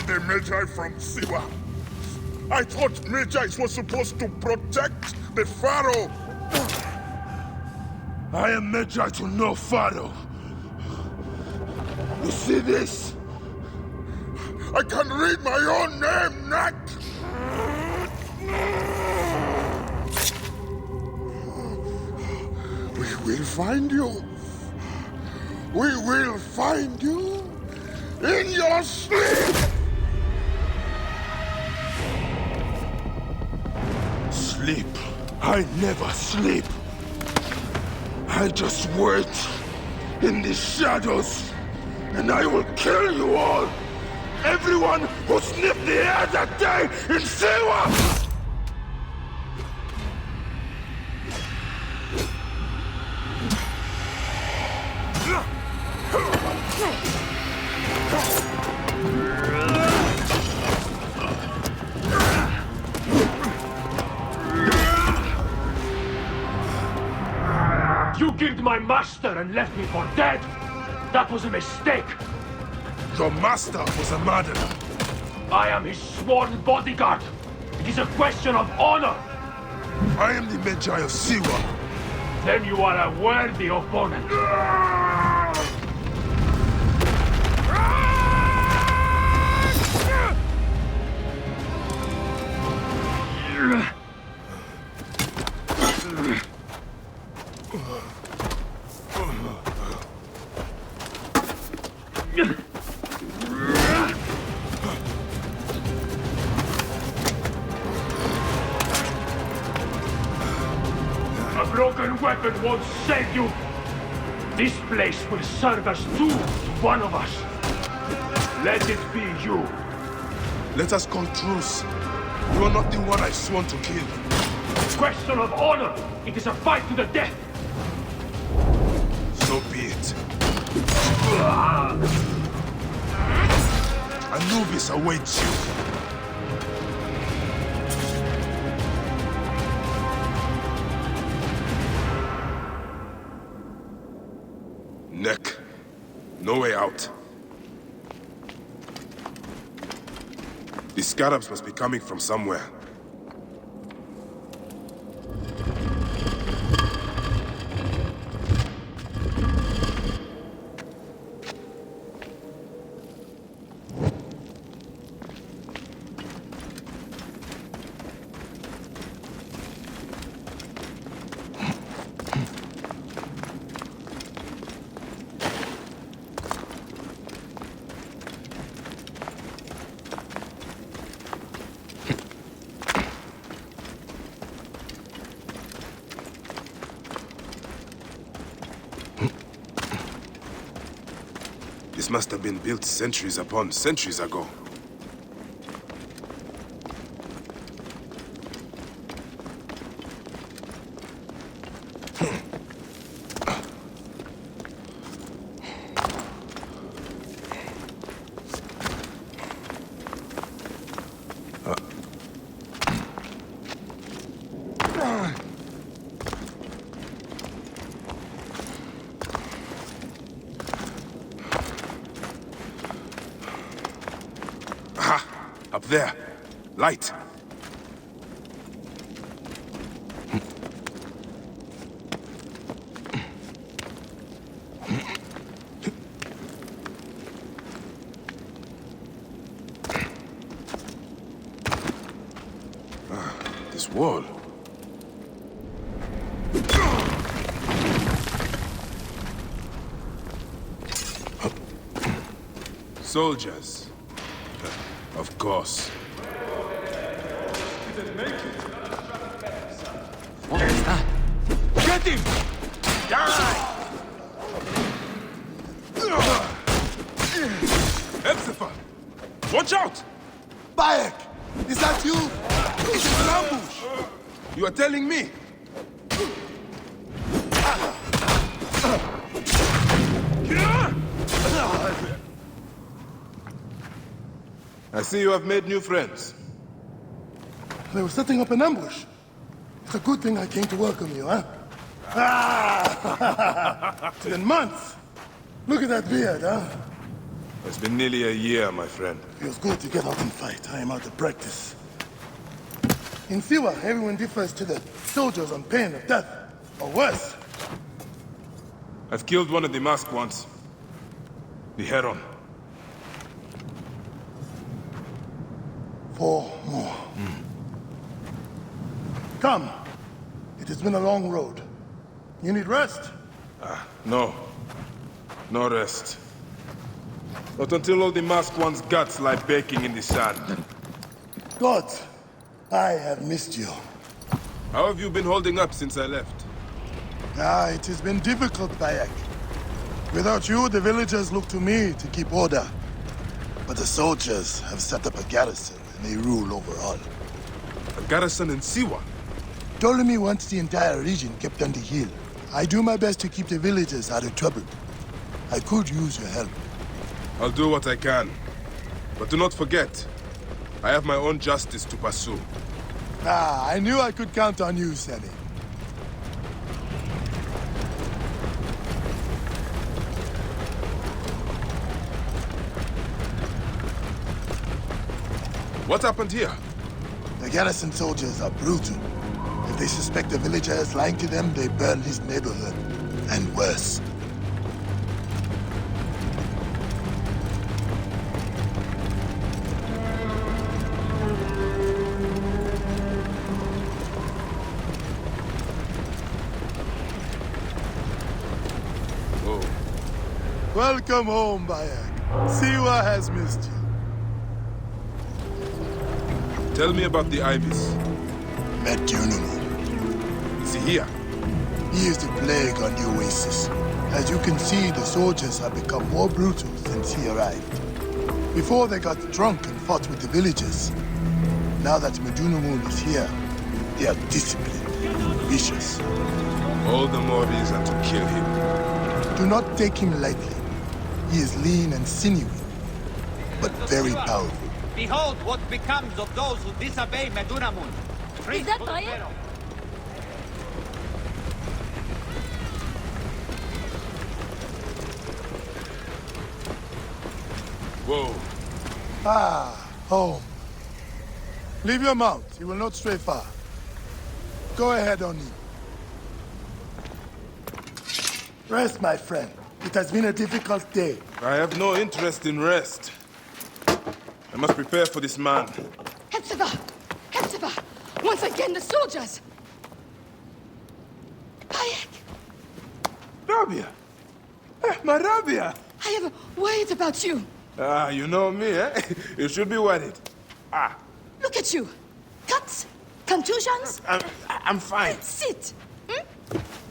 The Magi from Siwa. I thought Magi was supposed to protect the Pharaoh. I am Magi to no Pharaoh. You see this? I can read my own name, Nak! We will find you. We will find you in your sleep! Sleep? I never sleep. I just wait in the shadows, and I will kill you all! Everyone who sniffed the air that day in Siwa! You killed my master and left me for dead! That was a mistake! Your master was a murderer. I am his sworn bodyguard! It is a question of honor! I am the Magi of Siwa. Then you are a worthy opponent. A broken weapon won't save you! This place will serve as two to one of us. Let it be you. Let us call truce. You are not the one I sworn to kill. Question of honor! It is a fight to the death! So be it. Anubis awaits you. Neck. No way out. The scarabs must be coming from somewhere. This must have been built centuries upon centuries ago. Up there. Light. This wall. Soldiers. Of course. What is that? Get him! Die! Hepzibah! Watch out! Bayek! Is that you? It's an ambush! You are telling me? I see you have made new friends. They were setting up an ambush. It's a good thing I came to welcome you, huh? Ah! It's been months. Look at that beard, huh? It's been nearly a year, my friend. Feels good to get out and fight. I am out of practice. In Siwa, everyone defers to the soldiers on pain of death, or worse. I've killed one of the masked ones. The Heron. 4 more. Come. It has been a long road. You need rest? No. No rest. Not until all the masked one's guts lie baking in the sand. God, I have missed you. How have you been holding up since I left? It has been difficult, Bayek. Without you, the villagers look to me to keep order. But the soldiers have set up a garrison, and they rule over all. A garrison in Siwa? Ptolemy wants the entire region kept on the hill. I do my best to keep the villagers out of trouble. I could use your help. I'll do what I can. But do not forget, I have my own justice to pursue. I knew I could count on you, Sammy. What happened here? The garrison soldiers are brutal. If they suspect a villager is lying to them, they burn his neighborhood. And worse. Whoa. Welcome home, Bayek. Siwa has missed you. Tell me about the Ibis. Medunamun. Is he here? He is the plague on the oasis. As you can see, the soldiers have become more brutal since he arrived. Before they got drunk and fought with the villagers. Now that Medunamun is here, they are disciplined, vicious. All the more reason to kill him. Do not take him lightly. He is lean and sinewy, but very powerful. Behold what becomes of those who disobey Medunamun. Is that Bayek? Whoa. Home. Leave your mount. He will not stray far. Go ahead, Oni. Rest, my friend. It has been a difficult day. I have no interest in rest. I must prepare for this man. Hepzibah! Hepzibah! Once again, the soldiers! Bayek! Rabia! My Rabia! I am worried about you. You know me, eh? You should be worried. Look at you. Cuts? Contusions? I'm fine. Sit.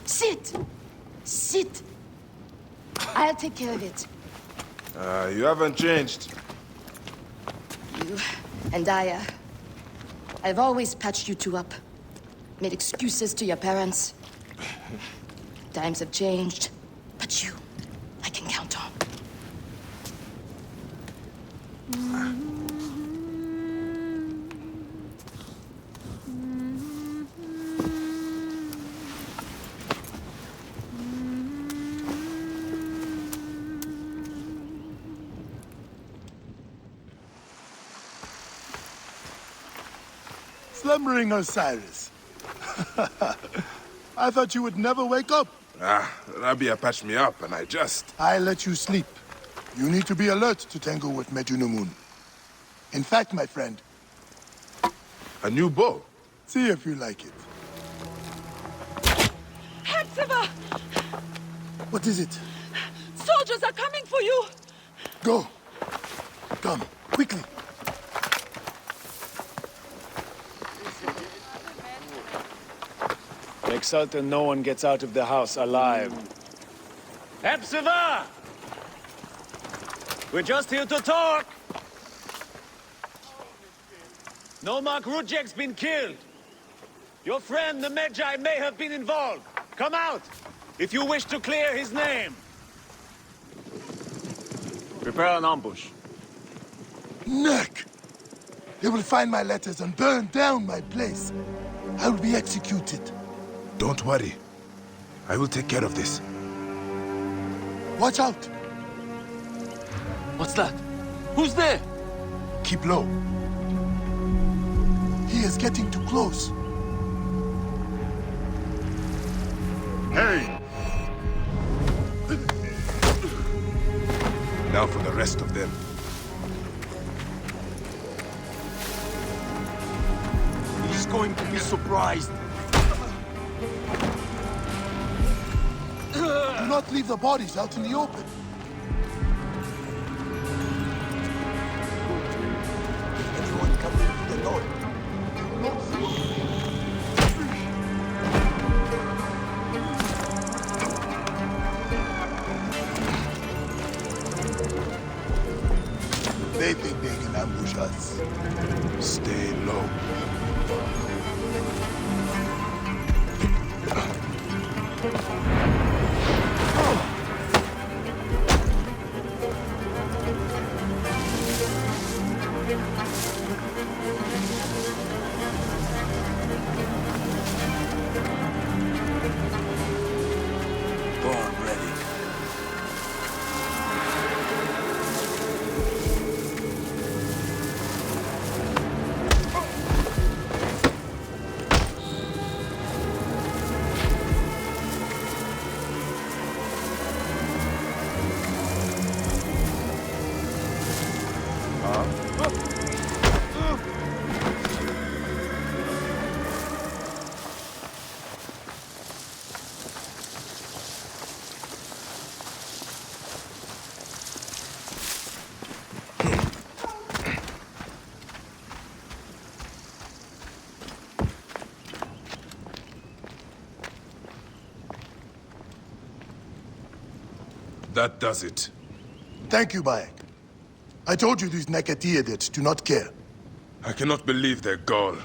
Sit. Sit. I'll take care of it. You haven't changed. You and I've always patched you two up. Made excuses to your parents. Times have changed, but you, I can count on. Slumbering Osiris. I thought you would never wake up. Rabia patched me up, and I let you sleep. You need to be alert to tangle with Medunamun. In fact, my friend, A new bow? see if you like it. Hepzibah! What is it? Soldiers are coming for you! Go. Come, quickly. Make certain no one gets out of the house alive. Hepzibah! We're just here to talk! Nomarch Rudjek's been killed. Your friend, the Medjay, may have been involved. Come out, if you wish to clear his name. Prepare an ambush. Neck! They will find my letters and burn down my place. I will be executed. Don't worry. I will take care of this. Watch out! What's that? Who's there? Keep low. He is getting too close. Hey! Now for the rest of them. He's going to be surprised. Do not leave the bodies out in the open. Everyone come in the door. They think they can ambush us. Stay low. Born ready. That does it. Thank you, Bayek. I told you these Nekatiadids do not care. I cannot believe their gall.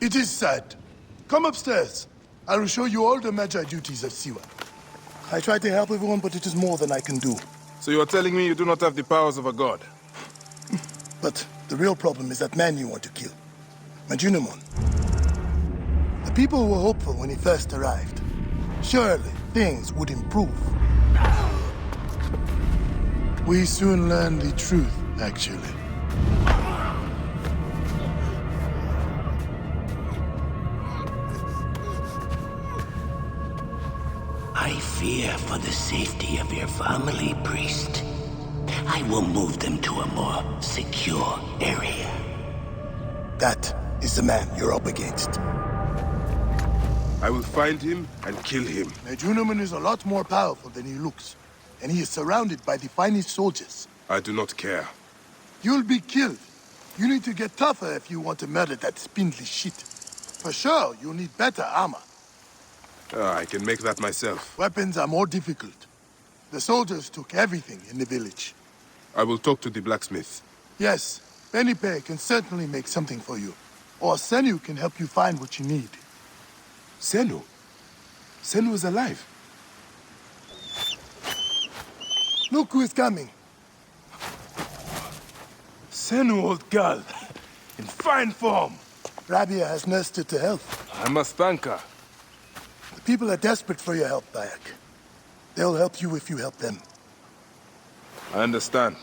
It is sad. Come upstairs. I will show you all the Magi duties of Siwa. I try to help everyone, but it is more than I can do. So you are telling me you do not have the powers of a god? But the real problem is that man you want to kill. Medunamun. The people were hopeful when he first arrived. Surely, things would improve. We soon learned the truth, actually. I fear for the safety of your family, priest. I will move them to a more secure area. That is the man you're up against. I will find him and kill him. Medunamun is a lot more powerful than he looks, and he is surrounded by the finest soldiers. I do not care. You'll be killed. You need to get tougher if you want to murder that spindly shit. For sure, you'll need better armor. I can make that myself. Weapons are more difficult. The soldiers took everything in the village. I will talk to the blacksmith. Yes, Benipe can certainly make something for you. Or Senu can help you find what you need. Senu? Senu is alive. Look who is coming. Senu, old girl. In fine form. Rabia has nursed her to health. I must thank her. The people are desperate for your help, Bayek. They'll help you if you help them. I understand.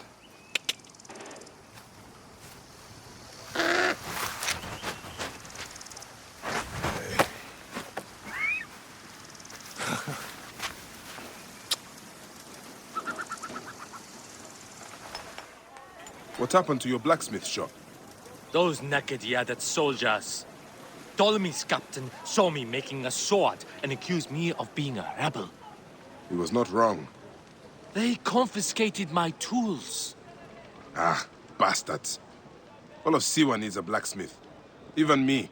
What happened to your blacksmith shop? Those naked Yadet soldiers. Ptolemy's captain saw me making a sword and accused me of being a rebel. He was not wrong. They confiscated my tools. Ah, bastards. All of Siwa needs a blacksmith. Even me.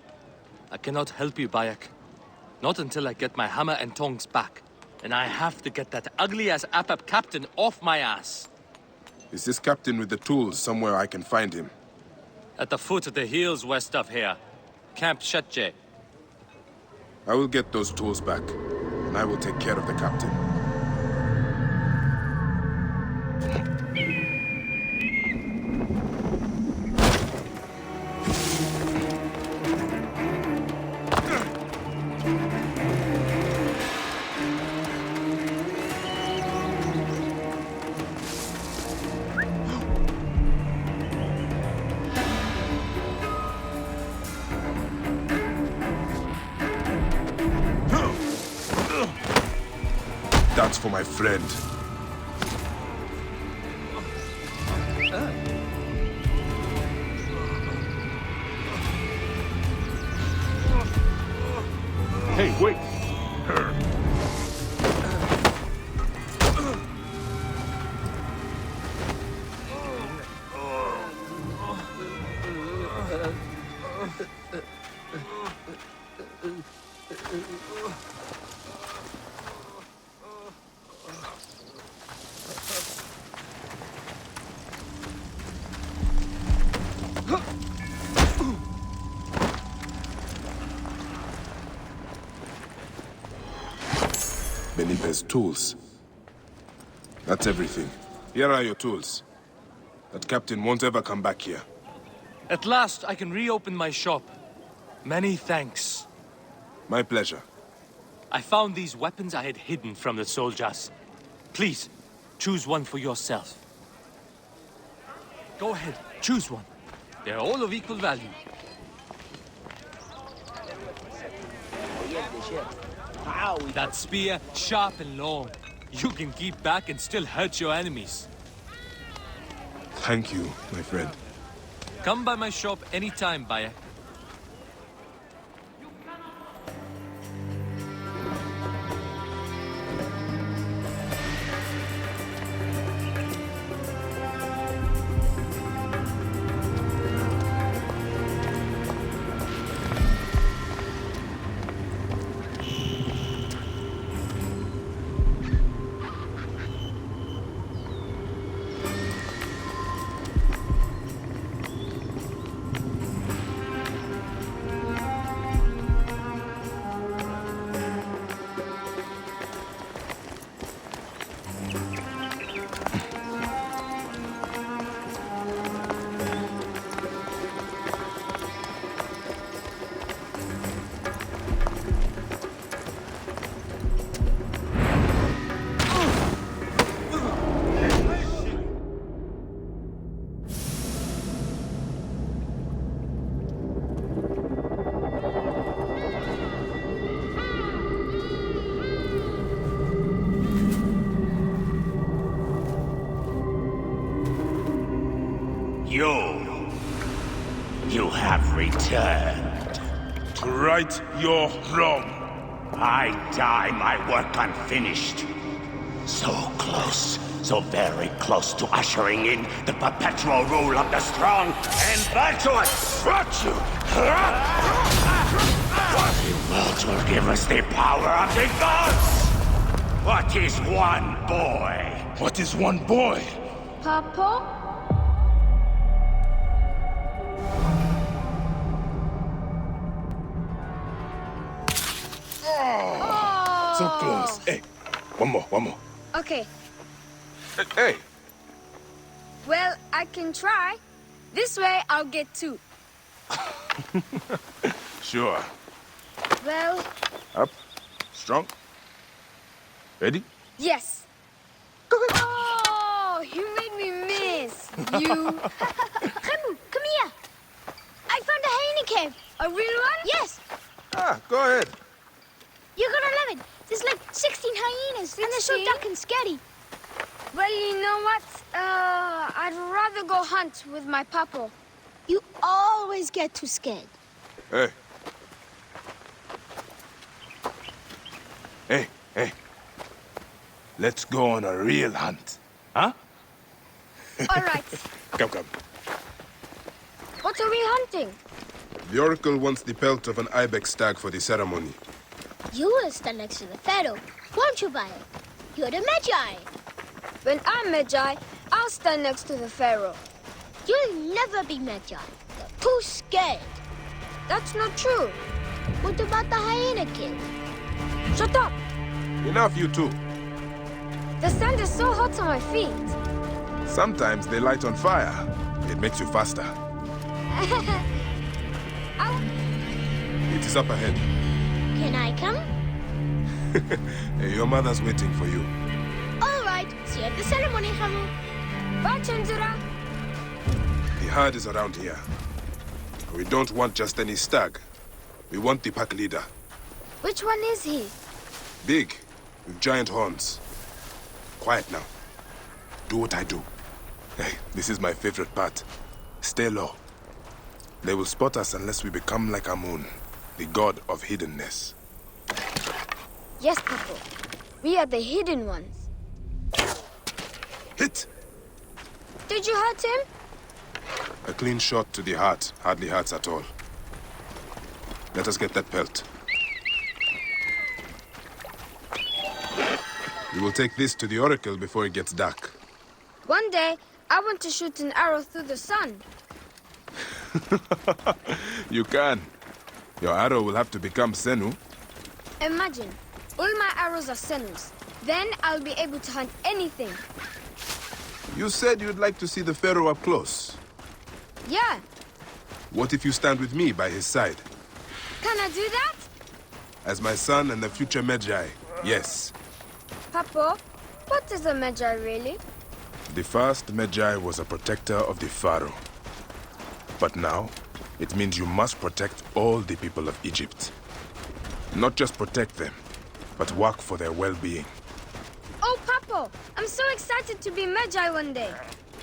I cannot help you, Bayek. Not until I get my hammer and tongs back. And I have to get that ugly-ass Apap captain off my ass. Is this captain with the tools somewhere I can find him? At the foot of the hills west of here. Camp Shetje. I will get those tools back, and I will take care of the captain. That's for my friend. Hey, wait! Benipe's tools. That's everything. Here are your tools. That captain won't ever come back here. At last, I can reopen my shop. Many thanks. My pleasure. I found these weapons I had hidden from the soldiers. Please, choose one for yourself. Go ahead, choose one. They're all of equal value. That spear, sharp and long. You can keep back and still hurt your enemies. Thank you, my friend. Come by my shop anytime, Bayek. You have returned. To right your wrong. I die my work unfinished. So close, so very close to ushering in the perpetual rule of the strong and virtuous. Virtue! The world will give us the power of the gods. What is one boy? What is one boy? Papa? So close. Hey, one more. Okay. Hey. Well, I can try. This way, I'll get 2. Sure. Well, Up. Strong. Ready? yes. Oh, you made me miss. You. Remu, come here. I found a hyena cave. A real one? Yes. Ah, go ahead. You're gonna love it. There's like 16 hyenas, and they're so 16? dark and scary. Well, you know what? I'd rather go hunt with my papa. You always get too scared. Hey. Hey. Let's go on a real hunt. Huh? All right. Come. What are we hunting? The Oracle wants the pelt of an ibex stag for the ceremony. You will stand next to the pharaoh, won't you, Bayek? You're the Magi. When I'm Magi, I'll stand next to the pharaoh. You'll never be Magi. You're too scared. That's not true. What about the hyena king? Shut up! Enough, you two. The sand is so hot on my feet. Sometimes they light on fire. It makes you faster. It is up ahead. Can I come? Hey, your mother's waiting for you. All right. See you at the ceremony, Remu. Bye, Chandra. The herd is around here. We don't want just any stag. We want the pack leader. Which one is he? Big, with giant horns. Quiet now. Do what I do. Hey, this is my favorite part. Stay low. They will spot us unless we become like Amun, the god of hiddenness. Yes, Papa. We are the hidden ones. Hit! Did you hurt him? A clean shot to the heart hardly hurts at all. Let us get that pelt. We will take this to the Oracle before it gets dark. One day, I want to shoot an arrow through the sun. You can. Your arrow will have to become Senu. Imagine, all my arrows are Senus. Then I'll be able to hunt anything. You said you'd like to see the Pharaoh up close. Yeah. What if you stand with me by his side? Can I do that? As my son and the future Magi, yes. Papa, what is a Magi really? The first Magi was a protector of the Pharaoh. But now, it means you must protect all the people of Egypt. Not just protect them, but work for their well-being. Oh, Papa, I'm so excited to be Magi one day.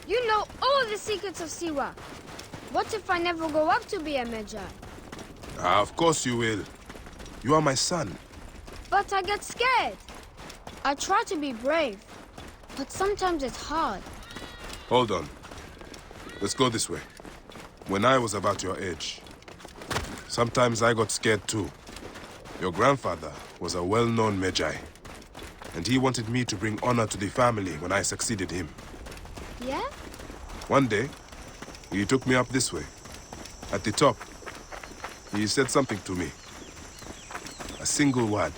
You know all the secrets of Siwa. What if I never go up to be a Magi? Of course you will. You are my son. But I get scared. I try to be brave, but sometimes it's hard. Hold on. Let's go this way. When I was about your age, sometimes I got scared too. Your grandfather was a well-known Magi, and he wanted me to bring honor to the family when I succeeded him. Yeah? One day, he took me up this way. At the top, he said something to me. A single word.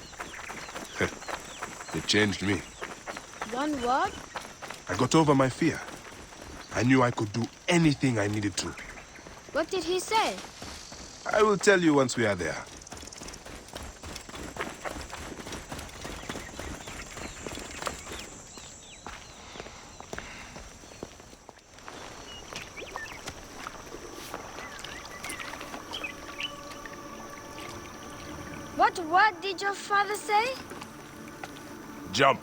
It changed me. One word? I got over my fear. I knew I could do anything I needed to. What did he say? I will tell you once we are there. What word did your father say? Jump.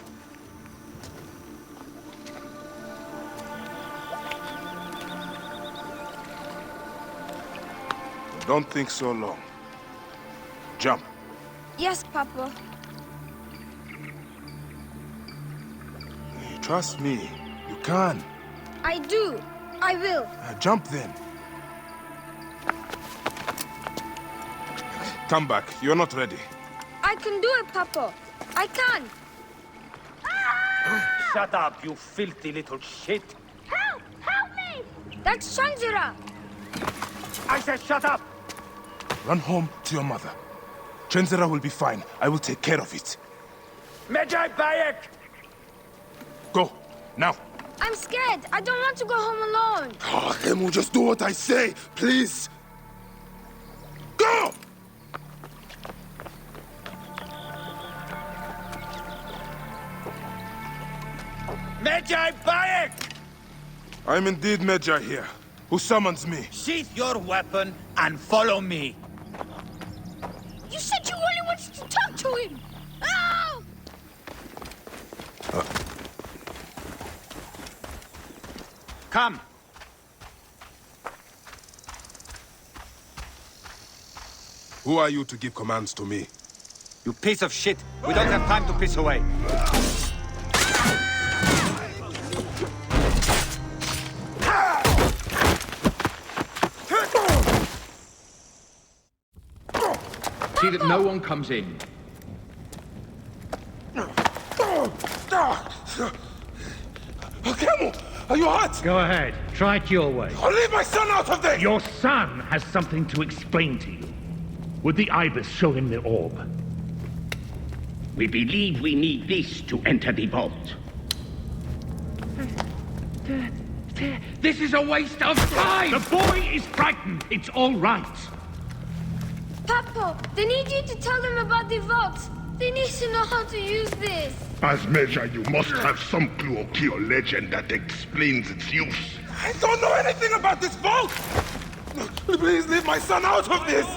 Don't think so long. Jump. Yes, Papa. Trust me. You can. I do. I will. Jump then. Come back. You're not ready. I can do it, Papa. I can. Shut up, you filthy little shit. Help! Help me! That's Shanjira. I said shut up! Run home to your mother. Chenzera will be fine. I will take care of it. Medjay Bayek! Go, now. I'm scared. I don't want to go home alone. Oh, Hemu, just do what I say, please. Go! Medjay Bayek! I'm indeed Medjay here. Who summons me? Sheath your weapon and follow me. You said you only wanted to talk to him. Oh! Come. Who are you to give commands to me? You piece of shit. We don't have time to piss away. See that no one comes in. Hemu, are you hurt? Go ahead. Try it your way. I'll leave my son out of this! Your son has something to explain to you. Would the Ibis show him the orb? We believe we need this to enter the vault. This is a waste of time! The boy is frightened. It's all right. Papa, they need you to tell them about the vault. They need to know how to use this. As Medjay, you must have some clue or key or legend that explains its use. I don't know anything about this vault! Please leave my son out of this!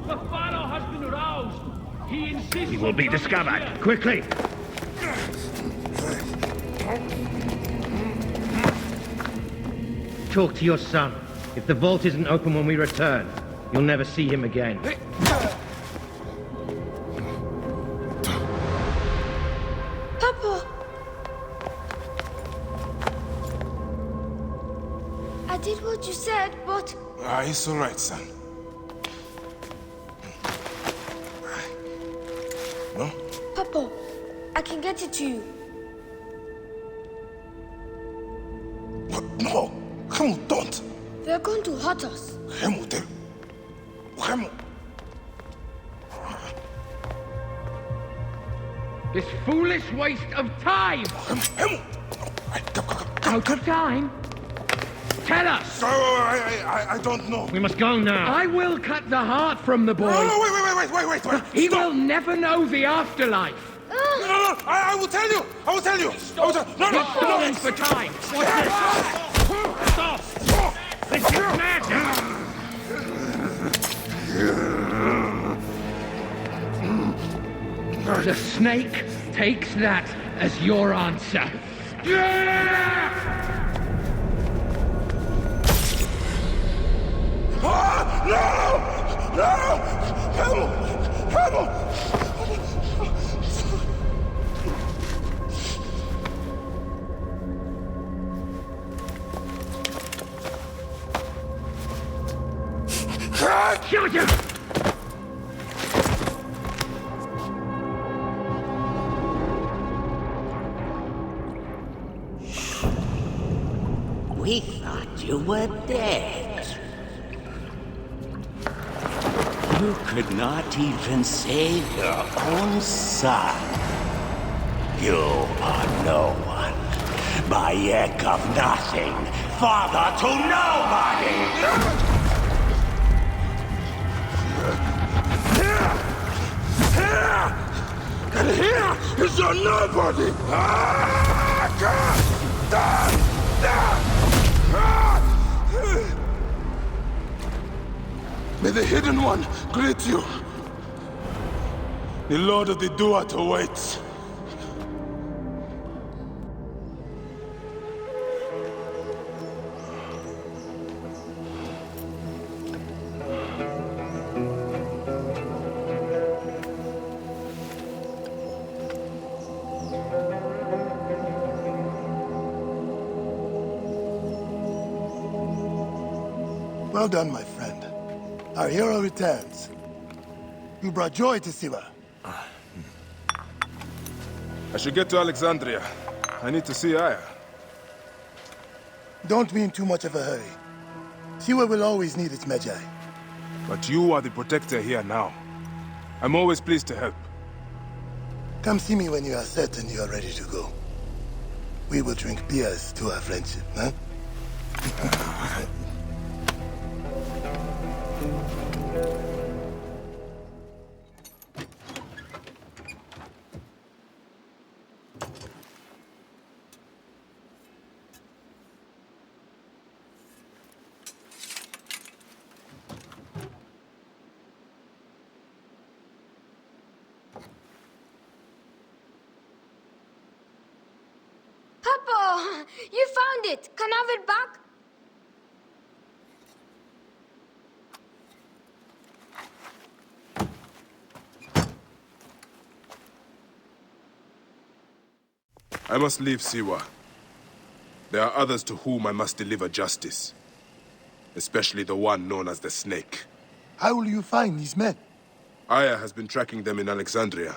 The Pharaoh has been aroused. He insists He will be discovered. Quickly! Talk to your son. If the vault isn't open when we return, you'll never see him again. Papa! I did what you said, but... It's all right, son. No? Papa, I can get it to you. No! Hemu, don't! They're going to hurt us. Hemu, Hemu! This foolish waste of time! Hemu! Out of time? Tell us! I don't know. We must go now. I will cut the heart from the boy. No, wait. He will never know the afterlife. No, I will tell you! I will tell you! He's falling for time. Stop! This is madness! The snake takes that as your answer. No! Hemu! Shoot him! We thought you were dead. You could not even save your own son. You are no one. Bayek of nothing. Father to nobody! And here is your nobody! May the Hidden One greet you. The Lord of the Duat awaits. Well done, my friend. Our hero returns. You brought joy to Siwa. I should get to Alexandria. I need to see Aya. Don't be in too much of a hurry. Siwa will always need its Medjay. But you are the protector here now. I'm always pleased to help. Come see me when you are certain you are ready to go. We will drink beers to our friendship, huh? Papa, you found it. Can I have it back? I must leave Siwa. There are others to whom I must deliver justice. Especially the one known as the Snake. How will you find these men? Aya has been tracking them in Alexandria.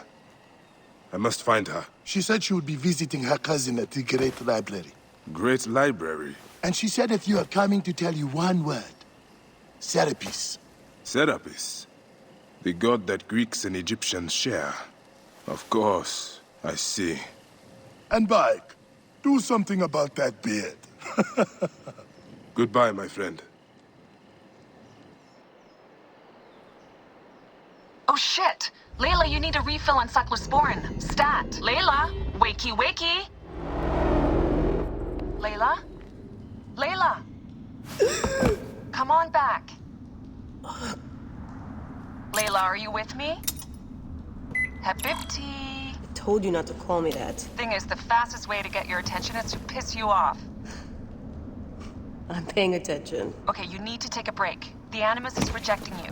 I must find her. She said she would be visiting her cousin at the Great Library. Great Library? And she said if you are coming to tell you one word. Serapis. Serapis? The god that Greeks and Egyptians share. Of course, I see. And Bayek, do something about that beard. Goodbye, my friend. Oh shit! Layla, you need a refill on cyclosporin. Stat. Layla! Wakey, wakey! Layla? Layla! Come on back. Layla, are you with me? Habibti. I told you not to call me that. Thing is, the fastest way to get your attention is to piss you off. I'm paying attention. Okay, you need to take a break. The Animus is rejecting you.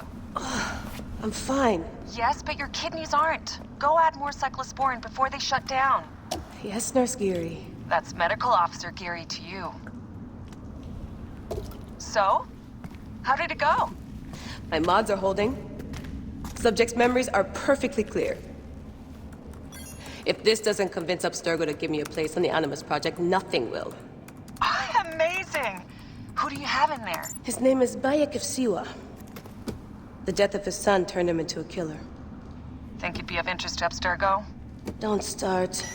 I'm fine. Yes, but your kidneys aren't. Go add more cyclosporin before they shut down. Yes, Nurse Geary. That's Medical Officer Geary to you. So? How did it go? My mods are holding. Subject's memories are perfectly clear. If this doesn't convince Abstergo to give me a place on the Animus Project, nothing will. Amazing! Who do you have in there? His name is Bayek of Siwa. The death of his son turned him into a killer. Think you'd be of interest to Abstergo? Don't start.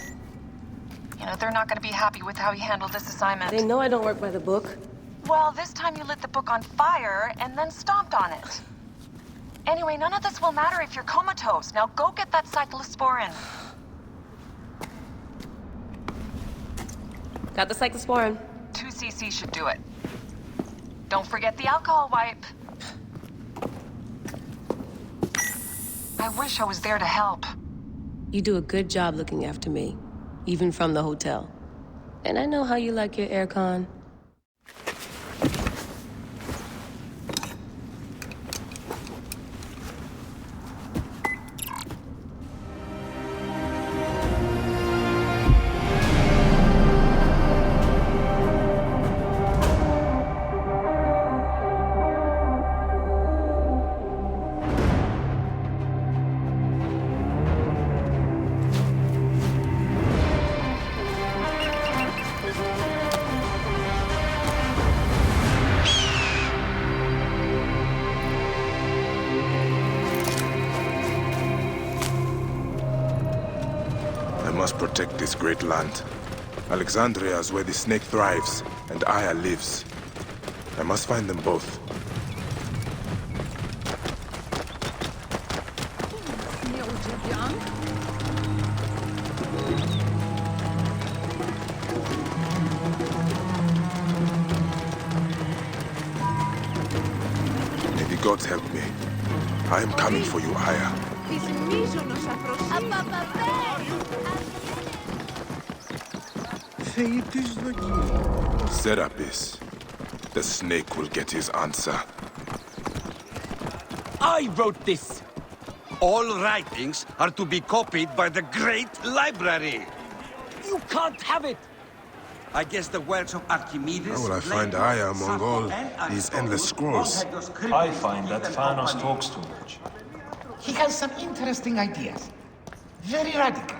You know, they're not gonna be happy with how he handled this assignment. They know I don't work by the book. Well, this time you lit the book on fire and then stomped on it. Anyway, none of this will matter if you're comatose. Now go get that cyclosporin. Got the cyclosporin. 2 cc should do it. Don't forget the alcohol wipe. I wish I was there to help. You do a good job looking after me, even from the hotel. And I know how you like your aircon. I must protect this great land. Alexandria is where the Snake thrives, and Aya lives. I must find them both. May the gods help me. I am coming for you, Aya. Serapis. The Snake will get his answer. I wrote this. All writings are to be copied by the Great Library. You can't have it. I guess the works of Archimedes... How will I find Aya among all these endless scrolls? I find that Thanos talks too much. He has some interesting ideas. Very radical.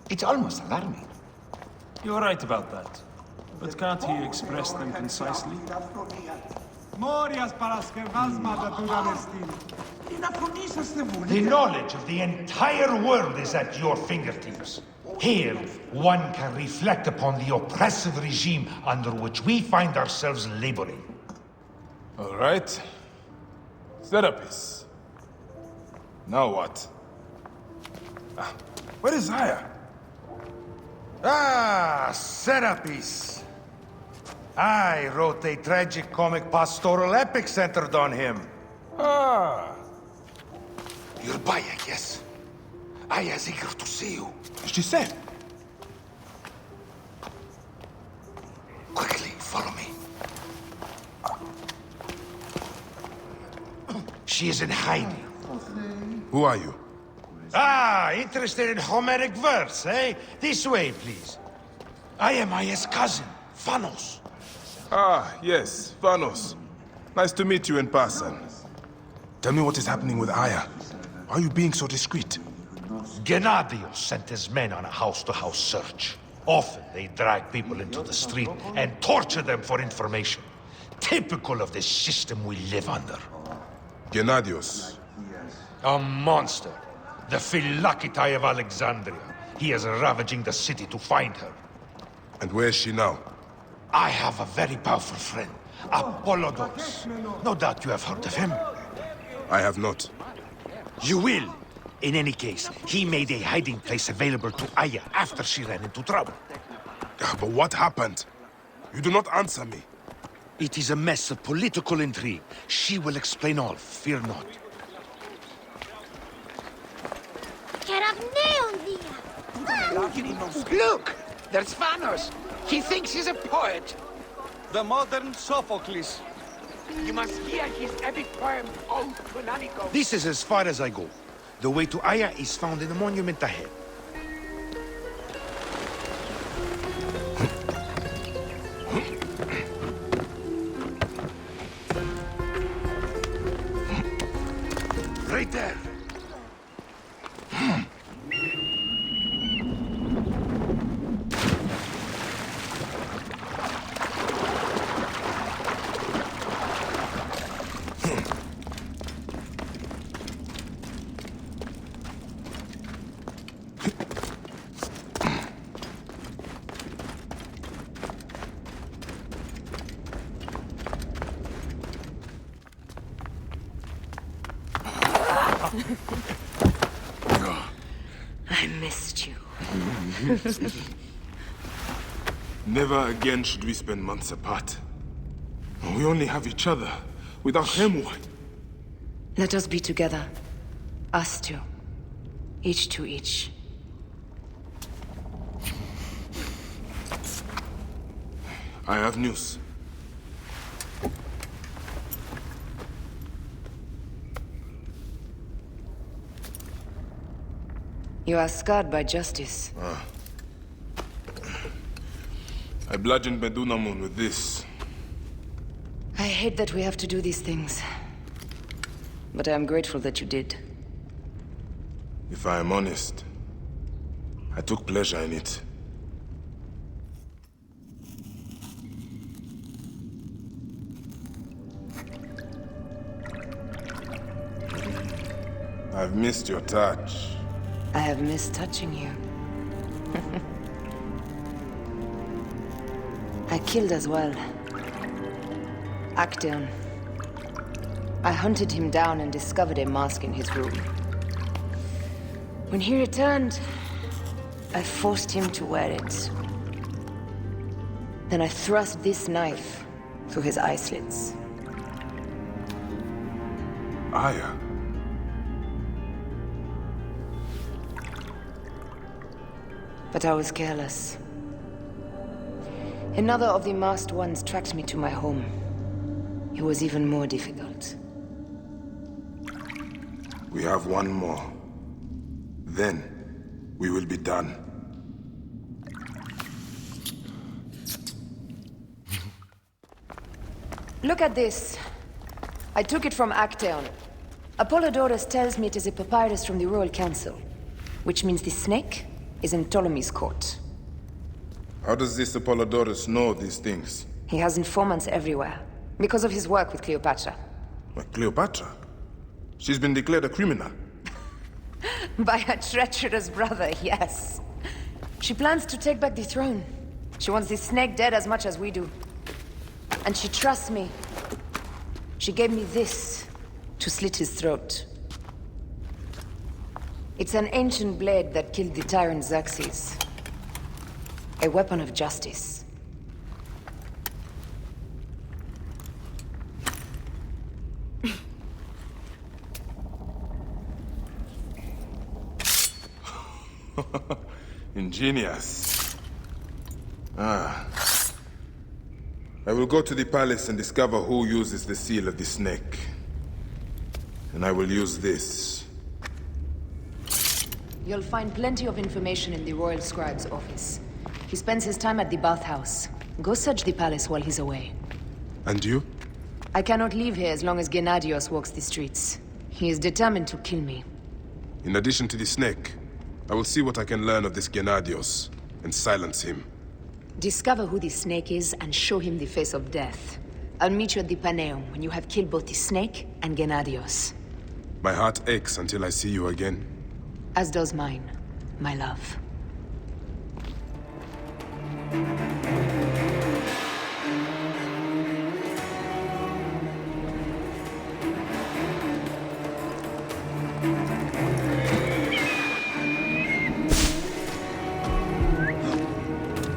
It's almost alarming. You're right about that. But can't he express them concisely? Morias para skevazma da dura destin. I na The knowledge of the entire world is at your fingertips. Here, one can reflect upon the oppressive regime under which we find ourselves laboring. All right. Serapis. Now what? Where is Aya? Ah, Serapis. I wrote a tragic comic pastoral epic centered on him. Ah. You're Bayek, yes? Aya's eager to see you. She said. Quickly, follow me. She is in hiding. Who are you? Ah, interested in Homeric verse, eh? This way, please. I am Aya's cousin, Phanos. Ah, yes, Phanos. Nice to meet you in person. Tell me what is happening with Aya. Why are you being so discreet? Gennadios sent his men on a house-to-house search. Often they drag people into the street and torture them for information. Typical of the system we live under. Gennadios. A monster. The Phylakitai of Alexandria. He is ravaging the city to find her. And where is she now? I have a very powerful friend, Apollodorus. No doubt you have heard of him. I have not. You will. In any case, he made a hiding place available to Aya after she ran into trouble. But what happened? You do not answer me. It is a mess of political intrigue. She will explain all, fear not. Look! There's Phanos! He thinks he's a poet! The modern Sophocles. You must hear his epic poem, Ode to Nanico. This is as far as I go. The way to Aya is found in the monument ahead. Right there. I missed you. Never again should we spend months apart. We only have each other. Without him, what? Let us be together. Us two. Each to each. I have news. You are scarred by justice. I bludgeoned Medunamun with this. I hate that we have to do these things. But I am grateful that you did. If I am honest, I took pleasure in it. I've missed your touch. I have missed touching you. I killed as well. Actaeon. I hunted him down and discovered a mask in his room. When he returned, I forced him to wear it. Then I thrust this knife through his eye slits. Aya. But I was careless. Another of the masked ones tracked me to my home. It was even more difficult. We have one more. Then, we will be done. Look at this. I took it from Actaeon. Apollodorus tells me it is a papyrus from the Royal Council, which means the snake is in Ptolemy's court. How does this Apollodorus know these things? He has informants everywhere, because of his work with Cleopatra. Cleopatra? She's been declared a criminal. By her treacherous brother, yes. She plans to take back the throne. She wants this snake dead as much as we do. And she trusts me. She gave me this to slit his throat. It's an ancient blade that killed the tyrant Xerxes. A weapon of justice. Ingenious. I will go to the palace and discover who uses the seal of the snake. And I will use this. You'll find plenty of information in the Royal Scribe's office. He spends his time at the bathhouse. Go search the palace while he's away. And you? I cannot leave here as long as Gennadios walks the streets. He is determined to kill me. In addition to the snake, I will see what I can learn of this Gennadios and silence him. Discover who the snake is and show him the face of death. I'll meet you at the Paneum when you have killed both the snake and Gennadios. My heart aches until I see you again. As does mine, my love.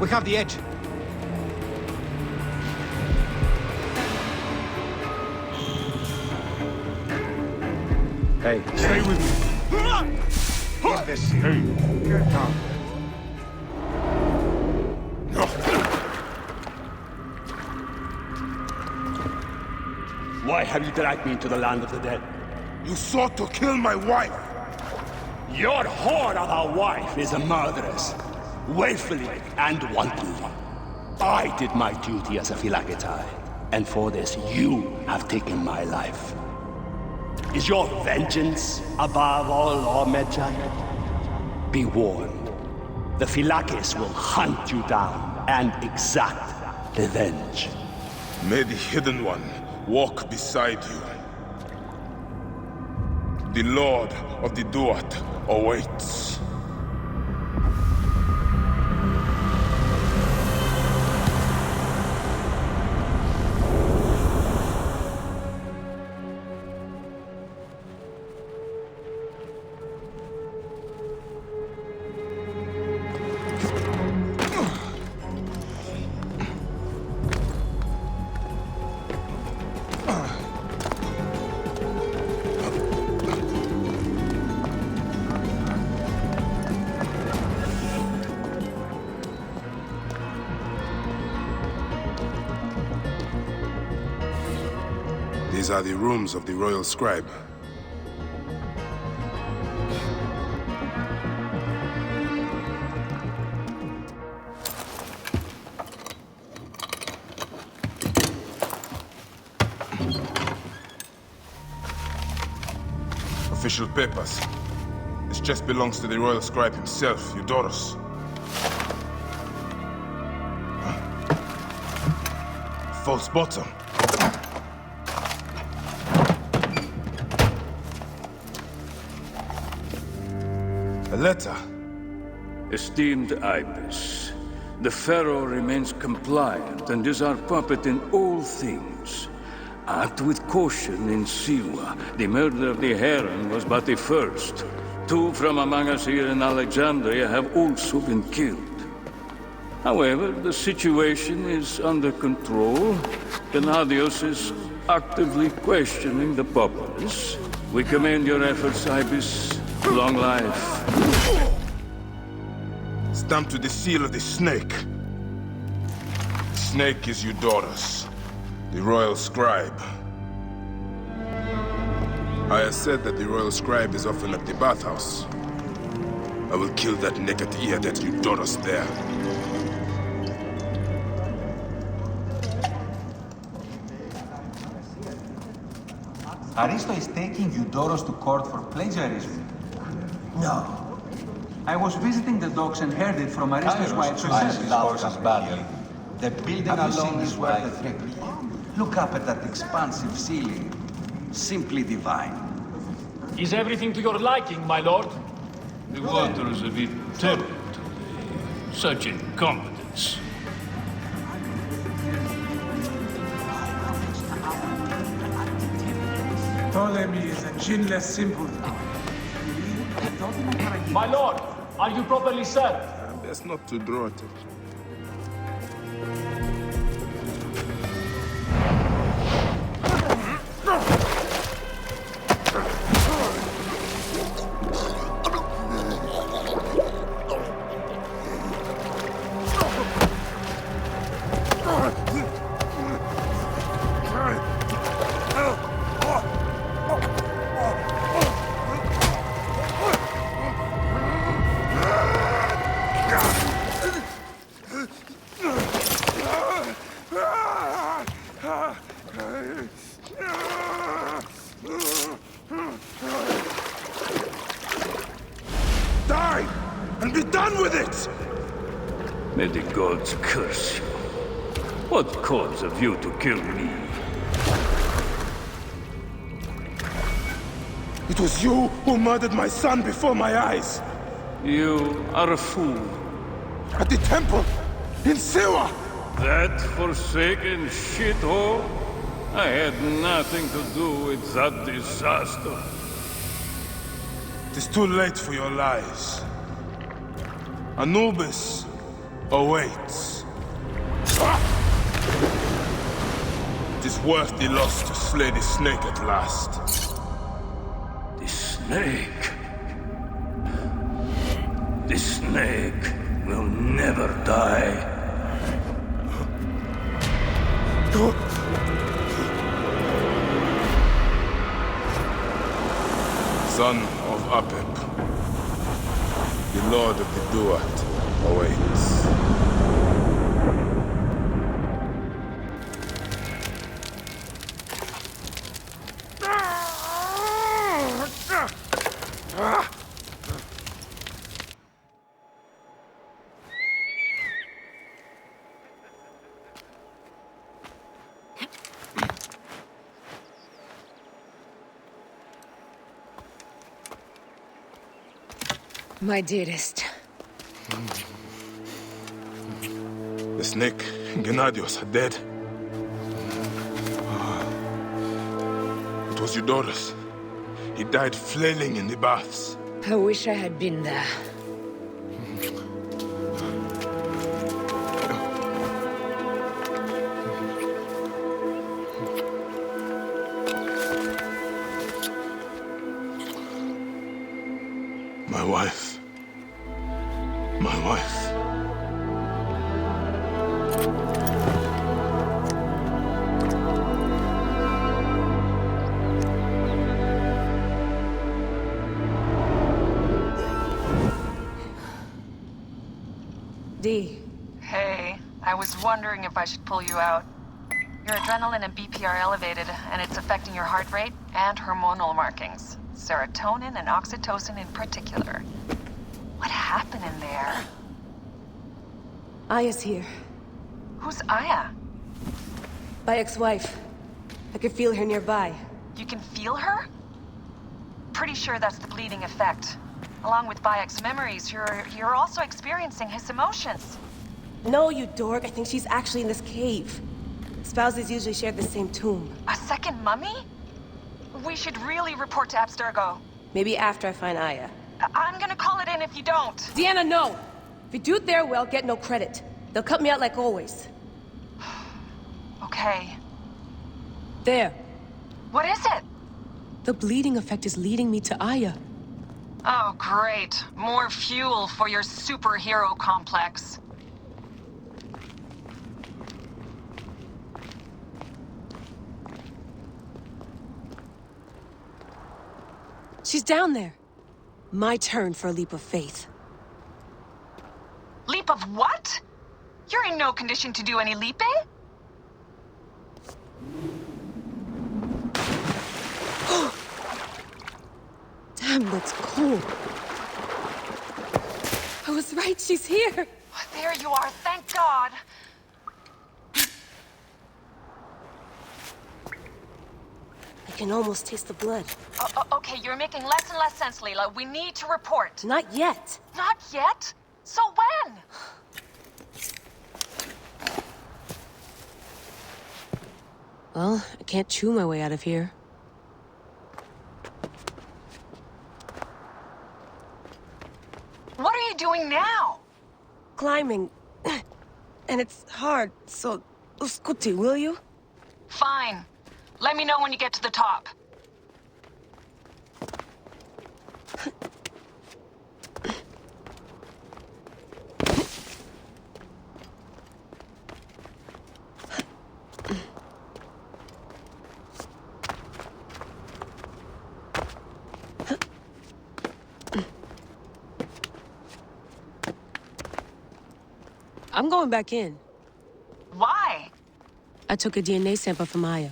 We have the edge. Hey. Stay with me. Get down. Why have you dragged me into the land of the dead? You sought to kill my wife! Your whore of a wife is a murderess, willfully and wantonly. I did my duty as a Phylakitai, and for this you have taken my life. Is your vengeance above all law, Medjay? Be warned. The Phylakis will hunt you down and exact revenge. May the Hidden One walk beside you. The Lord of the Duat awaits. These are the rooms of the Royal Scribe. Official papers. This chest belongs to the Royal Scribe himself, Eudorus. False bottom. A letter. Esteemed Ibis, the Pharaoh remains compliant and is our puppet in all things. Act with caution in Siwa. The murder of the Heron was but the first. 2 from among us here in Alexandria have also been killed. However, the situation is under control. Gennadios is actively questioning the populace. We commend your efforts, Ibis. Long life. Stamped with the seal of the snake. The snake is Eudorus, the Royal Scribe. I have said that the Royal Scribe is often at the bathhouse. I will kill that naked ear that Eudorus there. Aristo is taking Eudorus to court for plagiarism. No. I was visiting the docks and heard it from Aristo's wife herself. Badly. The building alone is worth a trip. Look up at that expansive ceiling. Simply divine. Is everything to your liking, my lord? The water is a bit turbid today. Such incompetence. Ptolemy is a chinless simpleton. My lord, are you properly served? Best not to draw attention. Die! And be done with it! May the gods curse you. What cause have you to kill me? It was you who murdered my son before my eyes! You are a fool. At the temple! In Siwa! That forsaken shithole? I had nothing to do with that disaster. It is too late for your lies. Anubis awaits. It is worth the loss to slay the snake at last. The snake? The snake will never die. Son of Apep, the Lord of the Duat awaits. My dearest. The snake and Gennadios are dead. It was Eudorus. He died flailing in the baths. I wish I had been there. My wife. My wife. Dee. Hey, I was wondering if I should pull you out. Your adrenaline and BP are elevated, and it's affecting your heart rate and hormonal markings. Serotonin and oxytocin in particular. What happened in there? Aya's here. Who's Aya? My ex-wife. I could feel her nearby. You can feel her? Pretty sure that's the bleeding effect. Along with Bayek's memories, you're also experiencing his emotions. No, you dork. I think she's actually in this cave. Spouses usually share the same tomb. A second mummy? We should really report to Abstergo. Maybe after I find Aya. I'm gonna call it in if you don't. Deanna, no! If you do it there, well, get no credit. They'll cut me out like always. Okay. There. What is it? The bleeding effect is leading me to Aya. Oh, great. More fuel for your superhero complex. She's down there. My turn for a leap of faith. Leap of what? You're in no condition to do any leaping? Damn, that's cold. I was right, she's here. There you are, thank God. I can almost taste the blood. Okay, you're making less and less sense, Layla. We need to report. Not yet. Not yet? So when? Well, I can't chew my way out of here. What are you doing now? Climbing. And it's hard, so... Scuti, will you? Fine. Let me know when you get to the top. I'm going back in. Why? I took a DNA sample from Aya.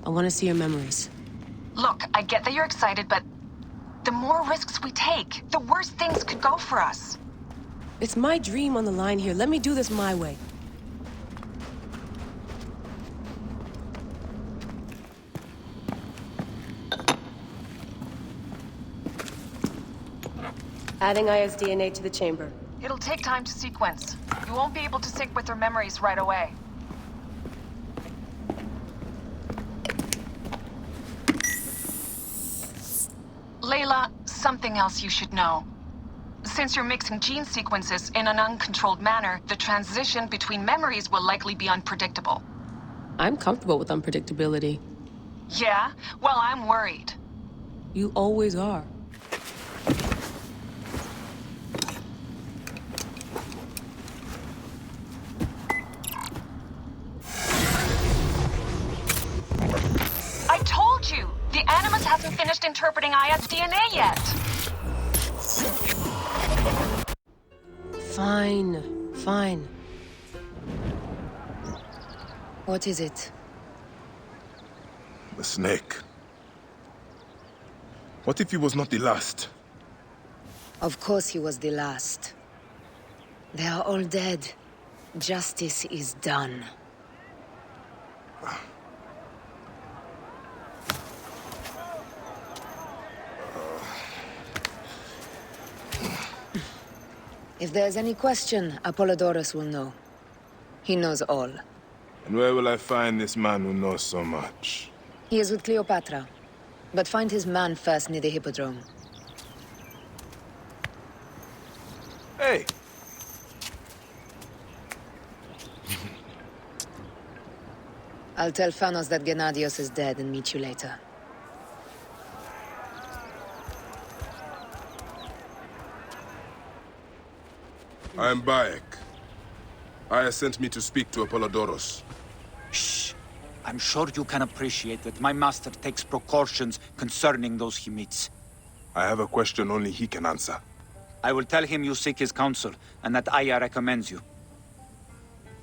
I want to see her memories. Look, I get that you're excited, but the more risks we take, the worse things could go for us. It's my dream on the line here. Let me do this my way. Adding Aya's DNA to the chamber. It'll take time to sequence. You won't be able to sync with her memories right away. Layla, something else you should know. Since you're mixing gene sequences in an uncontrolled manner, the transition between memories will likely be unpredictable. I'm comfortable with unpredictability. Yeah? Well, I'm worried. You always are. I told you! The Animus hasn't finished interpreting Aya's DNA yet! Fine. Fine. What is it? The snake. What if he was not the last? Of course he was the last. They are all dead. Justice is done. If there's any question, Apollodorus will know. He knows all. And where will I find this man who knows so much? He is with Cleopatra. But find his man first near the Hippodrome. Hey! I'll tell Phanos that Gennadios is dead and meet you later. I am Bayek. Aya sent me to speak to Apollodorus. Shh. I'm sure you can appreciate that my master takes precautions concerning those he meets. I have a question only he can answer. I will tell him you seek his counsel, and that Aya recommends you.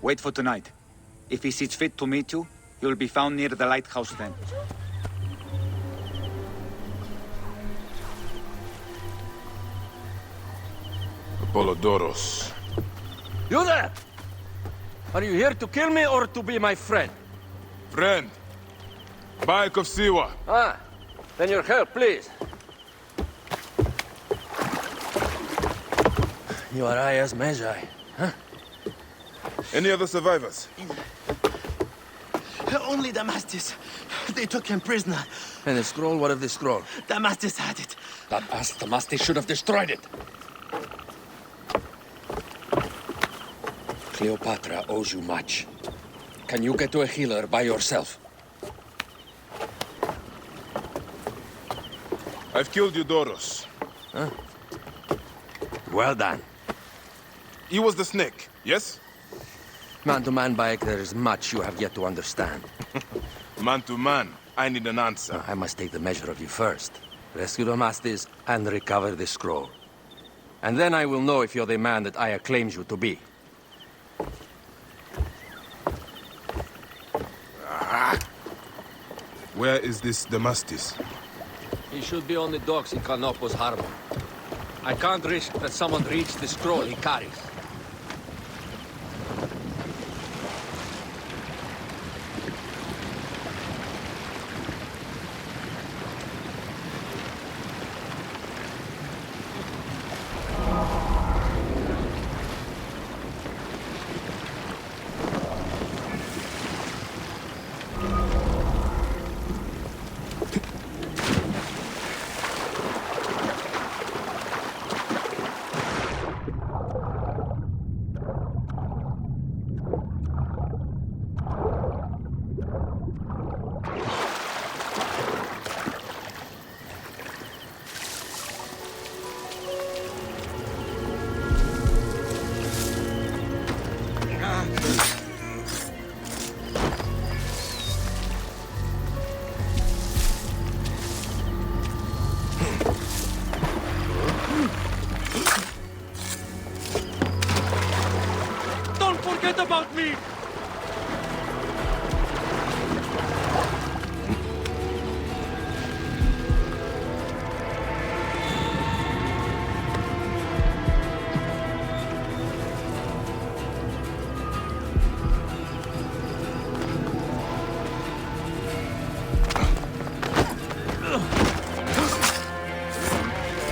Wait for tonight. If he sees fit to meet you, he will be found near the lighthouse then. Apollodorus. You there! Are you here to kill me or to be my friend? Friend. Bayek of Siwa. Ah, then your help, please. You are Aya's Magi, huh? Any other survivors? Only Damastis. They took him prisoner. And the scroll? What of the scroll? Damastis had it. That ass Damastis should have destroyed it. Cleopatra owes you much. Can you get to a healer by yourself? I've killed Eudoros. Huh? Well done. He was the snake, yes? Man to man, Bayek, there is much you have yet to understand. Man to man, I need an answer. I must take the measure of you first. Rescue Damastis and recover the scroll. And then I will know if you're the man that Aya claims you to be. Where is this Damastis? He should be on the docks in Canopus Harbor. I can't risk that someone reads the scroll he carries. Forget about me!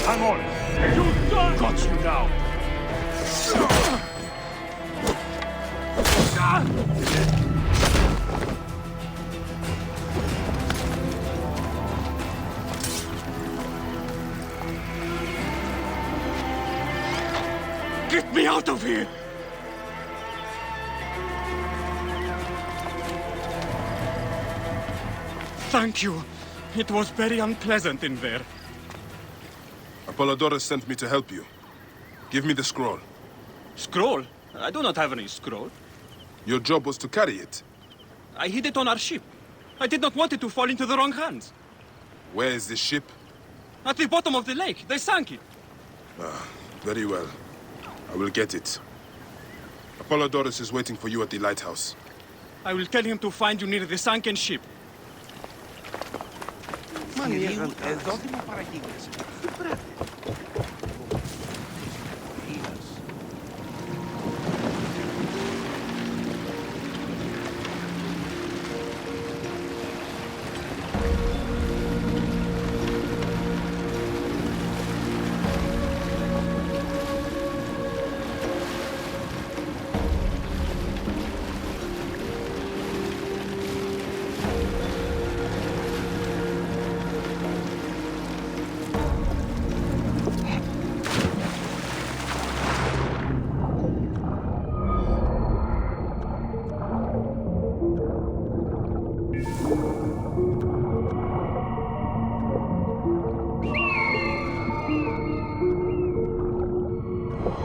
Hang on! Got you now! Get me out of here! Thank you. It was very unpleasant in there. Apollodorus sent me to help you. Give me the scroll. Scroll? I do not have any scroll. Your job was to carry it. I hid it on our ship. I did not want it to fall into the wrong hands. Where is this ship? At the bottom of the lake. They sank it. Ah, very well. I will get it. Apollodorus is waiting for you at the lighthouse. I will tell him to find you near the sunken ship.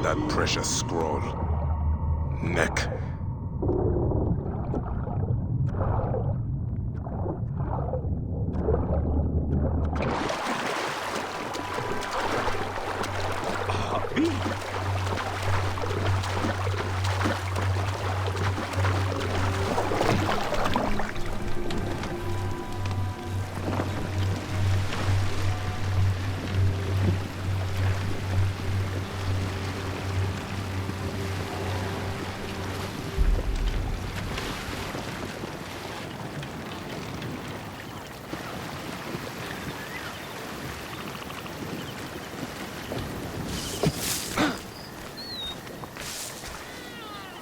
That precious scroll. Neck.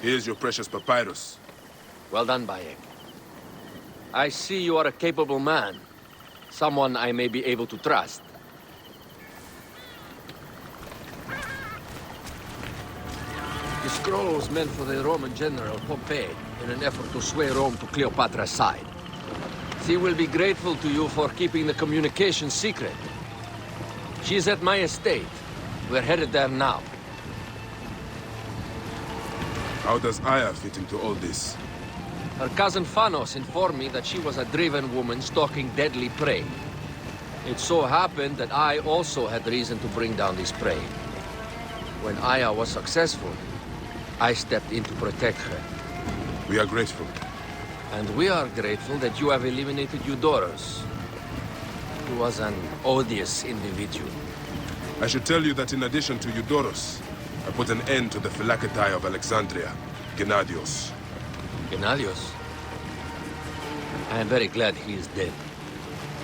Here's your precious papyrus. Well done, Bayek. I see you are a capable man. Someone I may be able to trust. The scroll was meant for the Roman general Pompey in an effort to sway Rome to Cleopatra's side. She will be grateful to you for keeping the communication secret. She's at my estate. We're headed there now. How does Aya fit into all this? Her cousin Phanos informed me that she was a driven woman stalking deadly prey. It so happened that I also had reason to bring down this prey. When Aya was successful, I stepped in to protect her. We are grateful. And we are grateful that you have eliminated Eudorus. He was an odious individual. I should tell you that in addition to Eudorus, I put an end to the Phylakitai of Alexandria, Gennadios. Gennadios? I am very glad he is dead.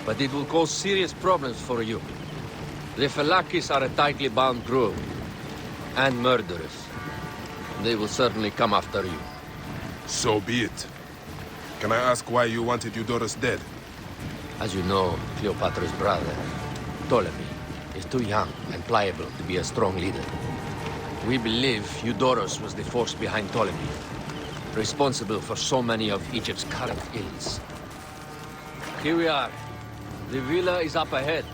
But it will cause serious problems for you. The Phylakis are a tightly bound group, and murderers. They will certainly come after you. So be it. Can I ask why you wanted Eudorus dead? As you know, Cleopatra's brother, Ptolemy, is too young and pliable to be a strong leader. We believe Eudorus was the force behind Ptolemy, responsible for so many of Egypt's current ills. Here we are. The villa is up ahead.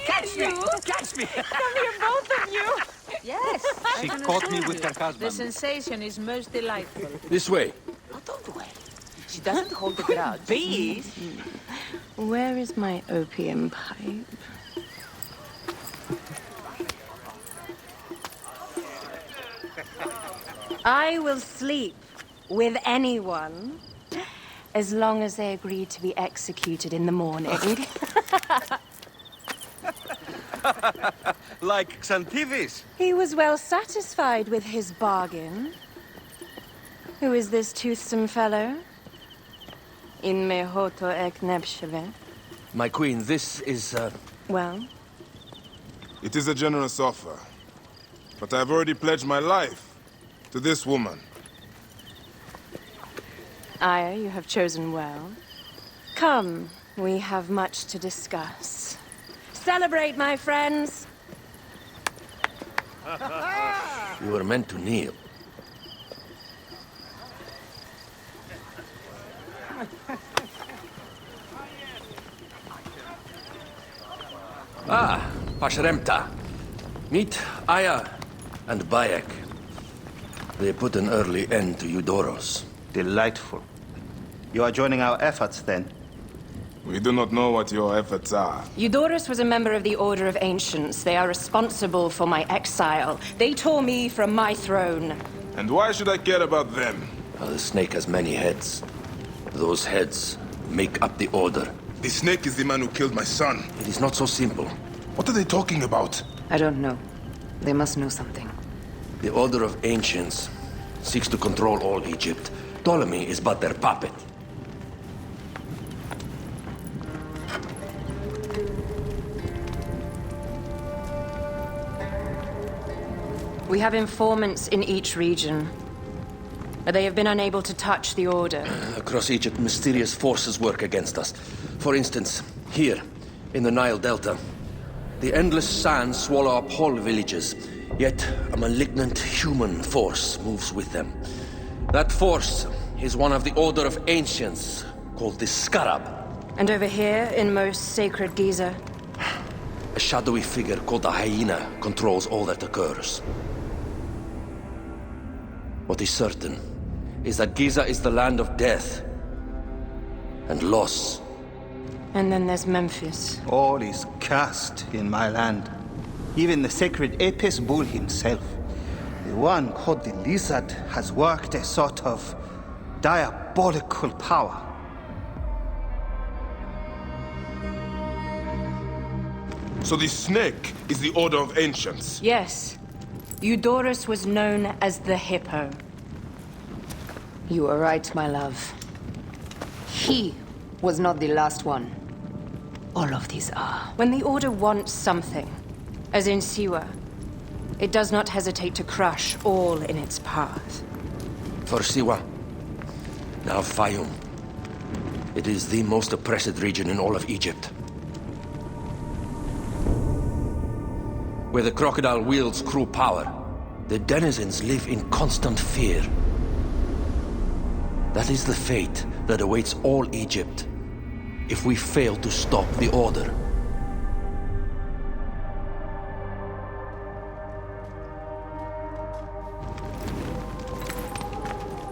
Catch me! Catch me! Come here, both of you! Yes. She caught me with her husband. The sensation is most delightful. This way. Oh, don't worry. She doesn't hold a grudge. Please. Where is my opium pipe? I will sleep with anyone, as long as they agree to be executed in the morning. Like Xantivis. He was well satisfied with his bargain. Who is this toothsome fellow? In mehoto ek nebsheve. My queen, this is, Well? It is a generous offer. But I've already pledged my life to this woman. Aya, you have chosen well. Come, we have much to discuss. Celebrate, my friends! you were meant to kneel. Ah, Pashremta. Meet Aya and Bayek. They put an early end to Eudoros. Delightful. You are joining our efforts, then? We do not know what your efforts are. Eudoros was a member of the Order of Ancients. They are responsible for my exile. They tore me from my throne. And why should I care about them? Well, the snake has many heads. Those heads make up the Order. The snake is the man who killed my son. It is not so simple. What are they talking about? I don't know. They must know something. The Order of Ancients seeks to control all Egypt. Ptolemy is but their puppet. We have informants in each region. They have been unable to touch the Order. Across Egypt, mysterious forces work against us. For instance, here, in the Nile Delta, the endless sands swallow up whole villages, yet a malignant human force moves with them. That force is one of the Order of Ancients, called the Scarab. And over here, in most sacred Giza? A shadowy figure called the Hyena controls all that occurs. What is certain is that Giza is the land of death and loss. And then there's Memphis. All is cursed in my land. Even the sacred Apis bull himself. The one called the Lizard has worked a sort of diabolical power. So the snake is the Order of Ancients? Yes. Eudoros was known as the Hippo. You are right, my love. He was not the last one. All of these are. When the Order wants something, as in Siwa, it does not hesitate to crush all in its path. For Siwa, now Fayum. It is the most oppressed region in all of Egypt. Where the crocodile wields cruel power, the denizens live in constant fear. That is the fate that awaits all Egypt if we fail to stop the Order.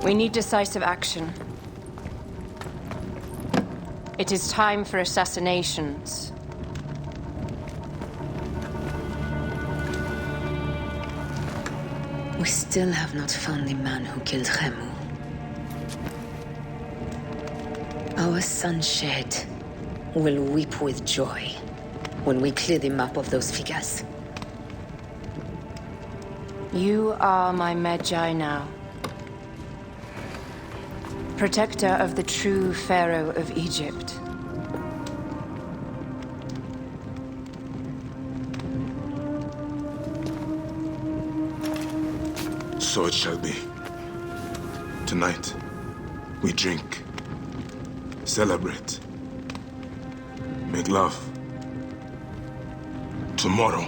We need decisive action. It is time for assassinations. We still have not found the man who killed Khemu. Our son Shed will weep with joy when we clear the map of those figures. You are my Medjay now. Protector of the true Pharaoh of Egypt. So it shall be. Tonight, we drink, celebrate, make love. Tomorrow,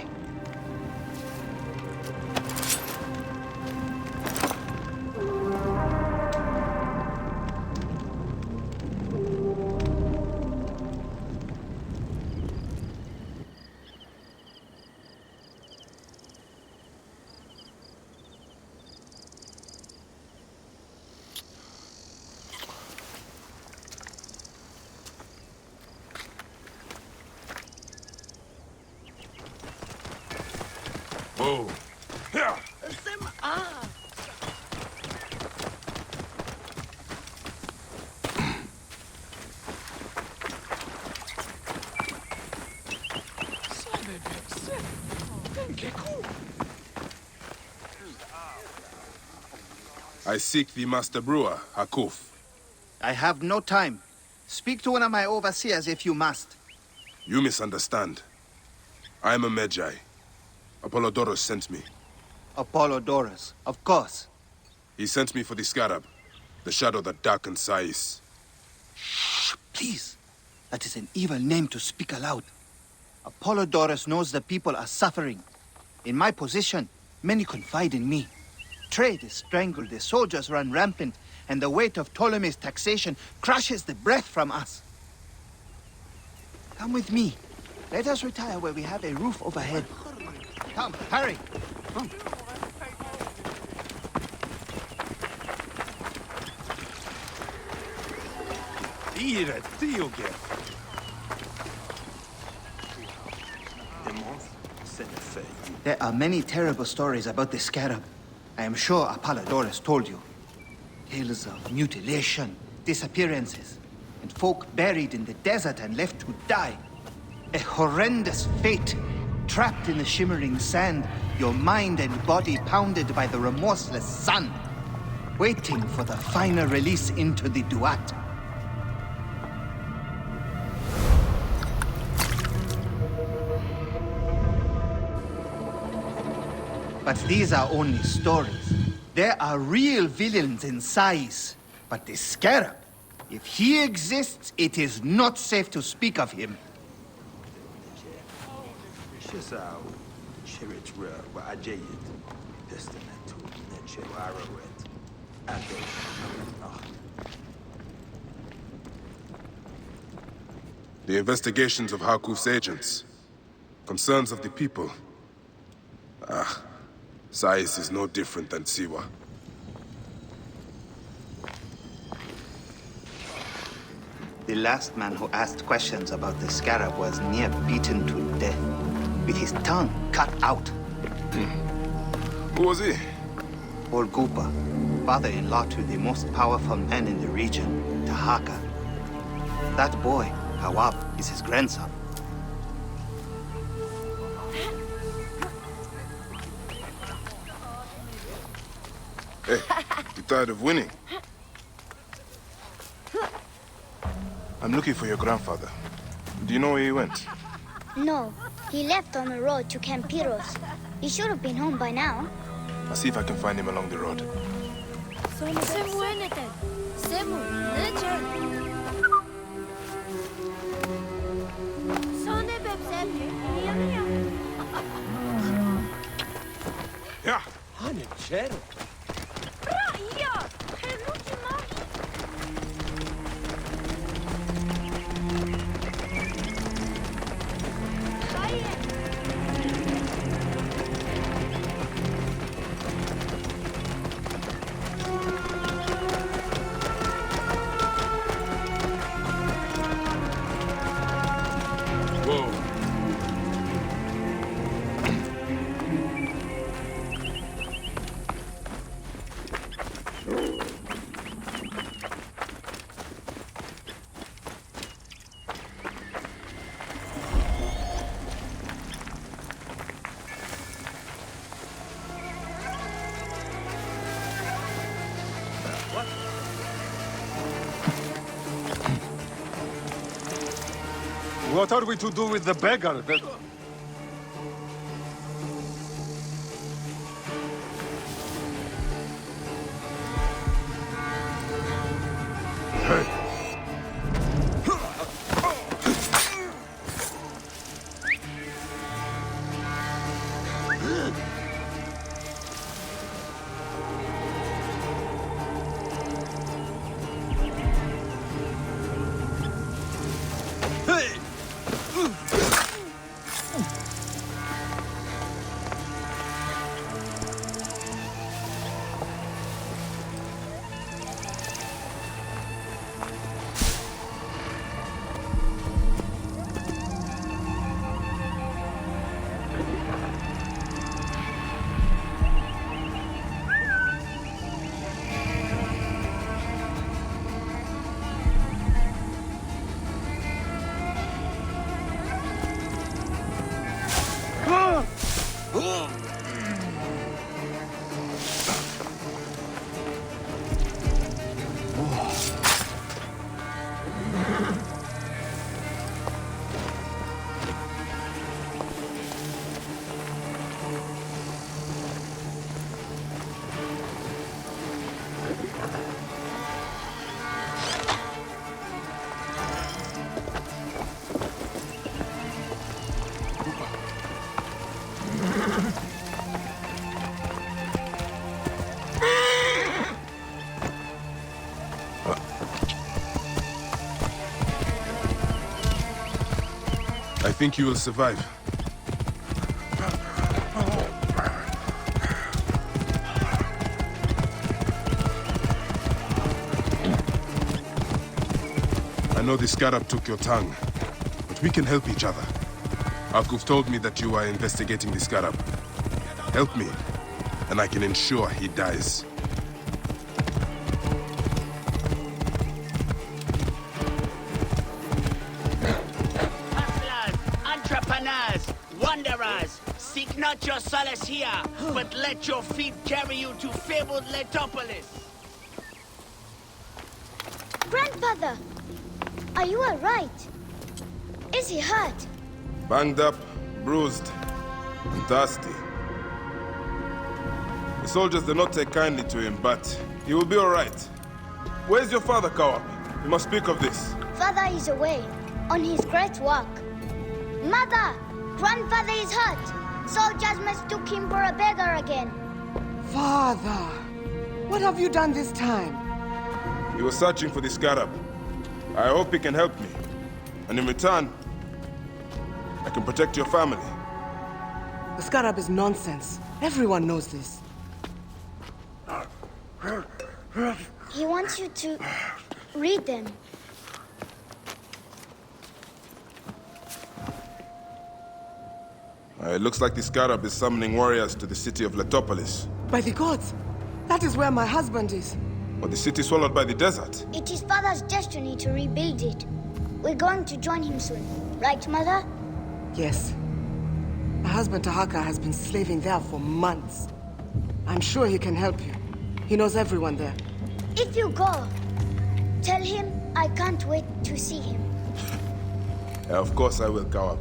Oh. Yeah. I seek the Master Brewer, Hakuf. I have no time. Speak to one of my overseers if you must. You misunderstand. I am a Medjay. Apollodorus sent me. Apollodorus, of course. He sent me for the Scarab, the shadow that darkens Sais. Shh, please. That is an evil name to speak aloud. Apollodorus knows the people are suffering. In my position, many confide in me. Trade is strangled, the soldiers run rampant, and the weight of Ptolemy's taxation crushes the breath from us. Come with me. Let us retire where we have a roof overhead. Come, hurry. Come. There are many terrible stories about the Scarab. I am sure Apollodorus told you. Tales of mutilation, disappearances, and folk buried in the desert and left to die. A horrendous fate, trapped in the shimmering sand, your mind and body pounded by the remorseless sun, waiting for the final release into the Duat. But these are only stories. There are real villains in Sais. But the Scarab, if he exists, it is not safe to speak of him. The investigations of Hakuf's agents. Concerns of the people. Sais is no different than Siwa. The last man who asked questions about the Scarab was near beaten to death, with his tongue cut out. Who was he? Orgupa, father-in-law to the most powerful man in the region, Tahaka. That boy, Hawab, is his grandson. Hey, you tired of winning? I'm looking for your grandfather. Do you know where he went? No, he left on the road to Campiros. He should have been home by now. I'll see if I can find him along the road. Yeah. Hanechero. What are we to do with the beggar? I think you will survive. I know the Scarab took your tongue, but we can help each other. Arkuf told me that you are investigating the Scarab. Help me, and I can ensure he dies. Seek not your solace here, but let your feet carry you to fabled Letopolis. Grandfather, are you all right? Is he hurt? Banged up, bruised, and thirsty. The soldiers did not take kindly to him, but he will be all right. Where's your father, Kawab? We must speak of this. Father is away, on his great work. Mother! Grandfather is hurt! Soldiers mistook him for a beggar again. Father! What have you done this time? He was searching for the Scarab. I hope he can help me. And in return, I can protect your family. The Scarab is nonsense. Everyone knows this. He wants you to read them. It looks like the Scarab is summoning warriors to the city of Letopolis. By the gods! That is where my husband is. But the city swallowed by the desert. It is Father's destiny to rebuild it. We're going to join him soon. Right, Mother? Yes. My husband Tahaka has been slaving there for months. I'm sure he can help you. He knows everyone there. If you go, tell him I can't wait to see him. Of course I will, Kawab.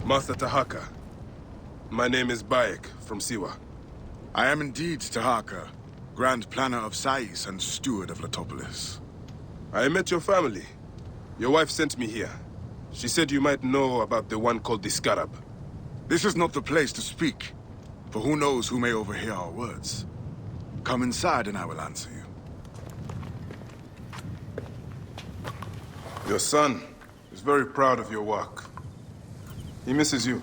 Master Tahaka, my name is Bayek from Siwa. I am indeed Tahaka, Grand Planner of Sais and Steward of Letopolis. I met your family. Your wife sent me here. She said you might know about the one called the Scarab. This is not the place to speak, for who knows who may overhear our words. Come inside and I will answer you. Your son is very proud of your work. He misses you.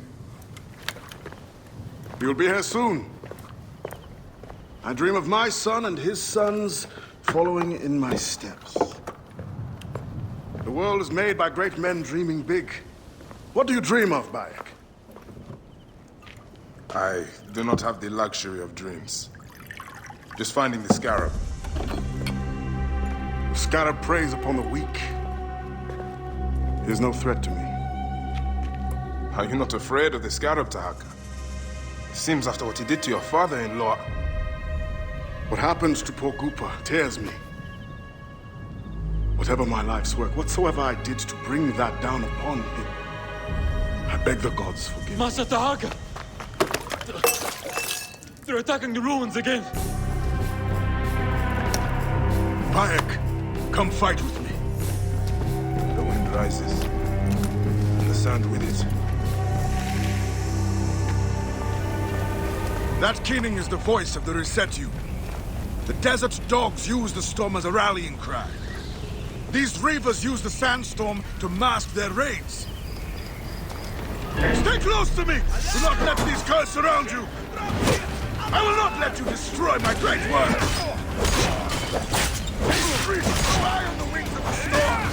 He will be here soon. I dream of my son and his sons following in my steps. The world is made by great men dreaming big. What do you dream of, Bayek? I do not have the luxury of dreams. Just finding the Scarab. The Scarab preys upon the weak. He is no threat to me. Are you not afraid of the Scarab, Tahaka? Seems after what he did to your father-in-law... What happens to poor Gupa tears me. Whatever my life's work, whatsoever I did to bring that down upon him, I beg the gods forgive me. Master Tahaka! They're attacking the ruins again! Bayek, come fight with me. The wind rises, and the sand with it. That Kinning is the voice of the Resetu. The desert dogs use the storm as a rallying cry. These reavers use the sandstorm to mask their raids. Stay close to me! Do not let these curs surround you! I will not let you destroy my great work! These reavers fly on the wings of the storm!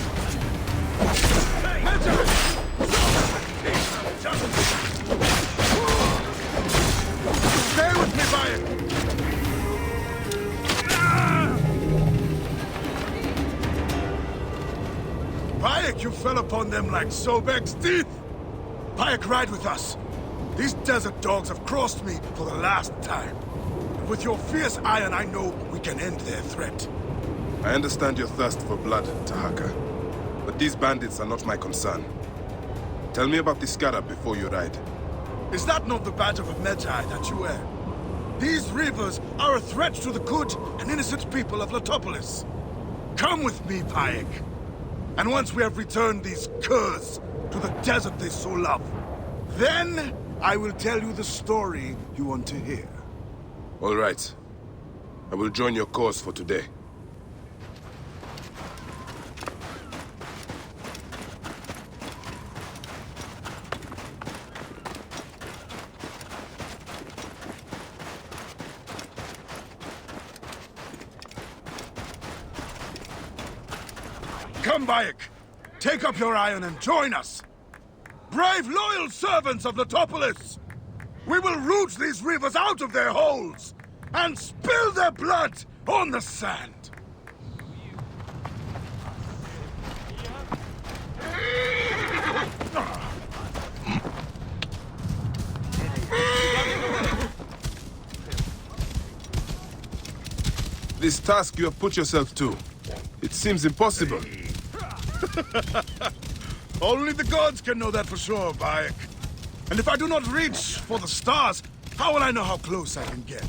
Stay with me, Bayek! Bayek, you fell upon them like Sobek's teeth! Bayek, ride with us. These desert dogs have crossed me for the last time. And with your fierce iron, I know we can end their threat. I understand your thirst for blood, Tahaka. But these bandits are not my concern. Tell me about the scarab before you ride. Is that not the badge of a Medjay that you wear? These reavers are a threat to the good and innocent people of Letopolis. Come with me, Bayek. And once we have returned these curs to the desert they so love, then I will tell you the story you want to hear. All right. I will join your cause for today. Come, Bayek! Take up your iron and join us! Brave, loyal servants of Letopolis! We will root these reavers out of their holes and spill their blood on the sand! This task you have put yourself to, it seems impossible. Only the gods can know that for sure, Bayek. And if I do not reach for the stars, how will I know how close I can get?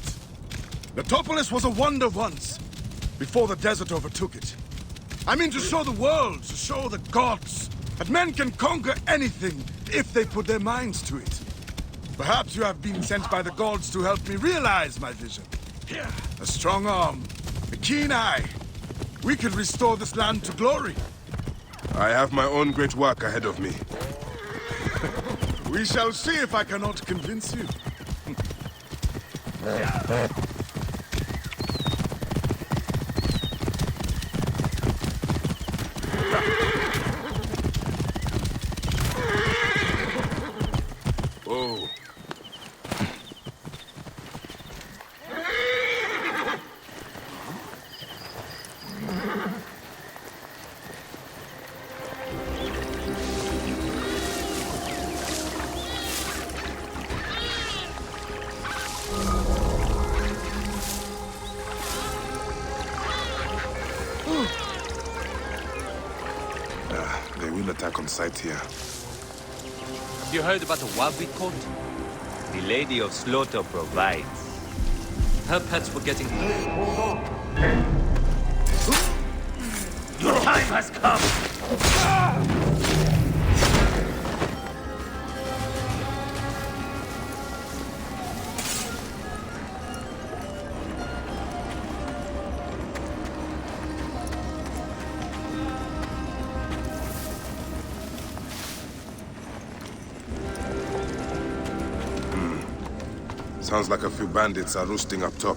Letopolis was a wonder once, before the desert overtook it. I mean to show the world, to show the gods, that men can conquer anything if they put their minds to it. Perhaps you have been sent by the gods to help me realize my vision. A strong arm, a keen eye. We can restore this land to glory. I have my own great work ahead of me. We shall see if I cannot convince you. Oh. They will attack on sight here. Have you heard about the wild we caught? The Lady of Slaughter provides. Her pets were getting... Your time has come! Sounds like a few bandits are roosting up top.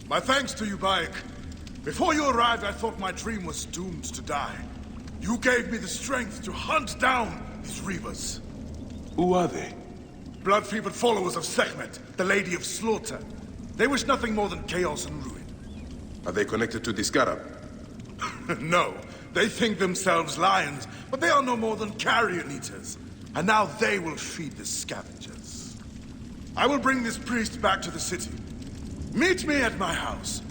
My thanks to you, Bayek. Before you arrived, I thought my dream was doomed to die. You gave me the strength to hunt down these Reavers. Who are they? Blood-fevered followers of Sekhmet, the Lady of Slaughter. They wish nothing more than chaos and ruin. Are they connected to the Scarab? No. They think themselves lions, but they are no more than carrion eaters. And now they will feed the scavengers. I will bring this priest back to the city. Meet me at my house.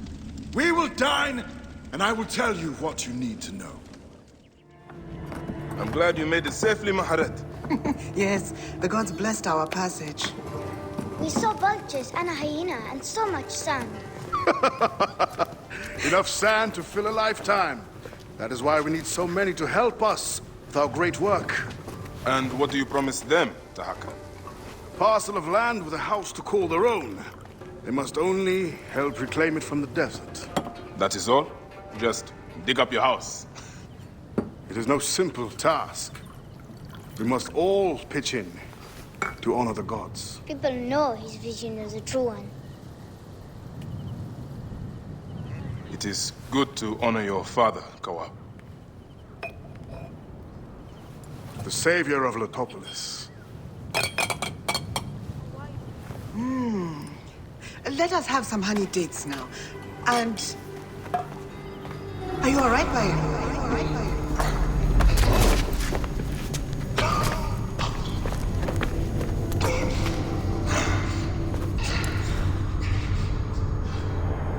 We will dine, and I will tell you what you need to know. I'm glad you made it safely, Maharet. Yes, the gods blessed our passage. We saw vultures and a hyena and so much sand. Enough sand to fill a lifetime. That is why we need so many to help us with our great work. And what do you promise them, Tahaka? Parcel of land with a house to call their own. They must only help reclaim it from the desert. That is all? Just dig up your house. It is no simple task. We must all pitch in to honor the gods. People know his vision is a true one. It is good to honor your father, Kawab. The savior of Letopolis. Let us have some honey dates now. And... Are you all right, Bayek?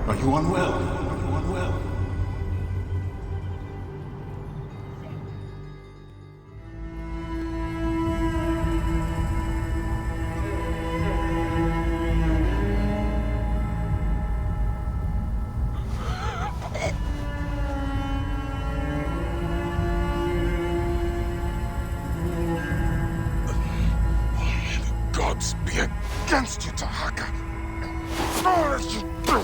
Are you unwell? Are you unwell? Gods be against you, Tahaka. All that you do.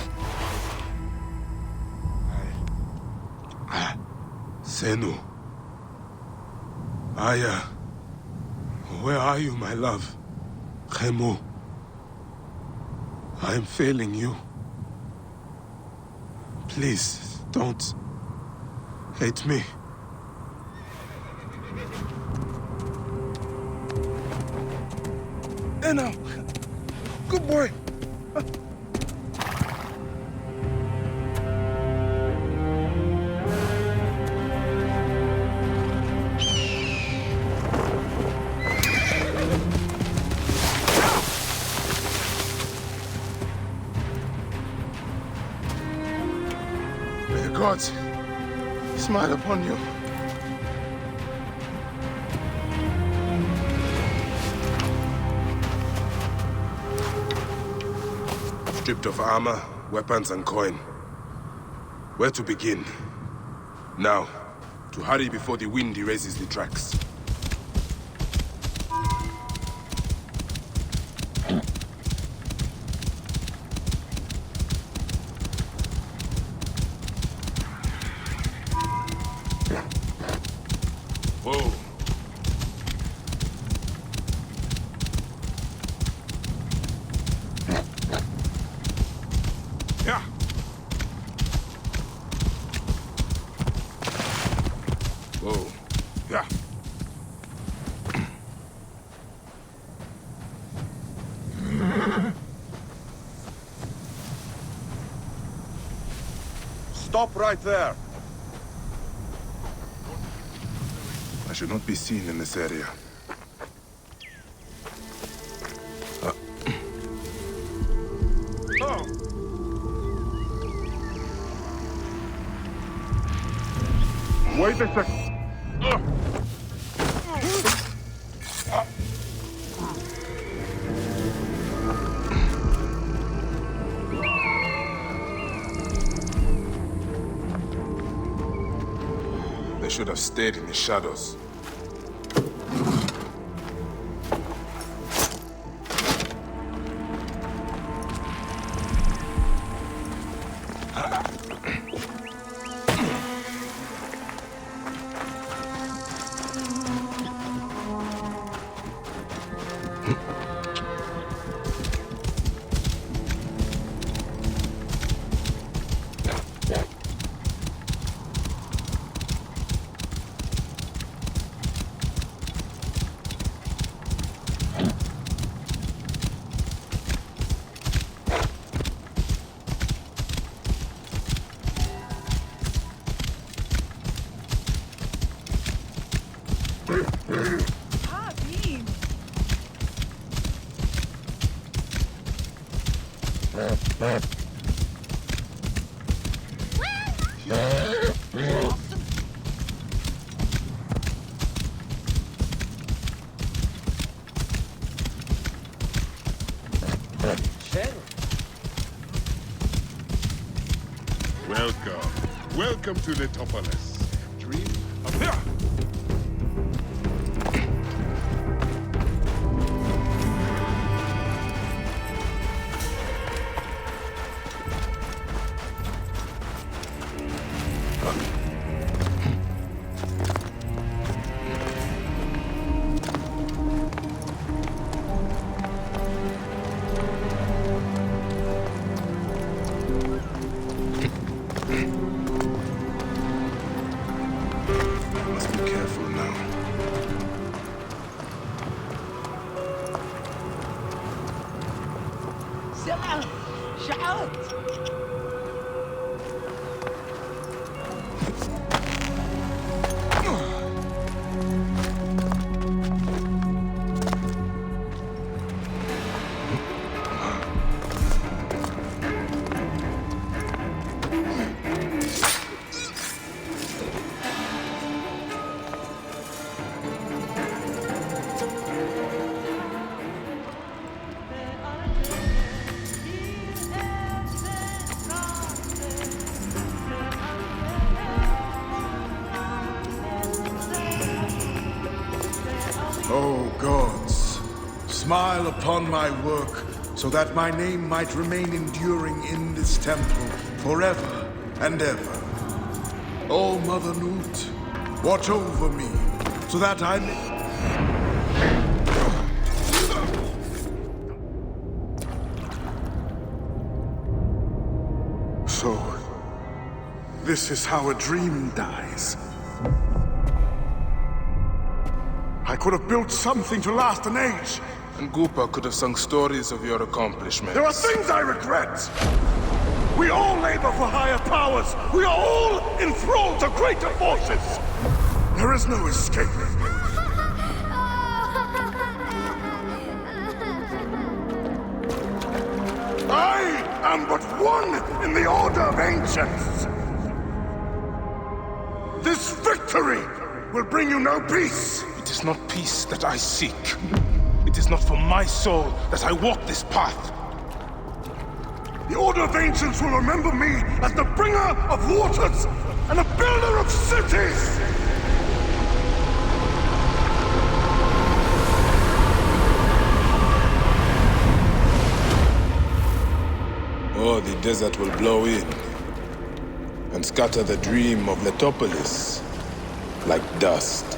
Senu. Aya. Where are you, my love? Khemu. I am failing you. Please, don't hate me. Now. Good boy. May the gods smile upon you. Stripped of armor, weapons, and coin. Where to begin? Now, to hurry before the wind erases the tracks. Whoa. Yeah. Whoa. Yeah. Stop right there. I should not be seen in this area. Wait a second. They should have stayed in the shadows. Welcome. Welcome to Letopolis. Dream of... Must be careful now. سمع شعرت Oh gods, smile upon my work, so that my name might remain enduring in this temple forever and ever. Oh Mother Newt, watch over me, so that I may... So, this is how a dream dies. I could have built something to last an age. And Goopa could have sung stories of your accomplishments. There are things I regret. We all labor for higher powers. We are all enthralled to greater forces. There is no escape. I am but one in the Order of Ancients. This victory will bring you no peace. It is not peace that I seek. It is not for my soul that I walk this path. The Order of Ancients will remember me as the bringer of waters and the builder of cities! Or the desert will blow in and scatter the dream of Letopolis like dust.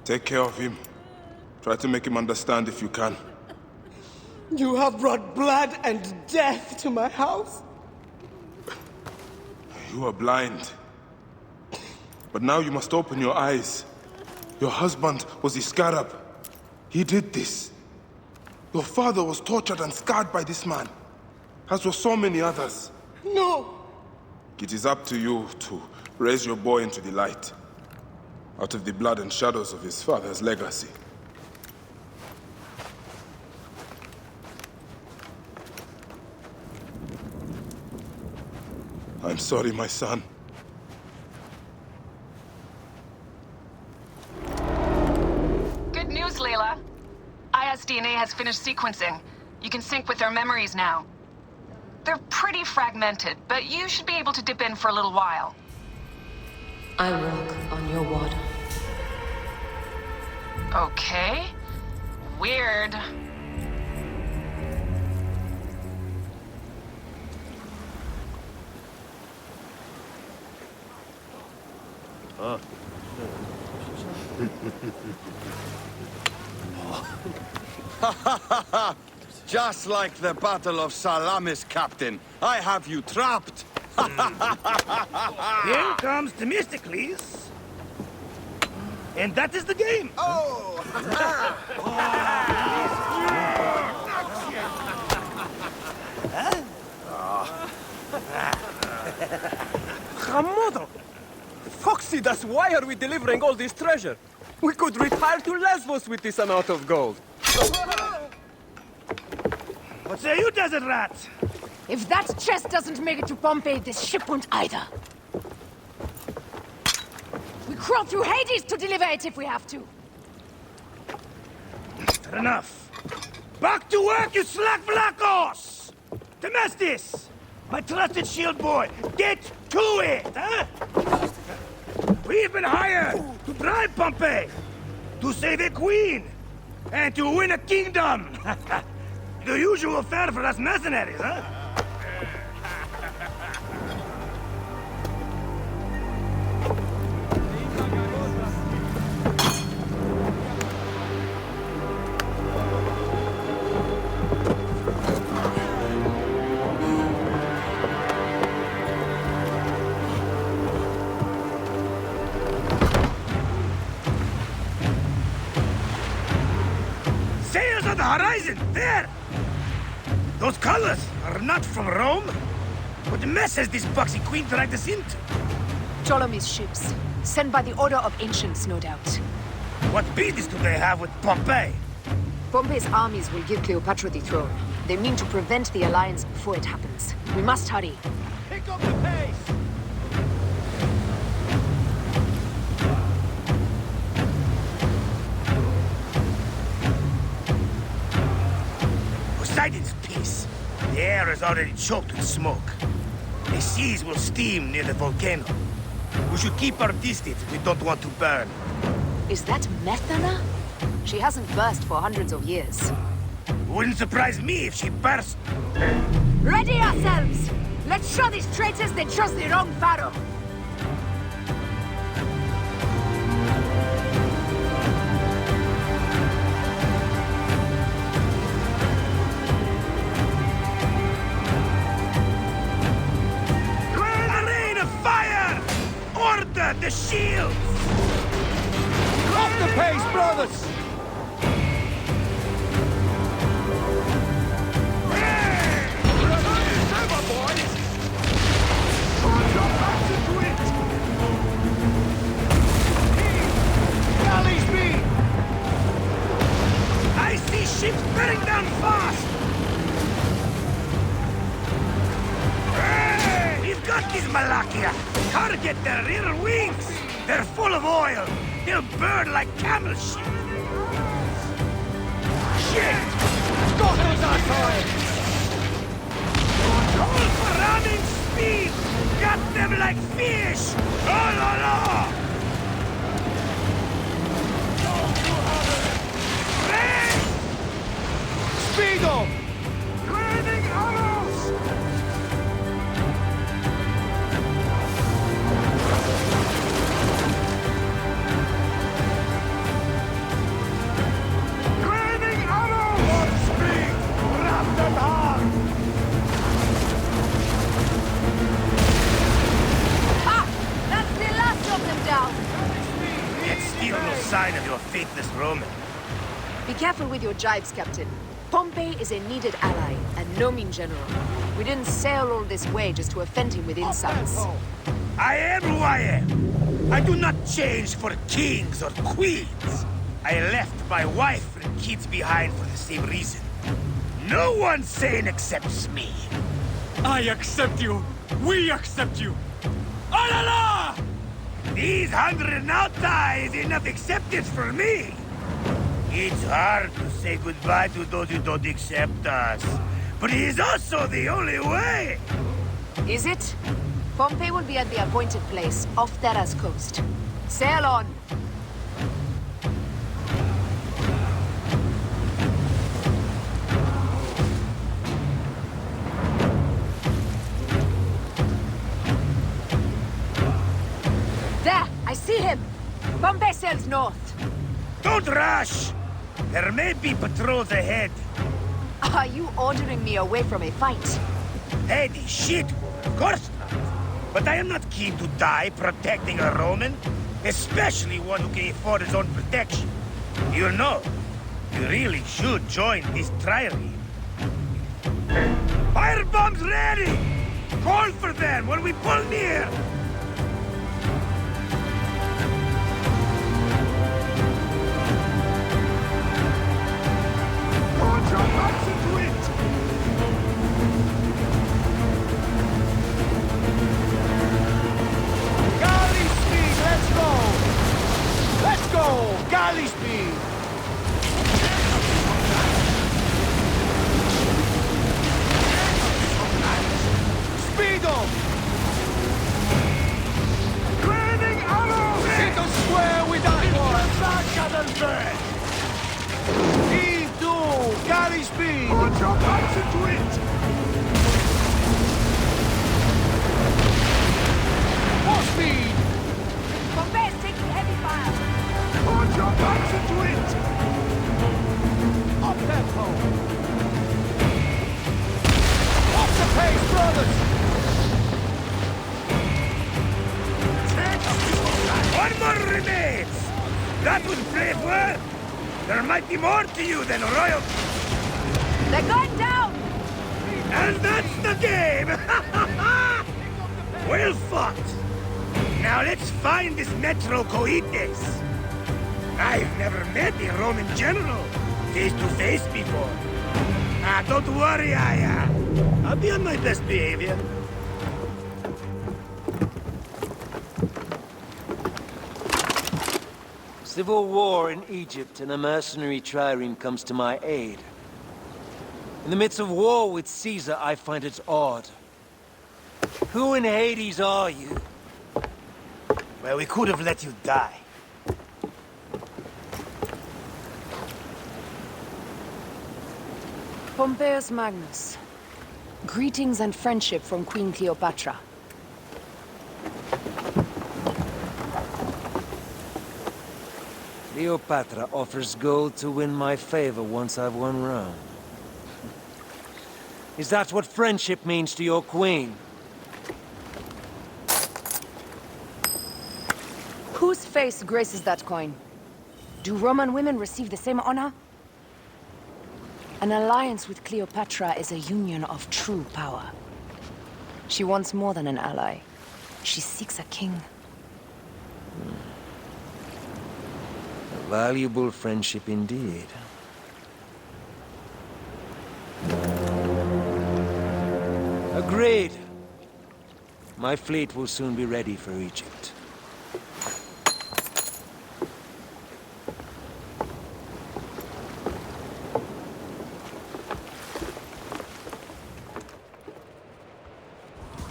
Take care of him. Try to make him understand if you can. You have brought blood and death to my house. You are blind. But now you must open your eyes. Your husband was Iskarab. He did this. Your father was tortured and scarred by this man, as were so many others. No! It is up to you to raise your boy into the light, out of the blood and shadows of his father's legacy. I'm sorry, my son. Good news, Layla. Aya's DNA has finished sequencing. You can sync with their memories now. They're pretty fragmented, but you should be able to dip in for a little while. I walk on your water. Okay. Weird. Just like the Battle of Salamis, Captain. I have you trapped. Here comes Themistocles. And that is the game. Oh! Hamodo! Foxidas, why are we delivering all this treasure? We could retire to Lesbos with this amount of gold. What say you, desert rat? If that chest doesn't make it to Pompeii, this ship won't either. We crawl through Hades to deliver it if we have to. Enough. Back to work, you slack vlakos! Temestis! My trusted shield boy, get to it, huh? We've been hired to bribe Pompey, to save a queen, and to win a kingdom. The usual fare for us mercenaries, huh? Sails on the horizon, there! Those colors are not from Rome. What mess has this boxy queen dragged us into? Ptolemy's ships, sent by the Order of Ancients, no doubt. What business do they have with Pompey? Pompey's armies will give Cleopatra the throne. They mean to prevent the alliance before it happens. We must hurry. Pick up the pace! Poseidon's peace. The air is already choked with smoke. The seas will steam near the volcano. We should keep our distance if we don't want to burn. Is that Methana? She hasn't burst for hundreds of years. Wouldn't surprise me if she burst. Ready ourselves! Let's show these traitors they trust the wrong pharaoh! The shields! Off the pace, brothers! I see ships bearing down fast! We've got these Malakia! Target their rear wings! They're full of oil! They'll burn like camel shit! Shit! Got those assholes! Hold for running speed! Got them like fish! Oh la la! Race! Speedo! Raining arrows! Sign of your faithless Roman. Be careful with your jibes, Captain. Pompey is a needed ally, and no mean general. We didn't sail all this way just to offend him with insults. I am who I am. I do not change for kings or queens. I left my wife and kids behind for the same reason. No one sane accepts me. I accept you. We accept you. Alala! These 100 nauta is enough acceptance for me. It's hard to say goodbye to those who don't accept us. But it is also the only way. Is it? Pompey will be at the appointed place, off Terra's coast. Sail on. There! I see Pompey sails north. Don't rush! There may be patrols ahead. Are you ordering me away from a fight? Eddie, shit! Of course not. But I am not keen to die protecting a Roman, especially one who can afford his own protection. You know, you really should join this triary. Firebombs ready! Call for them when we pull near! Put your backs into it! Galley speed, let's go! Let's go! Galley speed! Speedo! Raining arrows! Hit us square with that one! Sacadelbert! E2! Galley speed! Put your backs into it! More speed! Pompey's taking heavy fire. Put your backs into it! Up tempo! Up the pace, brothers! One more remains! That was brave work! There might be more to you than royalty! They're going down! And that's the game! Well fought! Now let's find this Metro Coites! I've never met a Roman general face to face before. Don't worry, I'll be on my best behavior. Civil war in Egypt, and a mercenary trireme comes to my aid. In the midst of war with Caesar, I find it odd. Who in Hades are you? Well, we could have let you die. Pompeius Magnus. Greetings and friendship from Queen Cleopatra. Cleopatra offers gold to win my favor once I've won Rome. Is that what friendship means to your queen? Whose face graces that coin? Do Roman women receive the same honor? An alliance with Cleopatra is a union of true power. She wants more than an ally. She seeks a king. A valuable friendship indeed. Agreed. My fleet will soon be ready for Egypt.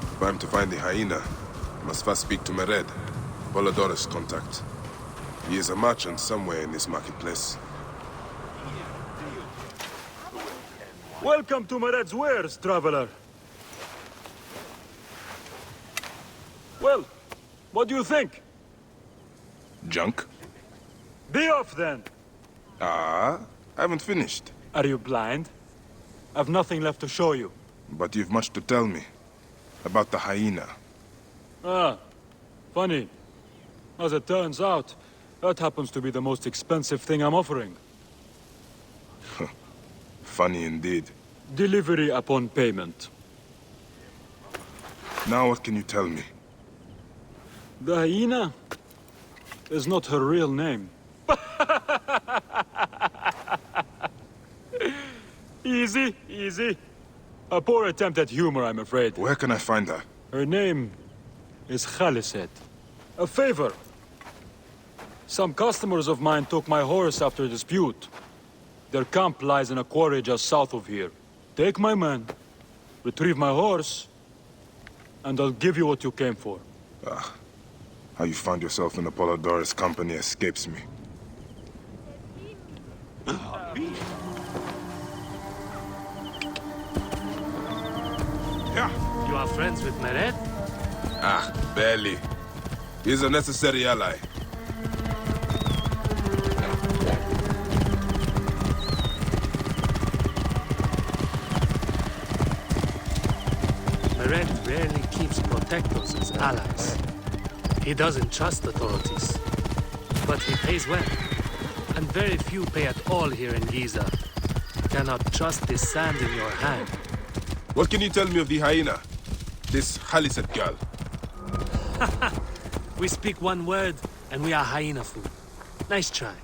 If I'm to find the hyena, I must first speak to Mered, Polydorus' contact. He is a merchant somewhere in this marketplace. Welcome to Mered's wares, traveler. Well, what do you think? Junk? Be off, then! I haven't finished. Are you blind? I've nothing left to show you. But you've much to tell me. About the hyena. Ah, funny. As it turns out, that happens to be the most expensive thing I'm offering. Funny indeed. Delivery upon payment. Now what can you tell me? The hyena is not her real name. Easy, easy. A poor attempt at humor, I'm afraid. Where can I find her? Her name is Khaliset. A favor. Some customers of mine took my horse after a dispute. Their camp lies in a quarry just south of here. Take my men, retrieve my horse, and I'll give you what you came for. How you found yourself in Apollodorus' company escapes me. You are friends with Mered? Barely. He's a necessary ally. Mered rarely keeps protectors as allies. He doesn't trust authorities, but he pays well. And very few pay at all here in Giza. Cannot trust the sand in your hand. What can you tell me of the hyena? This Khalisat girl. We speak one word, and we are hyena food. Nice try.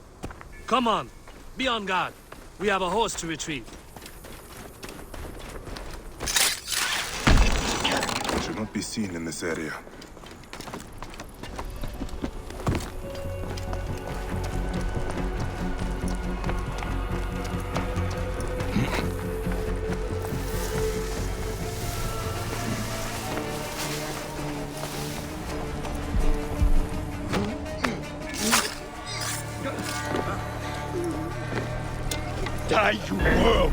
Come on, be on guard. We have a horse to retrieve. Should not be seen in this area. Die, you worm!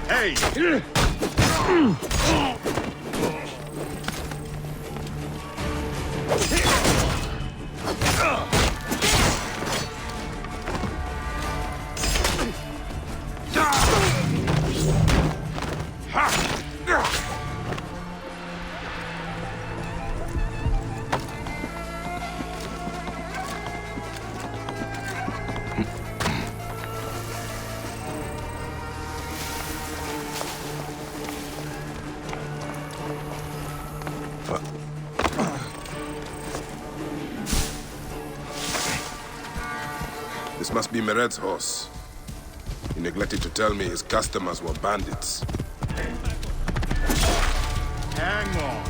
Hey! This must be Mered's horse. He neglected to tell me his customers were bandits. Hang on.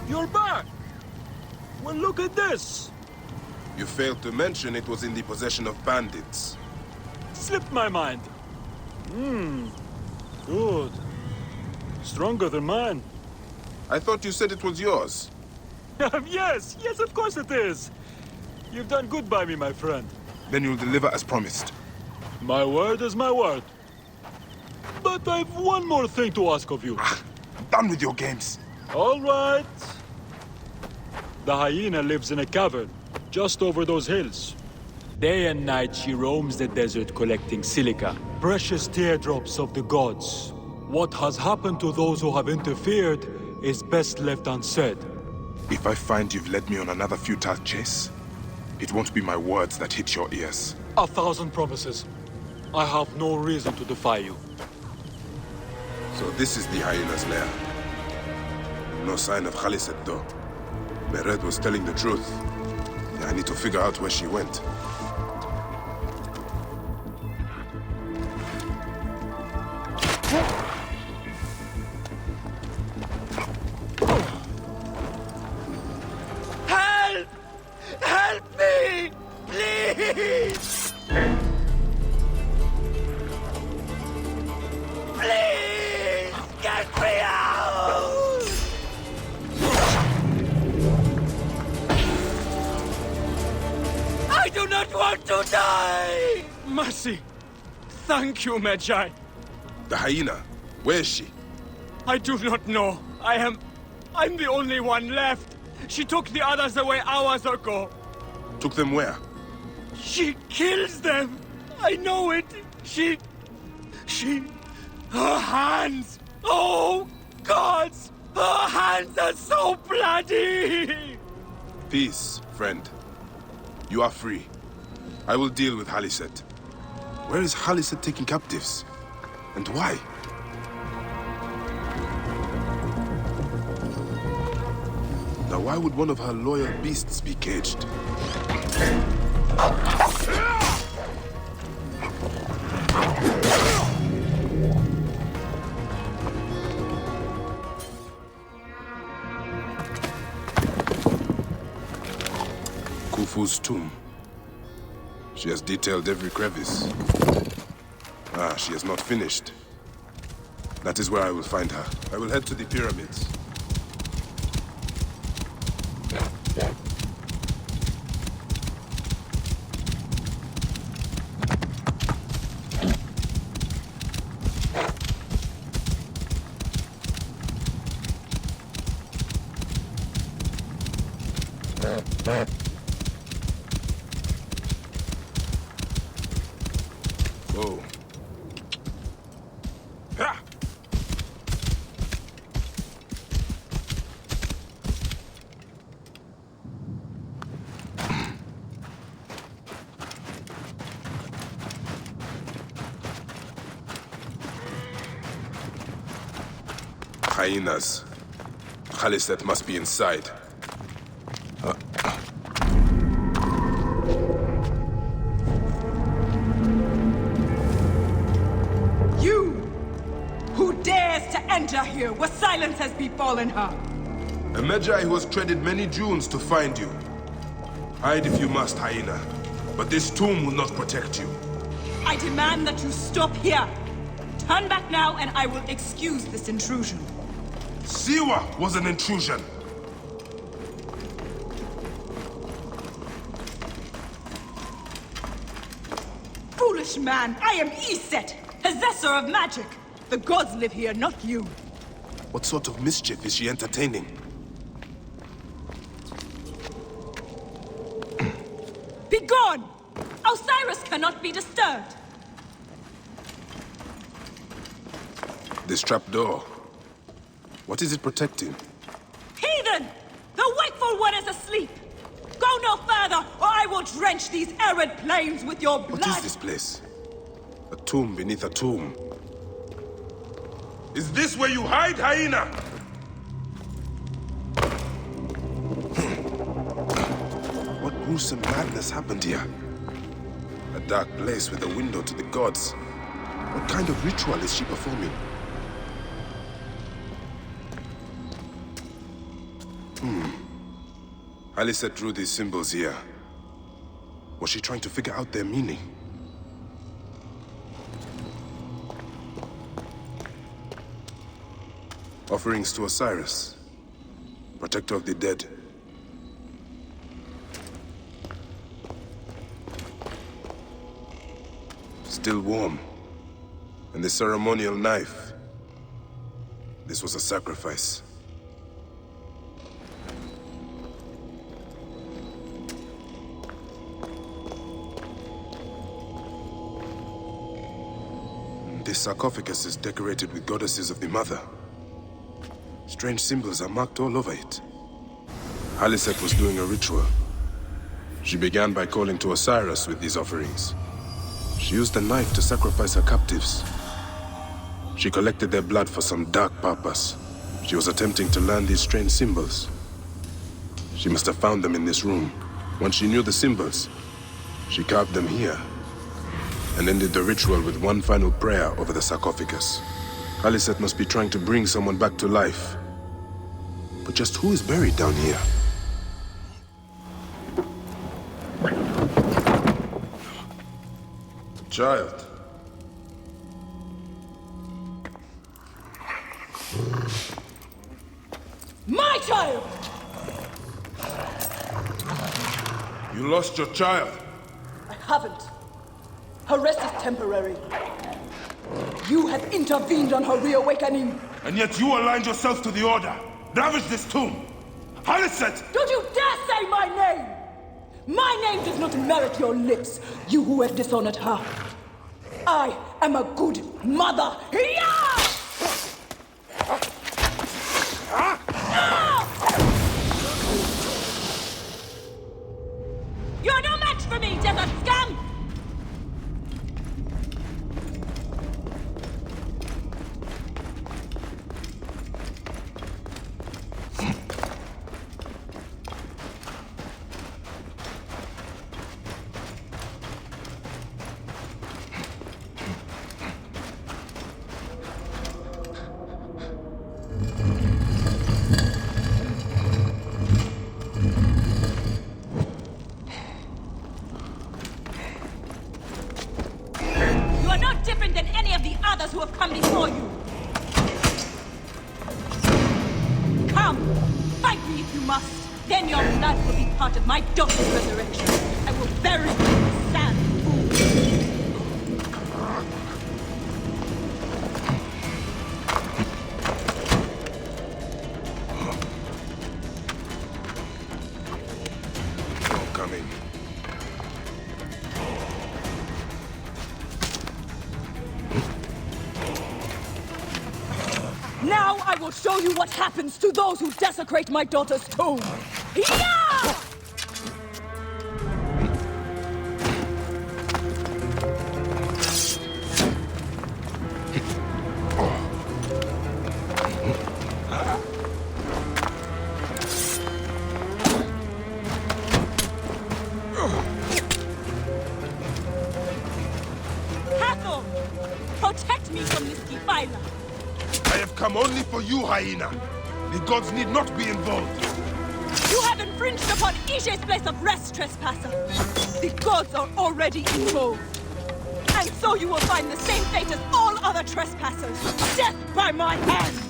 You're back! Well, look at this! You failed to mention it was in the possession of bandits. Slipped my mind. Good. Stronger than mine. I thought you said it was yours. Yes, of course it is. You've done good by me, my friend. Then you'll deliver as promised. My word is my word. But I've one more thing to ask of you. I'm done with your games. All right. The hyena lives in a cavern, just over those hills. Day and night she roams the desert collecting silica, precious teardrops of the gods. What has happened to those who have interfered is best left unsaid. If I find you've led me on another futile chase, it won't be my words that hit your ears. 1,000 promises. I have no reason to defy you. So this is the hyena's lair. No sign of Khalisat, though. Mered was telling the truth. I need to figure out where she went. Help! Help me! Please! Please! Get me out! I do not want to die! Mercy! Thank you, Medjay. The hyena, where is she? I do not know. I'm the only one left. She took the others away hours ago. Took them where? She kills them. I know it. Her hands. Oh, gods. Her hands are so bloody. Peace, friend. You are free. I will deal with Khalisat. Where is Khalisat taking captives? And why? Now why would one of her loyal beasts be caged? Khufu's tomb. She has detailed every crevice. Ah, she has not finished. That is where I will find her. I will head to the pyramids. Whoa. Ha! Hyenas. Khaliset must be inside. You! Who dares to enter here where silence has befallen her? A Magi who has treaded many dunes to find you. Hide if you must, Hyena. But this tomb will not protect you. I demand that you stop here. Turn back now and I will excuse this intrusion. Siwa was an intrusion. Foolish man, I am Iset, possessor of magic. The gods live here, not you. What sort of mischief is she entertaining? Begone! Osiris cannot be disturbed. This trapdoor. What is it protecting? Heathen! The wakeful one is asleep! Go no further, or I will drench these arid plains with your blood! What is this place? A tomb beneath a tomb. Is this where you hide, Hyena? What gruesome madness happened here? A dark place with a window to the gods. What kind of ritual is she performing? Khaliset drew these symbols here. Was she trying to figure out their meaning? Offerings to Osiris, protector of the dead. Still warm. And the ceremonial knife. This was a sacrifice. This sarcophagus is decorated with goddesses of the Mother. Strange symbols are marked all over it. Khaliset was doing a ritual. She began by calling to Osiris with these offerings. She used the knife to sacrifice her captives. She collected their blood for some dark purpose. She was attempting to learn these strange symbols. She must have found them in this room. Once she knew the symbols, she carved them here and ended the ritual with one final prayer over the sarcophagus. Khaliset must be trying to bring someone back to life. But just who is buried down here? Child. My child! You lost your child. I haven't. Her rest is temporary. You have intervened on her reawakening. And yet you aligned yourself to the Order. Ravage this tomb. Khaliset! Don't you dare say my name! My name does not merit your lips, you who have dishonored her. I am a good mother. Yeah! You're no match for me, desert scum! Come, fight me if you must. Then your blood will be part of my daughter's resurrection. I will bury you in the sand, fool. Now I will show you what happens to those who desecrate my daughter's tomb. Yeah! Hathor! Protect me from this defiler! I have come only for you, hyena. The gods need not be involved. You have infringed upon Ije's place of rest, trespasser. The gods are already involved. And so you will find the same fate as all other trespassers. Death by my hand!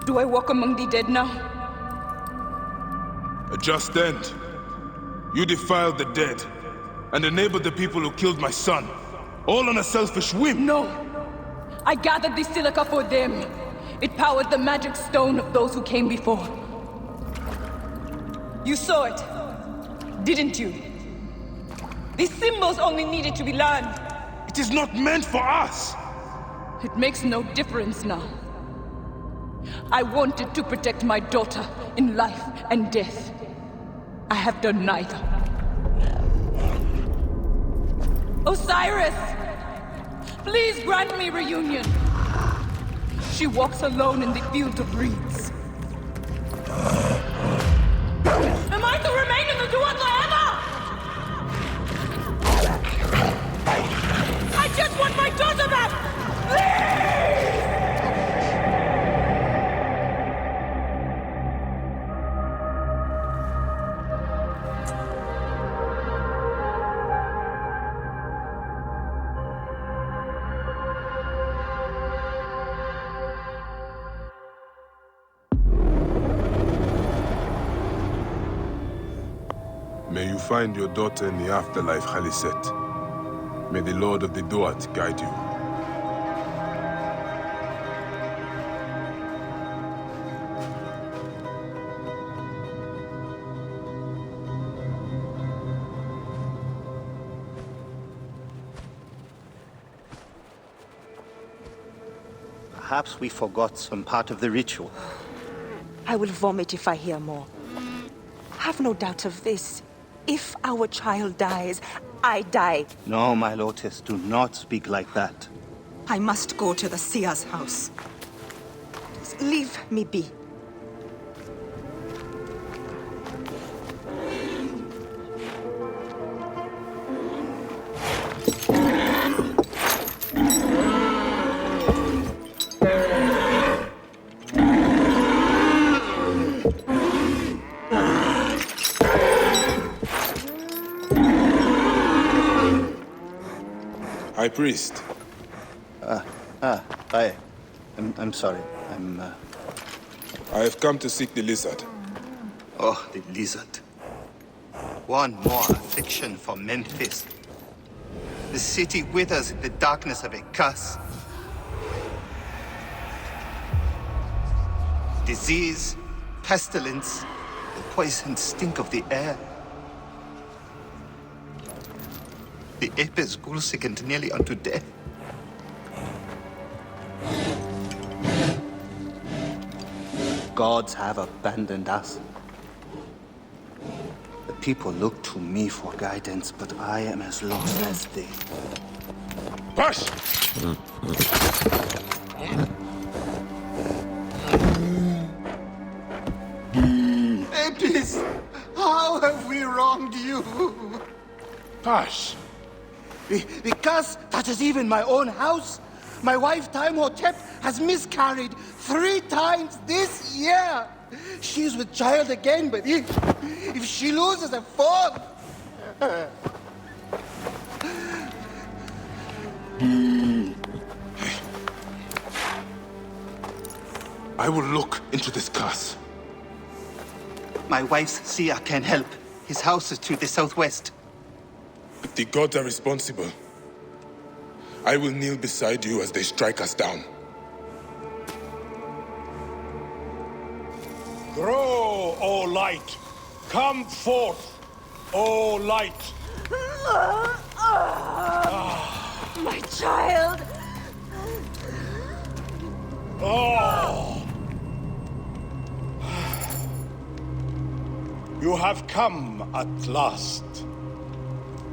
Do I walk among the dead now? A just end. You defiled the dead and enabled the people who killed my son. All on a selfish whim. No. I gathered the silica for them. It powered the magic stone of those who came before. You saw it, didn't you? These symbols only needed to be learned. It is not meant for us. It makes no difference now. I wanted to protect my daughter in life and death. I have done neither. Osiris! Please grant me reunion. She walks alone in the field of reeds. Am I to remain in the Duat forever? I just want my daughter back! Please! May you find your daughter in the afterlife, Khaliset. May the Lord of the Duat guide you. Perhaps we forgot some part of the ritual. I will vomit if I hear more. Have no doubt of this. If our child dies, I die. No, my Lotus, do not speak like that. I must go to the seer's house. Just leave me be. High Priest. I'm sorry. I have come to seek the lizard. Oh, the lizard. One more affliction for Memphis. The city withers in the darkness of a curse. Disease, pestilence, The poison stink of the air. The apes ghoul sickened nearly unto death. Gods have abandoned us. The people look to me for guidance, but I am as lost as they. Push! Apis, how have we wronged you? Hush. Because that is even my own house. My wife, Timehotep, has miscarried 3 times this year. She's with child again, but if she loses a 4th... I will look into this curse. My wife's Sia can help. His house is to the southwest. If the gods are responsible, I will kneel beside you as they strike us down. Grow, O light! Come forth, O light! My child! Oh! You have come at last.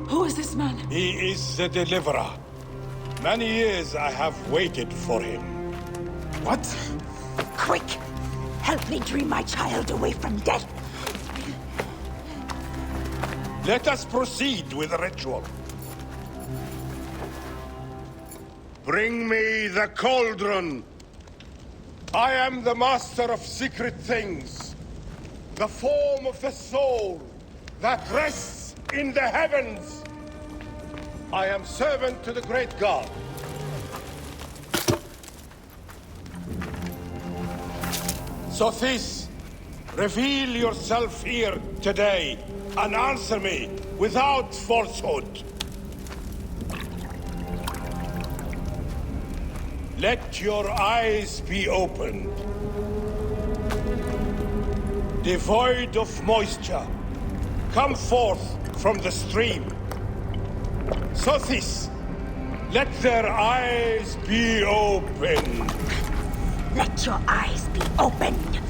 Who is this man? He is the deliverer. Many years I have waited for him. What? Quick! Help me dream my child away from death! Let us proceed with the ritual. Bring me the cauldron. I am the master of secret things. The form of the soul that rests in the heavens. I am servant to the great god. Sothis, reveal yourself here today and answer me without falsehood. Let your eyes be opened. Devoid of moisture, come forth from the stream. Sothis, let their eyes be opened. Let your eyes be opened.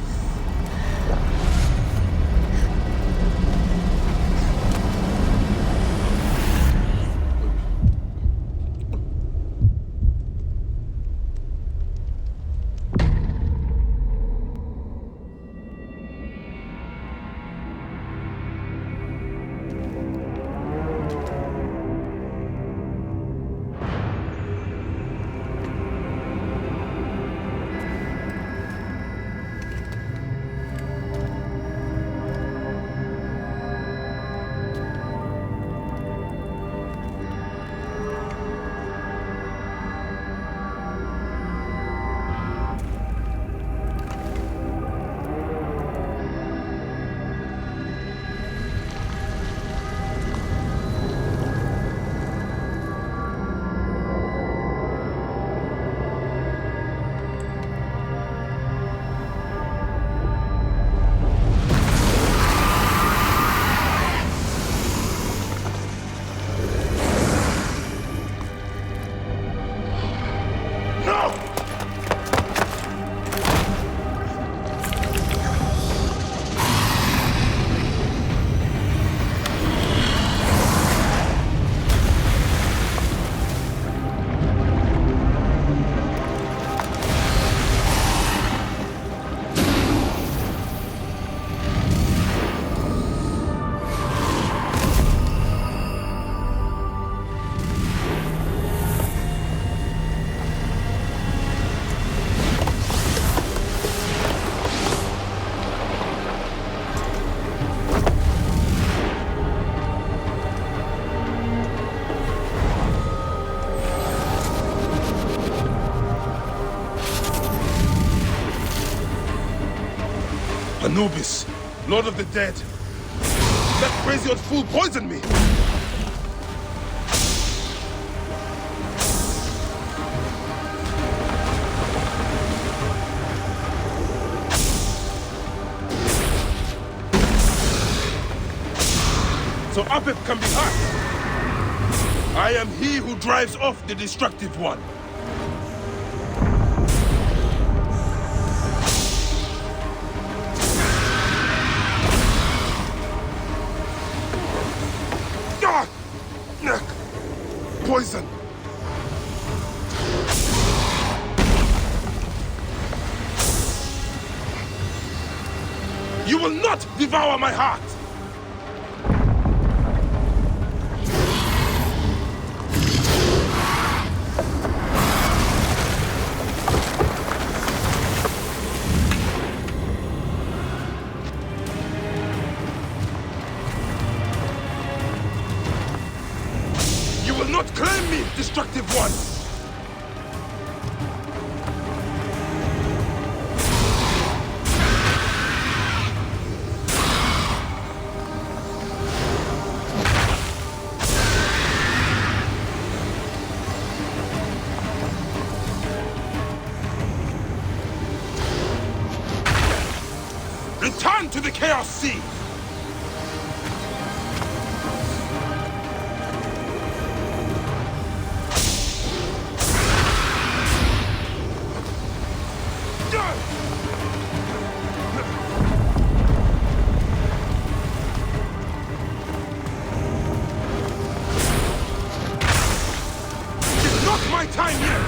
Anubis, Lord of the Dead. That crazy old fool poisoned me! so Apep can be hurt. I am he who drives off the destructive one. Poison! You will not devour my heart! Not claim me, destructive one! Return to the Chaos Sea! My time yet!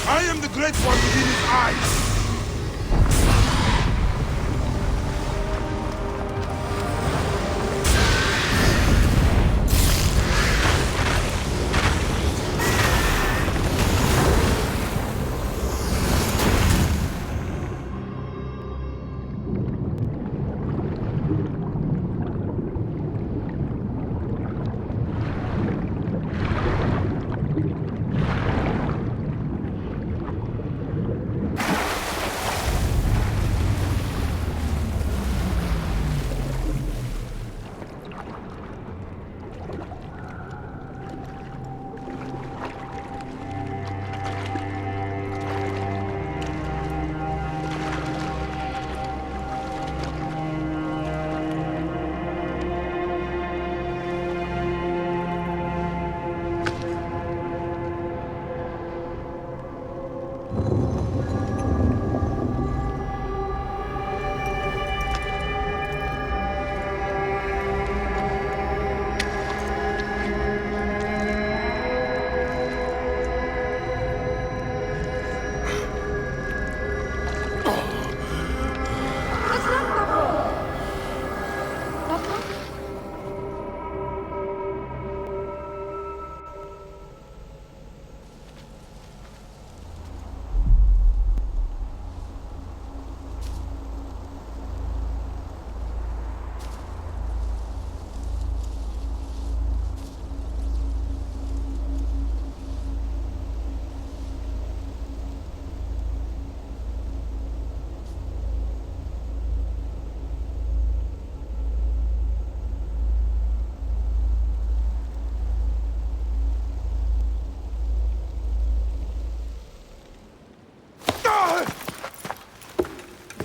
I am the Great One within his eyes!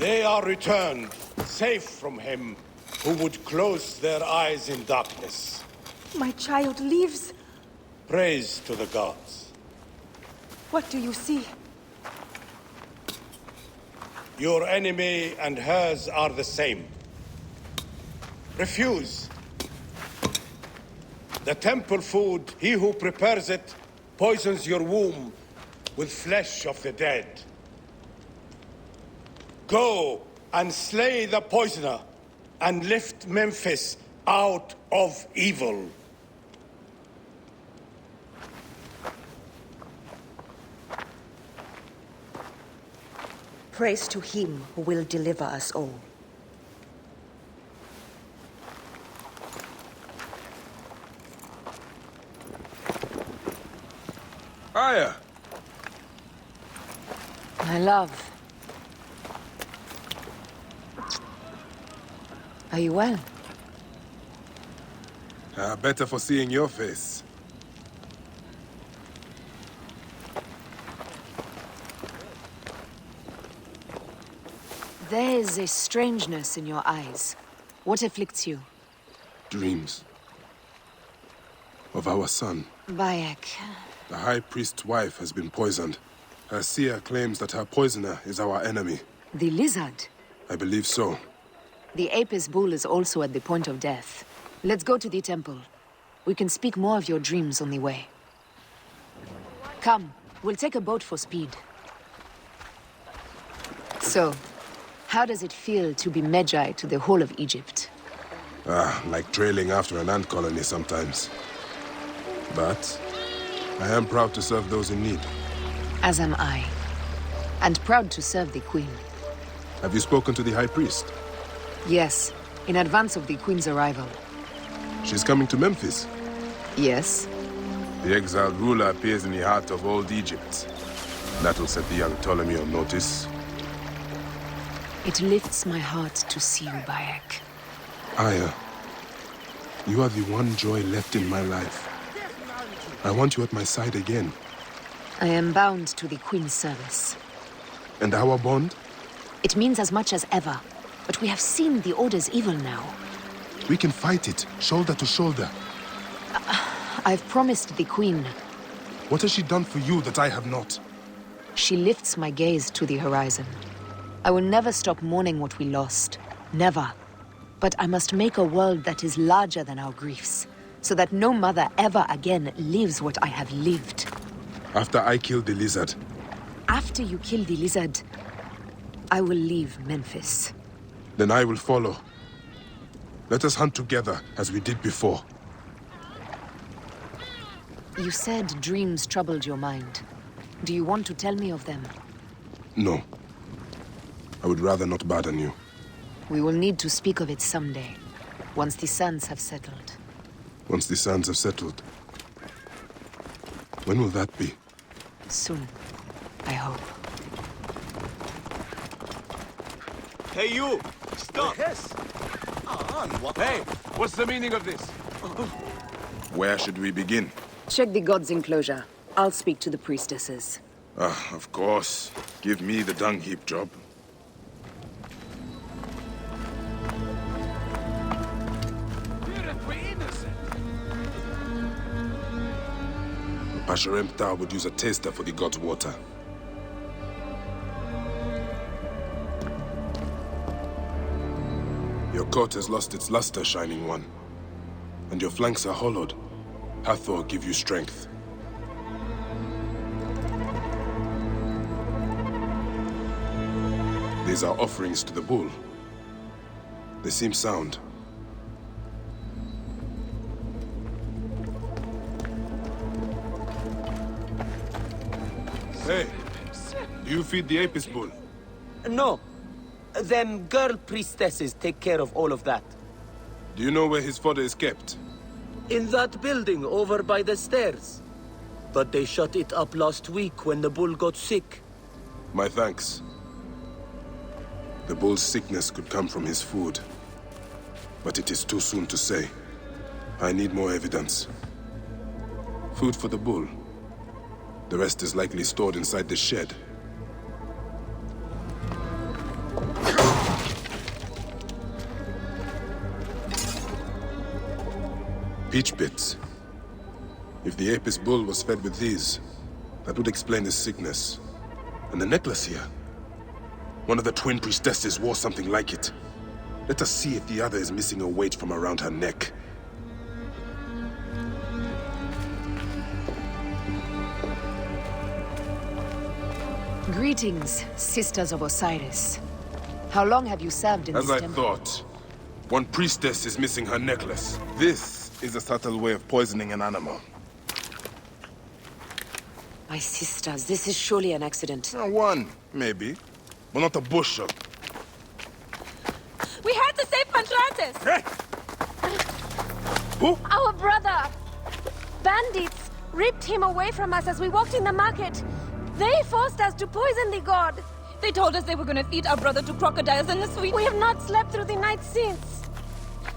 They are returned, safe from him who would close their eyes in darkness. My child lives. Praise to the gods. What do you see? Your enemy and hers are the same. Refuse. The temple food, he who prepares it, poisons your womb with flesh of the dead. Go and slay the poisoner and lift Memphis out of evil. Praise to him who will deliver us all. Aya! My love. Are you well? Better for seeing your face. There is a strangeness in your eyes. What afflicts you? Dreams. Of our son. Bayek. The High Priest's wife has been poisoned. Her seer claims that her poisoner is our enemy. The lizard? I believe so. The Apis bull is also at the point of death. Let's go to the temple. We can speak more of your dreams on the way. Come, we'll take a boat for speed. So, how does it feel to be Medjay to the whole of Egypt? Like trailing after an ant colony sometimes. But I am proud to serve those in need. As am I. And proud to serve the Queen. Have you spoken to the High Priest? Yes, in advance of the Queen's arrival. She's coming to Memphis? Yes. The exiled ruler appears in the heart of old Egypt. That'll set the young Ptolemy on notice. It lifts my heart to see you, Bayek. Aya, you are the one joy left in my life. I want you at my side again. I am bound to the Queen's service. And our bond? It means as much as ever. But we have seen the Order's evil now. We can fight it, shoulder to shoulder. I've promised the Queen. What has she done for you that I have not? She lifts my gaze to the horizon. I will never stop mourning what we lost. Never. But I must make a world that is larger than our griefs, so that no mother ever again lives what I have lived. After I kill the lizard. After you kill the lizard, I will leave Memphis. Then I will follow. Let us hunt together, as we did before. You said dreams troubled your mind. Do you want to tell me of them? No. I would rather not burden you. We will need to speak of it someday, once the sands have settled. Once the sands have settled? When will that be? Soon, I hope. Hey, you! Stop! Yes! Hey, what's the meaning of this? Where should we begin? Check the god's enclosure. I'll speak to the priestesses. Of course. Give me the dung heap job. Pasherenptah would use a taster for the god's water. Your coat has lost its luster, Shining One. And your flanks are hollowed. Hathor give you strength. These are offerings to the bull. They seem sound. Hey, do you feed the Apis bull? No. Them girl priestesses take care of all of that. Do you know where his fodder is kept? In that building over by the stairs. But they shut it up last week when the bull got sick. My thanks. The bull's sickness could come from his food. But it is too soon to say. I need more evidence. Food for the bull. The rest is likely stored inside the shed. Peach bits. If the Apis bull was fed with these, that would explain his sickness. And the necklace here. One of the twin priestesses wore something like it. Let us see if the other is missing a weight from around her neck. Greetings, Sisters of Osiris. How long have you served in this As I temple? thought, one priestess is missing her necklace. This is a subtle way of poisoning an animal. My sisters, this is surely an accident. One, maybe. But not a bushel. We had to save Pantrantis! Hey! Who? Our brother! Bandits ripped him away from us as we walked in the market. They forced us to poison the god. They told us they were gonna feed our brother to crocodiles in the sweet. We have not slept through the night since.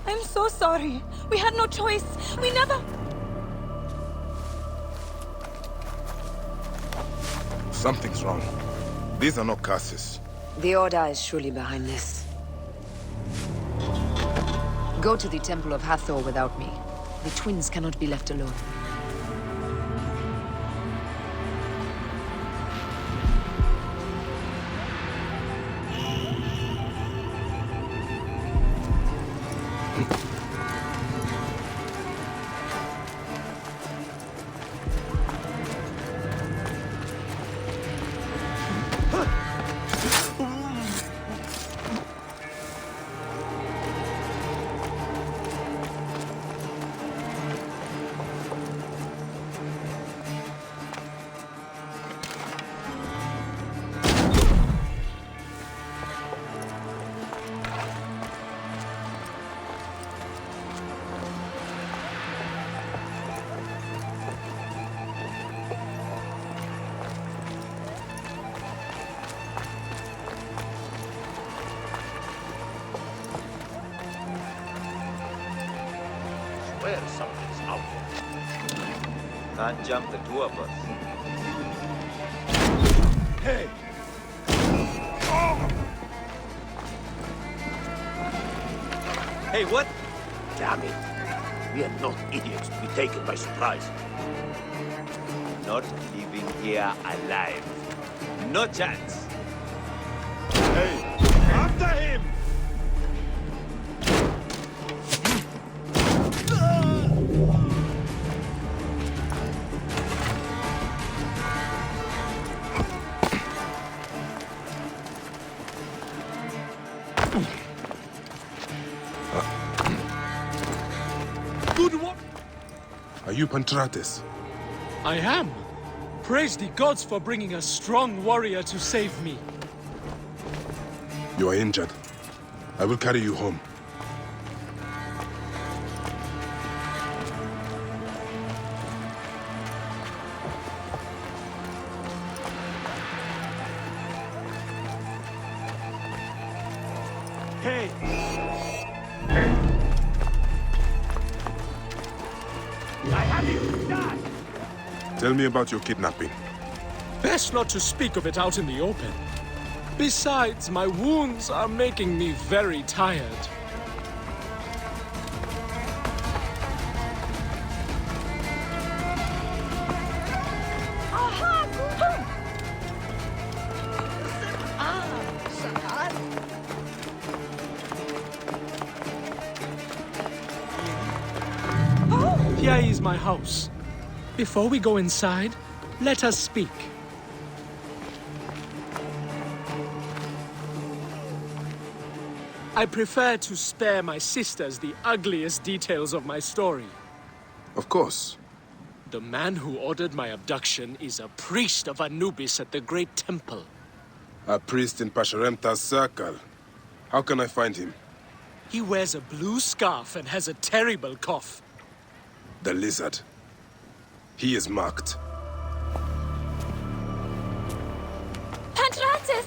I'm so sorry. We had no choice. We never... Something's wrong. These are not curses. The Order is surely behind this. Go to the Temple of Hathor without me. The twins cannot be left alone. Swear something's out there. Can't jump the two of us. Hey! Hey, what? Damn it. We are not idiots to be taken by surprise. Not leaving here alive. No chance. Hey! After him! Good one! Are you Pantrates? I am. Praise the gods for bringing a strong warrior to save me. You are injured. I will carry you home. Hey! I have you! Die! Tell me about your kidnapping. Best not to speak of it out in the open. Besides, my wounds are making me very tired. Here is my house. Before we go inside, let us speak. I prefer to spare my sisters the ugliest details of my story. Of course. The man who ordered my abduction is a priest of Anubis at the Great Temple. A priest in Pasherenptah's circle. How can I find him? He wears a blue scarf and has a terrible cough. The lizard. He is marked. Pantrates!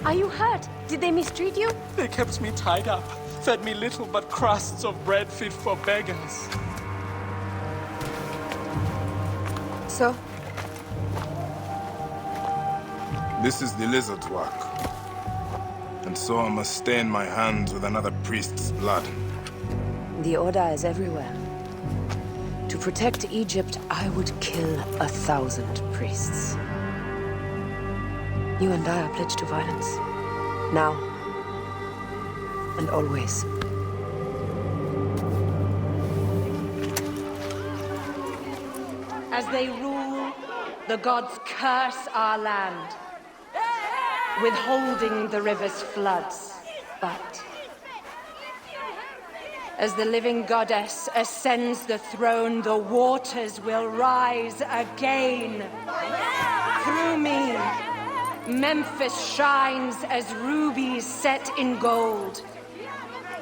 Are you hurt? Did they mistreat you? They kept me tied up, fed me little but crusts of bread fit for beggars. So? This is the lizard's work. And so I must stain my hands with another priest's blood. The Order is everywhere. To protect Egypt, I would kill 1,000 priests. You and I are pledged to violence. Now. And always. As they rule, the gods curse our land, withholding the river's floods. But as the living goddess ascends the throne, the waters will rise again. Through me, Memphis shines as rubies set in gold.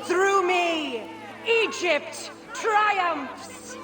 Through me, Egypt triumphs!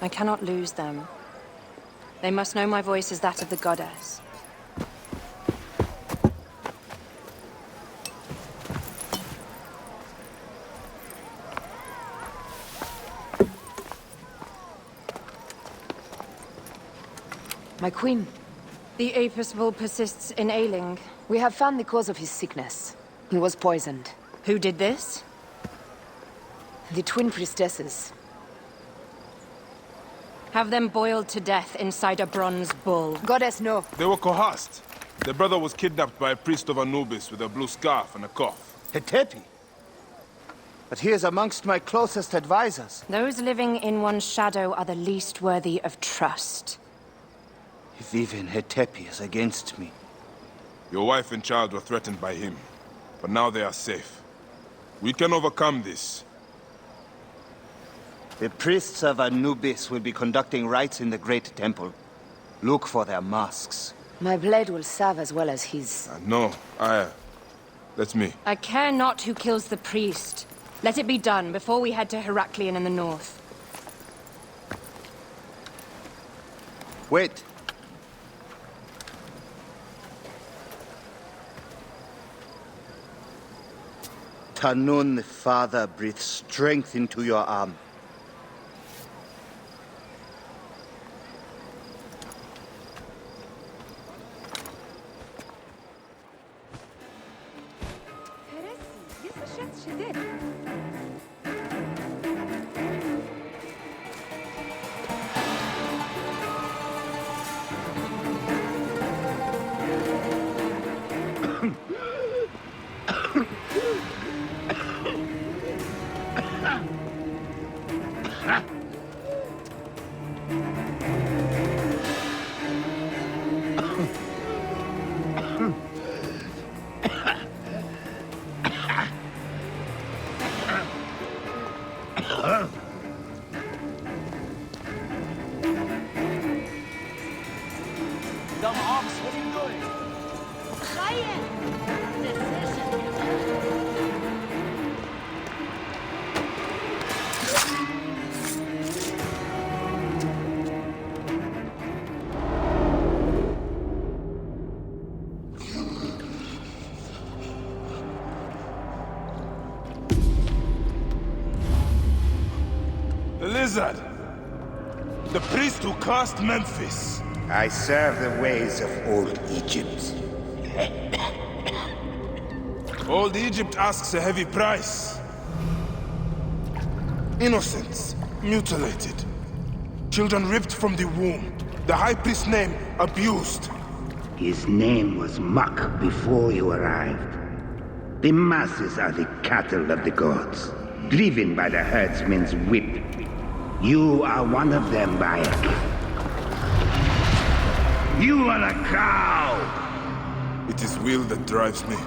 I cannot lose them. They must know my voice is that of the goddess. My queen. The Apostle persists in ailing. We have found the cause of his sickness. He was poisoned. Who did this? The twin priestesses. Have them boiled to death inside a bronze bull. Goddess, no. They were coerced. Their brother was kidnapped by a priest of Anubis with a blue scarf and a cough. Hetepi? But he is amongst my closest advisors. Those living in one's shadow are the least worthy of trust. If even Hetepi is against me. Your wife and child were threatened by him, but now they are safe. We can overcome this. The priests of Anubis will be conducting rites in the Great Temple. Look for their masks. My blade will serve as well as his. No, that's me. I care not who kills the priest. Let it be done before we head to Heraklion in the north. Wait. Tanun the Father breathes strength into your arm. Dumb ox, what are you doing? The lizard! The priest who cursed Memphis! I serve the ways of old Egypt. Old Egypt asks a heavy price. Innocents mutilated. Children ripped from the womb. The high priest's name abused. His name was Muk before you arrived. The masses are the cattle of the gods, driven by the herdsman's whip. You are one of them, Bayek. You are a cow! It is will that drives me,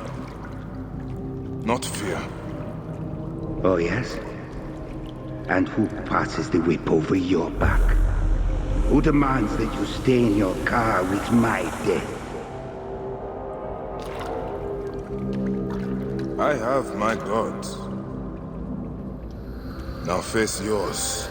not fear. Oh, yes? And who passes the whip over your back? Who demands that you stay in your car with my death? I have my gods. Now face yours.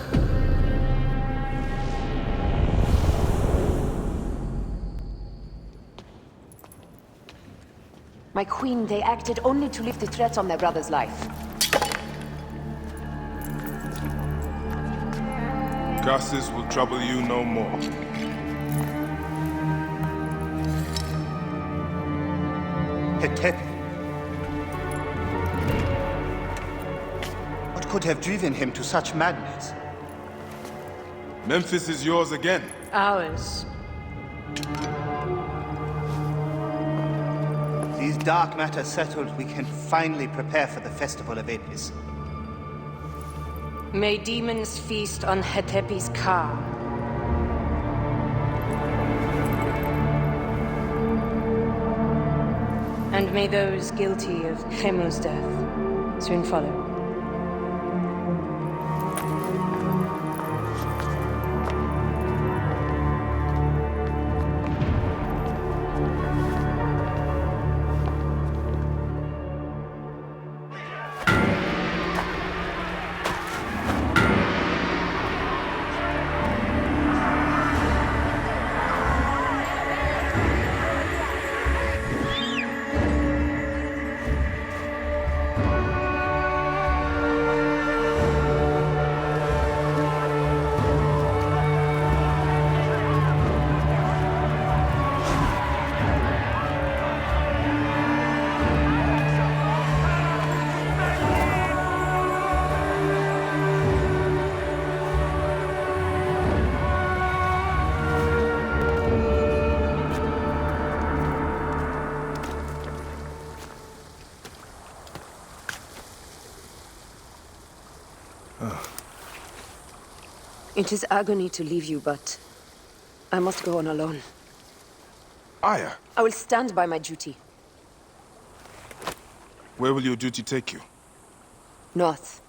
My queen, they acted only to lift the threat on their brother's life. Curses will trouble you no more. Hetepi. What could have driven him to such madness? Memphis is yours again. Ours. These dark matters settled, we can finally prepare for the festival of Apis. May demons feast on Hetepi's car. And may those guilty of Chemu's death soon follow. It is agony to leave you, but I must go on alone. Aya, I will stand by my duty. where will your duty take you? North,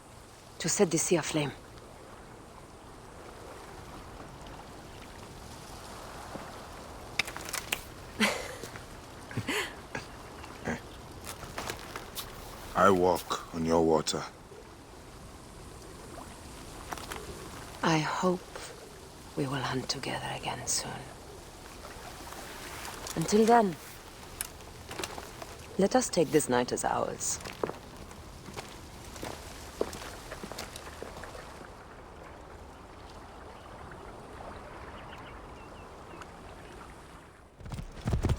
to set the sea aflame. I walk on your water. I hope we will hunt together again soon. Until then, let us take this night as ours.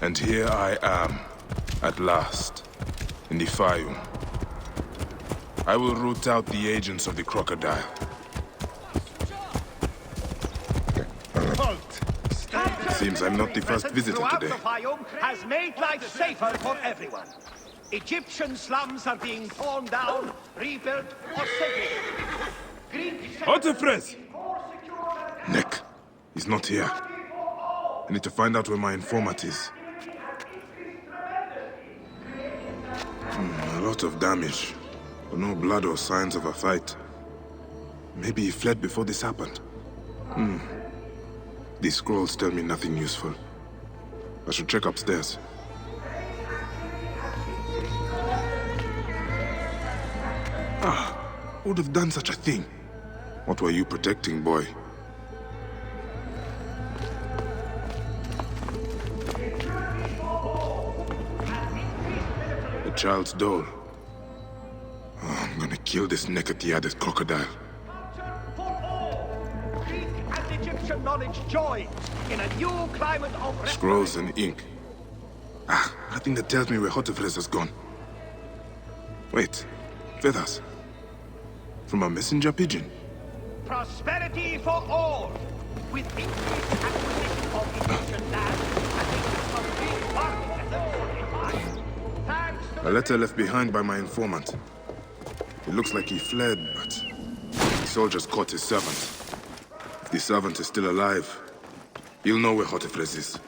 And here I am, at last, in the Fayum. I will root out the agents of the crocodile. Seems I'm not the first visitor today. The Fayum has made life safer for everyone. Egyptian slums are being torn down, rebuilt, or segregated. Otefres! Nick, he's not here. I need to find out where my informant is. A lot of damage, but no blood or signs of a fight. Maybe he fled before this happened. These scrolls tell me nothing useful. I should check upstairs. Who would have done such a thing? What were you protecting, boy? A child's doll. I'm gonna kill this Nekatiades crocodile. And Egyptian knowledge join in a new climate of... Scrolls and ink. Nothing that tells me where Hotefres has gone. Wait, feathers. From a messenger pigeon. Prosperity for all, with increased acquisition of Egyptian land and the use of big farming methods. Thanks to A letter left behind by my informant. It looks like he fled, but the soldiers caught his servant. If the servant is still alive, he'll know where Hotefres is.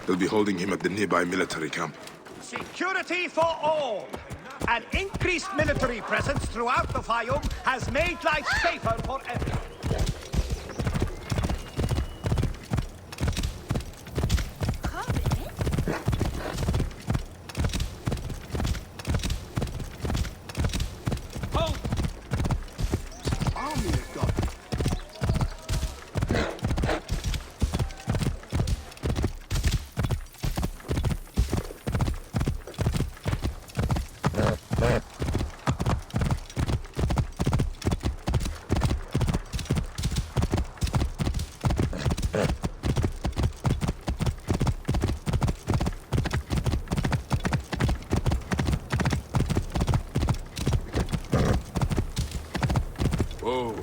They'll be holding him at the nearby military camp. security for all. An increased military presence throughout the Fayum has made life safer for everyone. Whoa.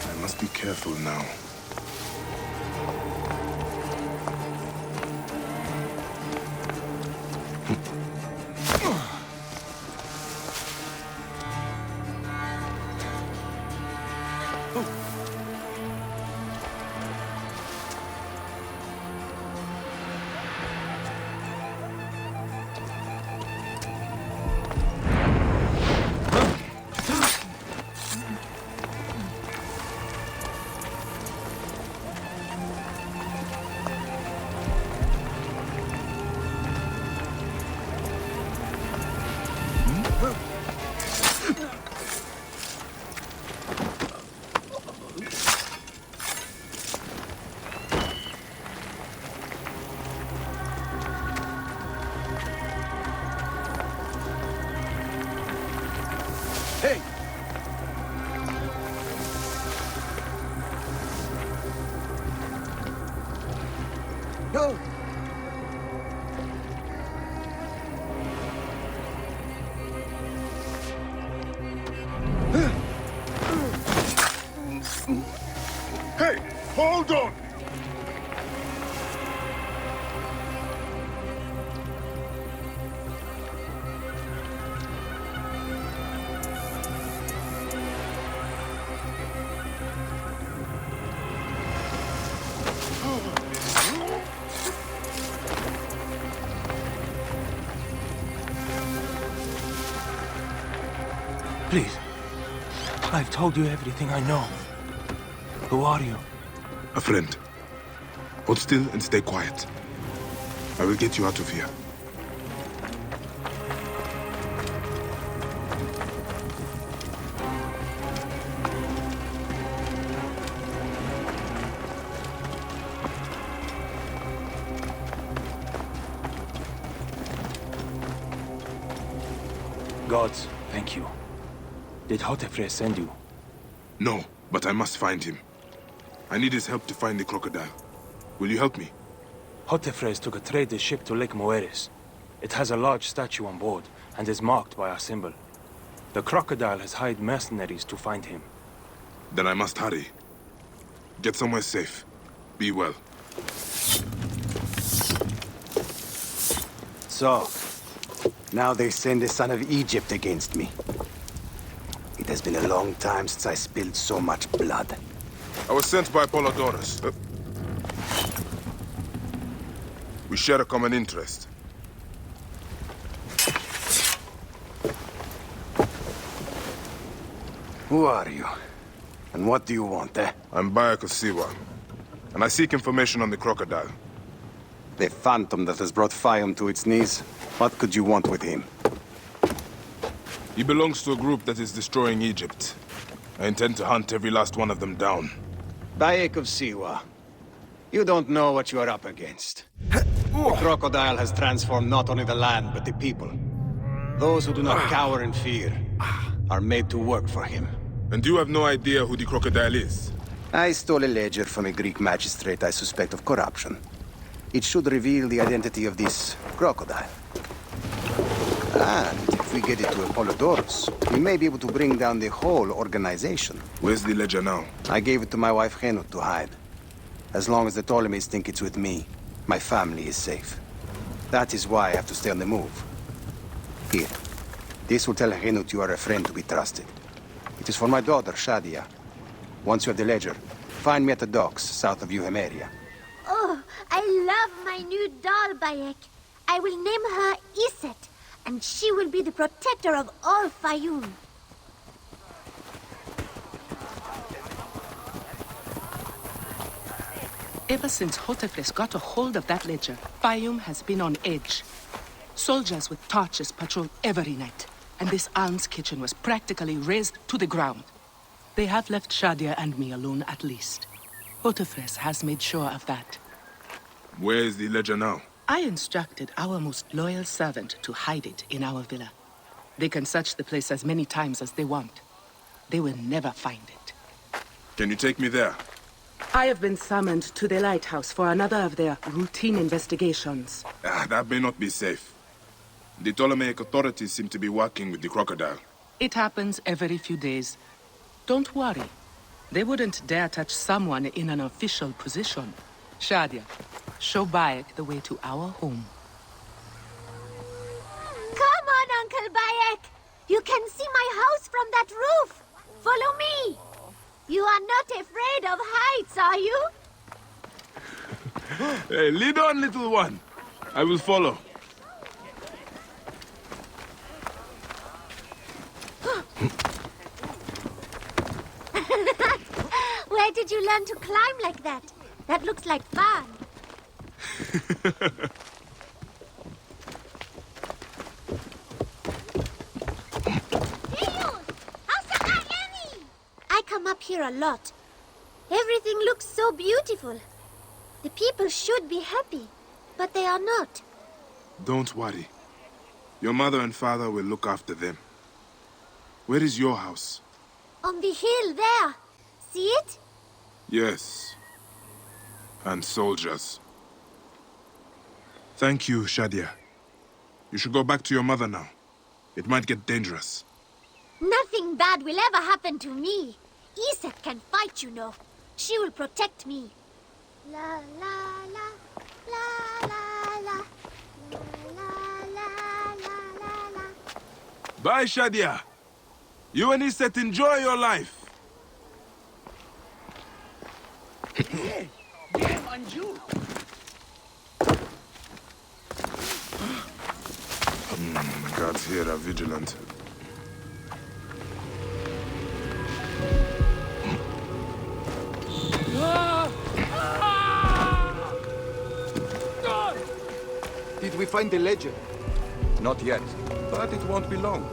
I must be careful now. Hey! No! Hold on! Please. I've told you everything I know. Who are you? A friend. Hold still and stay quiet. I will get you out of here. Gods, thank you. Did Hotefres send you? No, but I must find him. I need his help to find the crocodile. Will you help me? Hotefres took a trader ship to Lake Moeris. It has a large statue on board and is marked by our symbol. The crocodile has hired mercenaries to find him. Then I must hurry. Get somewhere safe. Be well. So, now they send the son of Egypt against me. It has been a long time since I spilled so much blood. I was sent by Polydorus. We share a common interest. Who are you? And what do you want, eh? I'm Bayek of Siwa, and I seek information on the crocodile. The phantom that has brought Fayum to its knees. What could you want with him? He belongs to a group that is destroying Egypt. I intend to hunt every last one of them down. Bayek of Siwa. You don't know what you are up against. The crocodile has transformed not only the land, but the people. Those who do not cower in fear are made to work for him. And you have no idea who the crocodile is? I stole a ledger from a Greek magistrate I suspect of corruption. It should reveal the identity of this crocodile. And if we get it to Apollodorus, we may be able to bring down the whole organization. Where's the ledger now? I gave it to my wife Henut to hide. As long as the Ptolemies think it's with me, my family is safe. That is why I have to stay on the move. Here. This will tell Henut you are a friend to be trusted. It is for my daughter, Shadia. Once you have the ledger, find me at the docks south of Euhemeria. Oh, I love my new doll, Bayek. I will name her Iset, and she will be the protector of all Fayum. Ever since Hotefres got a hold of that ledger, Fayum has been on edge. Soldiers with torches patrol every night, and this alms kitchen was practically razed to the ground. They have left Shadia and me alone at least. Hotefres has made sure of that. Where is the ledger now? I instructed our most loyal servant to hide it in our villa. They can search the place as many times as they want. They will never find it. Can you take me there? I have been summoned to the lighthouse for another of their routine investigations. That may not be safe. The Ptolemaic authorities seem to be working with the crocodile. It happens every few days. Don't worry. They wouldn't dare touch someone in an official position. Shadia, show Bayek the way to our home. Come on, Uncle Bayek! You can see my house from that roof! Follow me! You are not afraid of heights, are you? Hey, lead on, little one. I will follow. Where did you learn to climb like that? That looks like fun. I come up here a lot. Everything looks so beautiful. The people should be happy, but they are not. Don't worry. Your mother and father will look after them. Where is your house? On the hill there. See it? Yes. And soldiers. Thank you, Shadia. You should go back to your mother now. It might get dangerous. Nothing bad will ever happen to me. Iset can fight, you know. She will protect me. La la la, la la la, la la la la la. Bye, Shadia. You and Iset enjoy your life. Guards here are vigilant. Did we find the ledger? Not yet, but it won't be long.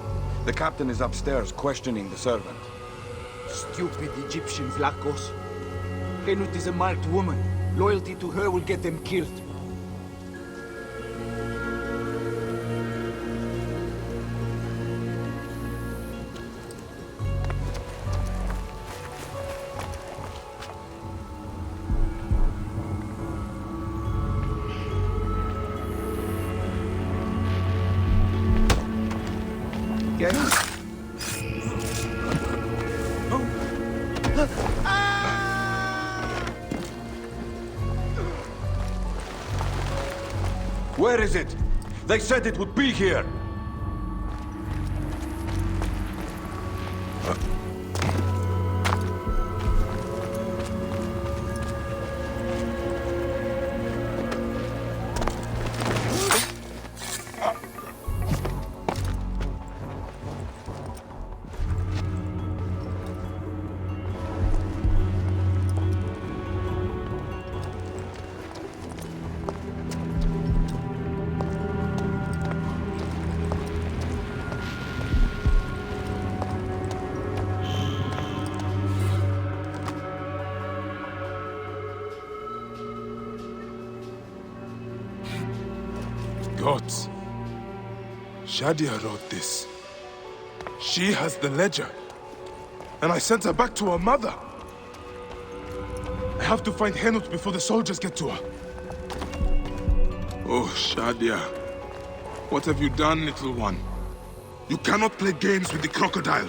The captain is upstairs questioning the servant. Stupid Egyptians, Vlachos. Henut is a marked woman. Loyalty to her will get them killed. Where is it? They said it would be here. Gods. Shadia wrote this. She has the ledger. And I sent her back to her mother. I have to find Henut before the soldiers get to her. Oh, Shadia. What have you done, little one? You cannot play games with the crocodile.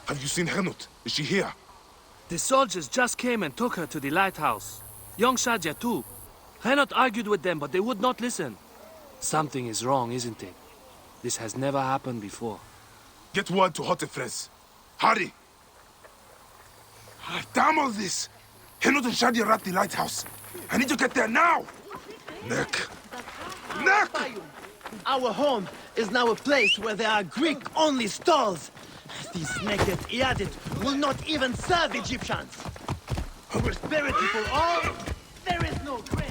Have you seen Henut? Is she here? The soldiers just came and took her to the lighthouse. Young Shadia too. Henut argued with them, but they would not listen. Something is wrong, isn't it? This has never happened before. Get word to Hotefres. Hurry! Damn all this! Henut and Shadia are at the lighthouse. I need to get there now! Neck! Neck! Our home is now a place where there are Greek-only stalls. These naked Iadit will not even serve Egyptians. Prosperity for all, there is no grace.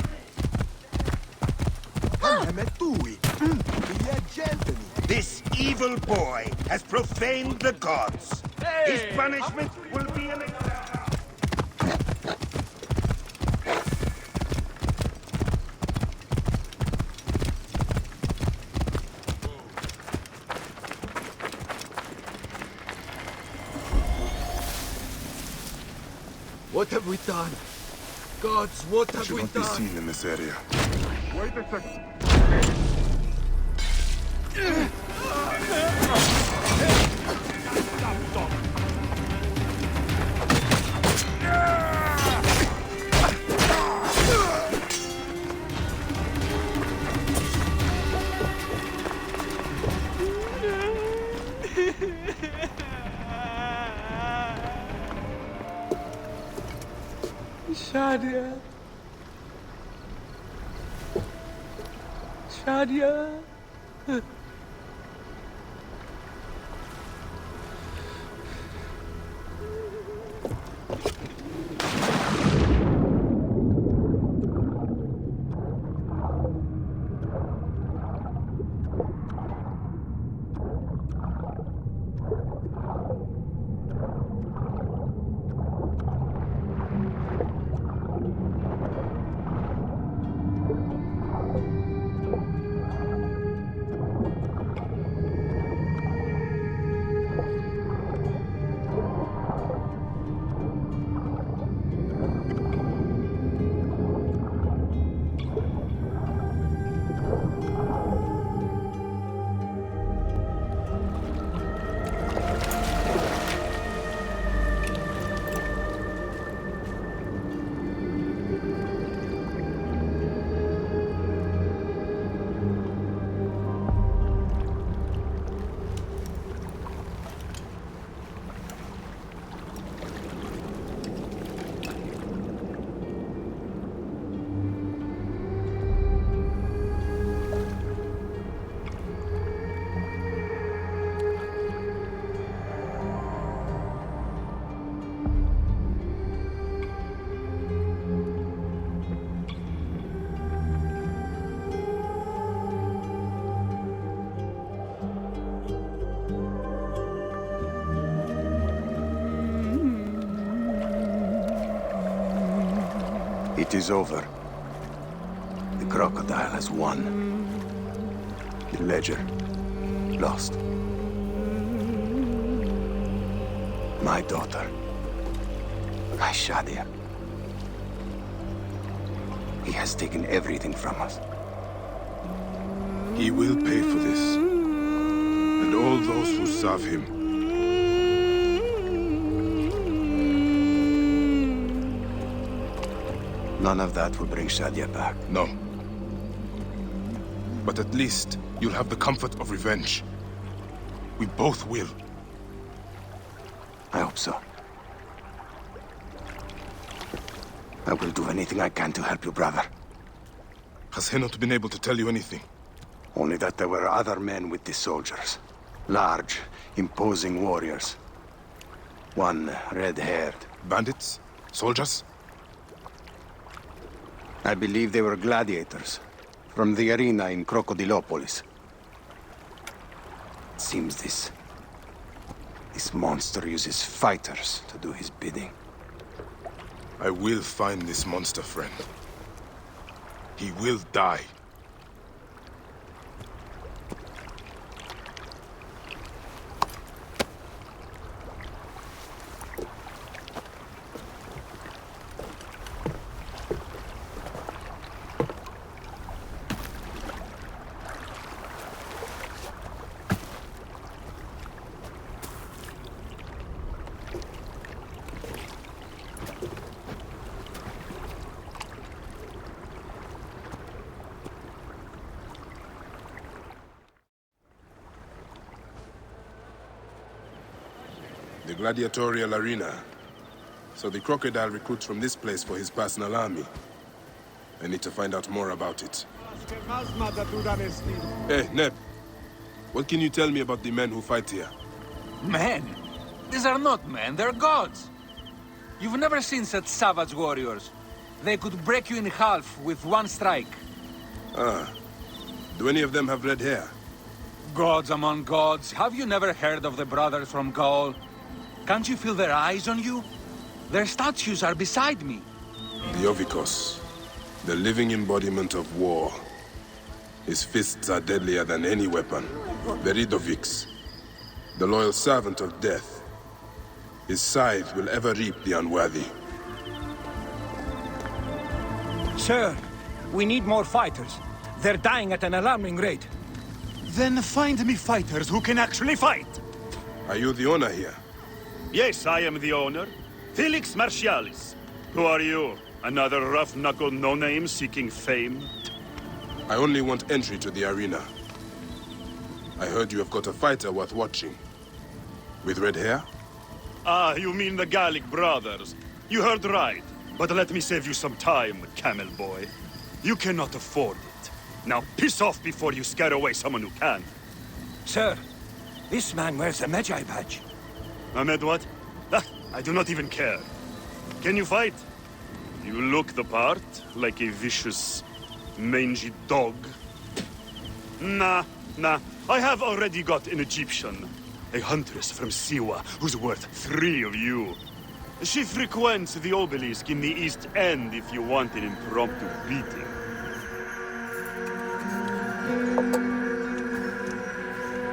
This evil boy has profaned the gods. His punishment will be an... What have we done? Gods, what have we Should not be done? seen in this area. Wait a second. Shadia. Shadia. It is over. The crocodile has won. The ledger lost. My daughter. My Shadia. He has taken everything from us. He will pay for this. And all those who serve him. None of that will bring Shadia back. No. But at least you'll have the comfort of revenge. We both will. I hope so. I will do anything I can to help you, brother. Has Henut been able to tell you anything? Only that there were other men with the soldiers. Large, imposing warriors. One red-haired. Bandits? Soldiers? I believe they were gladiators. From the arena in Crocodilopolis. It seems this monster uses fighters to do his bidding. I will find this monster, friend. He will die. The gladiatorial arena. So the crocodile recruits from this place for his personal army. I need to find out more about it. Hey, Neb. What can you tell me about the men who fight here? Men? These are not men, they're gods. You've never seen such savage warriors. They could break you in half with one strike. Ah. Do any of them have red hair? Gods among gods. Have you never heard of the brothers from Gaul? Can't you feel their eyes on you? Their statues are beside me. The Ovikos, the living embodiment of war. His fists are deadlier than any weapon. The Ridovix, the loyal servant of death. His scythe will ever reap the unworthy. Sir, we need more fighters. They're dying at an alarming rate. Then find me fighters who can actually fight. Are you the owner here? Yes, I am the owner. Felix Martialis. Who are you? Another rough-knuckle no-name seeking fame? I only want entry to the arena. I heard you have got a fighter worth watching. With red hair? Ah, you mean the Gallic brothers. You heard right. But let me save you some time, camel boy. You cannot afford it. Now piss off before you scare away someone who can. Sir, this man wears a Magi badge. Ahmed what? Ah, I do not even care. Can you fight? You look the part, like a vicious, mangy dog. Nah. I have already got an Egyptian. A huntress from Siwa, who's worth 3 of you. She frequents the obelisk in the East End if you want an impromptu beating.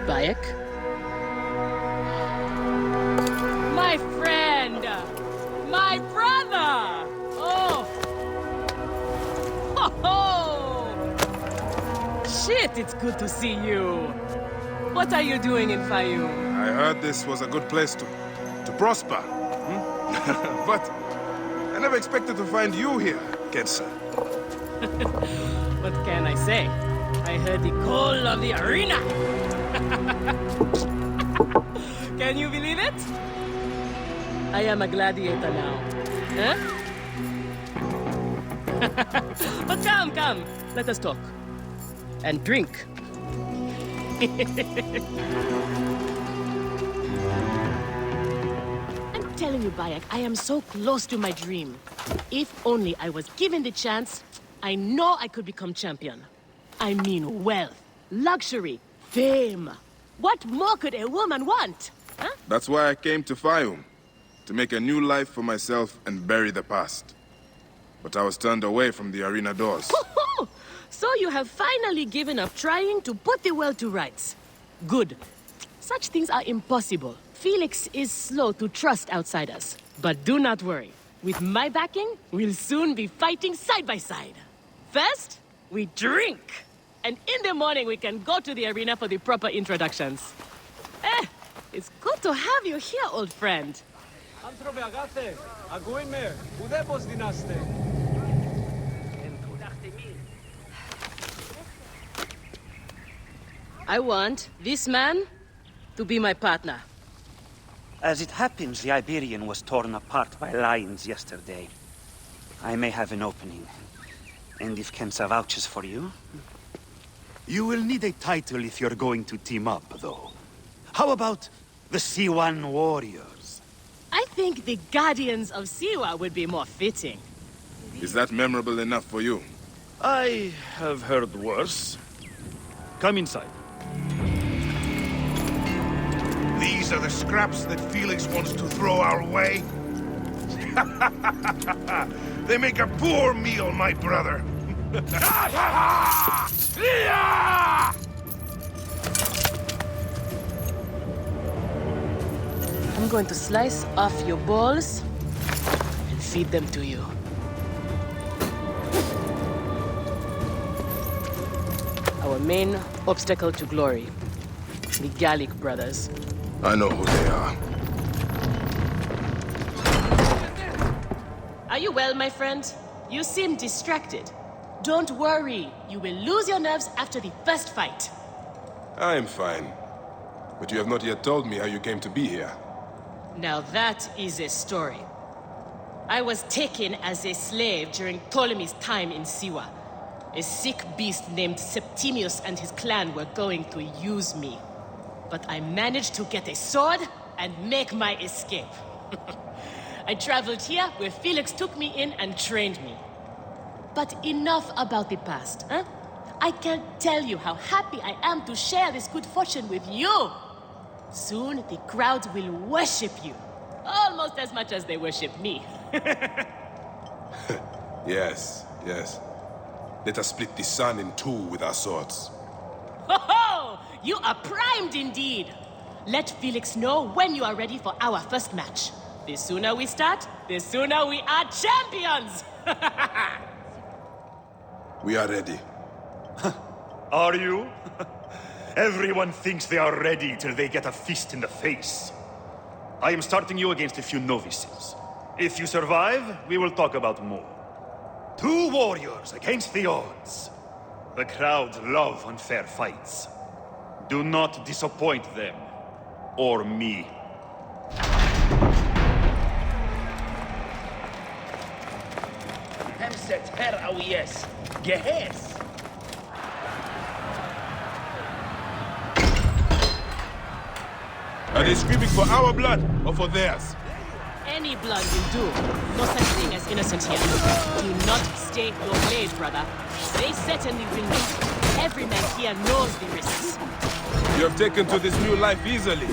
Bayek? My friend! My brother! Oh! Ho ho! Shit, it's good to see you. What are you doing in Fayum? I heard this was a good place to prosper. But I never expected to find you here, Kensa. What can I say? I heard the call of the arena! Can you believe it? I am a gladiator now. Huh? But come. Let us talk. And drink. I'm telling you, Bayek, I am so close to my dream. If only I was given the chance, I know I could become champion. I mean wealth, luxury, fame. What more could a woman want? Huh? That's why I came to Fayum. To make a new life for myself and bury the past. but I was turned away from the arena doors. So you have finally given up trying to put the world to rights. Good. Such things are impossible. Felix is slow to trust outsiders. But do not worry. With my backing, we'll soon be fighting side by side. First, we drink. And in the morning, we can go to the arena for the proper introductions. It's good to have you here, old friend. I want this man to be my partner. As it happens, the Iberian was torn apart by lions yesterday. I may have an opening. And if Kensa vouches for you... You will need a title if you're going to team up, though. How about the Siwan Warriors? I think the Guardians of Siwa would be more fitting. Is that memorable enough for you? I have heard worse. Come inside. These are the scraps that Felix wants to throw our way? They make a poor meal, my brother. I'm going to slice off your balls and feed them to you. Our main obstacle to glory, the Gallic brothers. I know who they are. Are you well, my friend? You seem distracted. Don't worry. You will lose your nerves after the first fight. I am fine. But you have not yet told me how you came to be here. Now that is a story. I was taken as a slave during Ptolemy's time in Siwa. A sick beast named Septimius and his clan were going to use me. But I managed to get a sword and make my escape. I traveled here where Felix took me in and trained me. But enough about the past, huh? I can't tell you how happy I am to share this good fortune with you. Soon the crowd will worship you. Almost as much as they worship me. Yes, yes. Let us split the sun in two with our swords. Ho ho! You are primed indeed! Let Felix know when you are ready for our first match. The sooner we start, the sooner we are champions! We are ready. Are you? Everyone thinks they are ready till they get a fist in the face. I am starting you against a few novices. If you survive, we will talk about more. 2 warriors against the odds. The crowd love unfair fights. Do not disappoint them. Or me. Hemset her awiyes. Gehes. Are they screaming for our blood or for theirs? Any blood will do. No such thing as innocent here. Do not stake your blade, brother. They certainly will not. Every man here knows the risks. You have taken to this new life easily.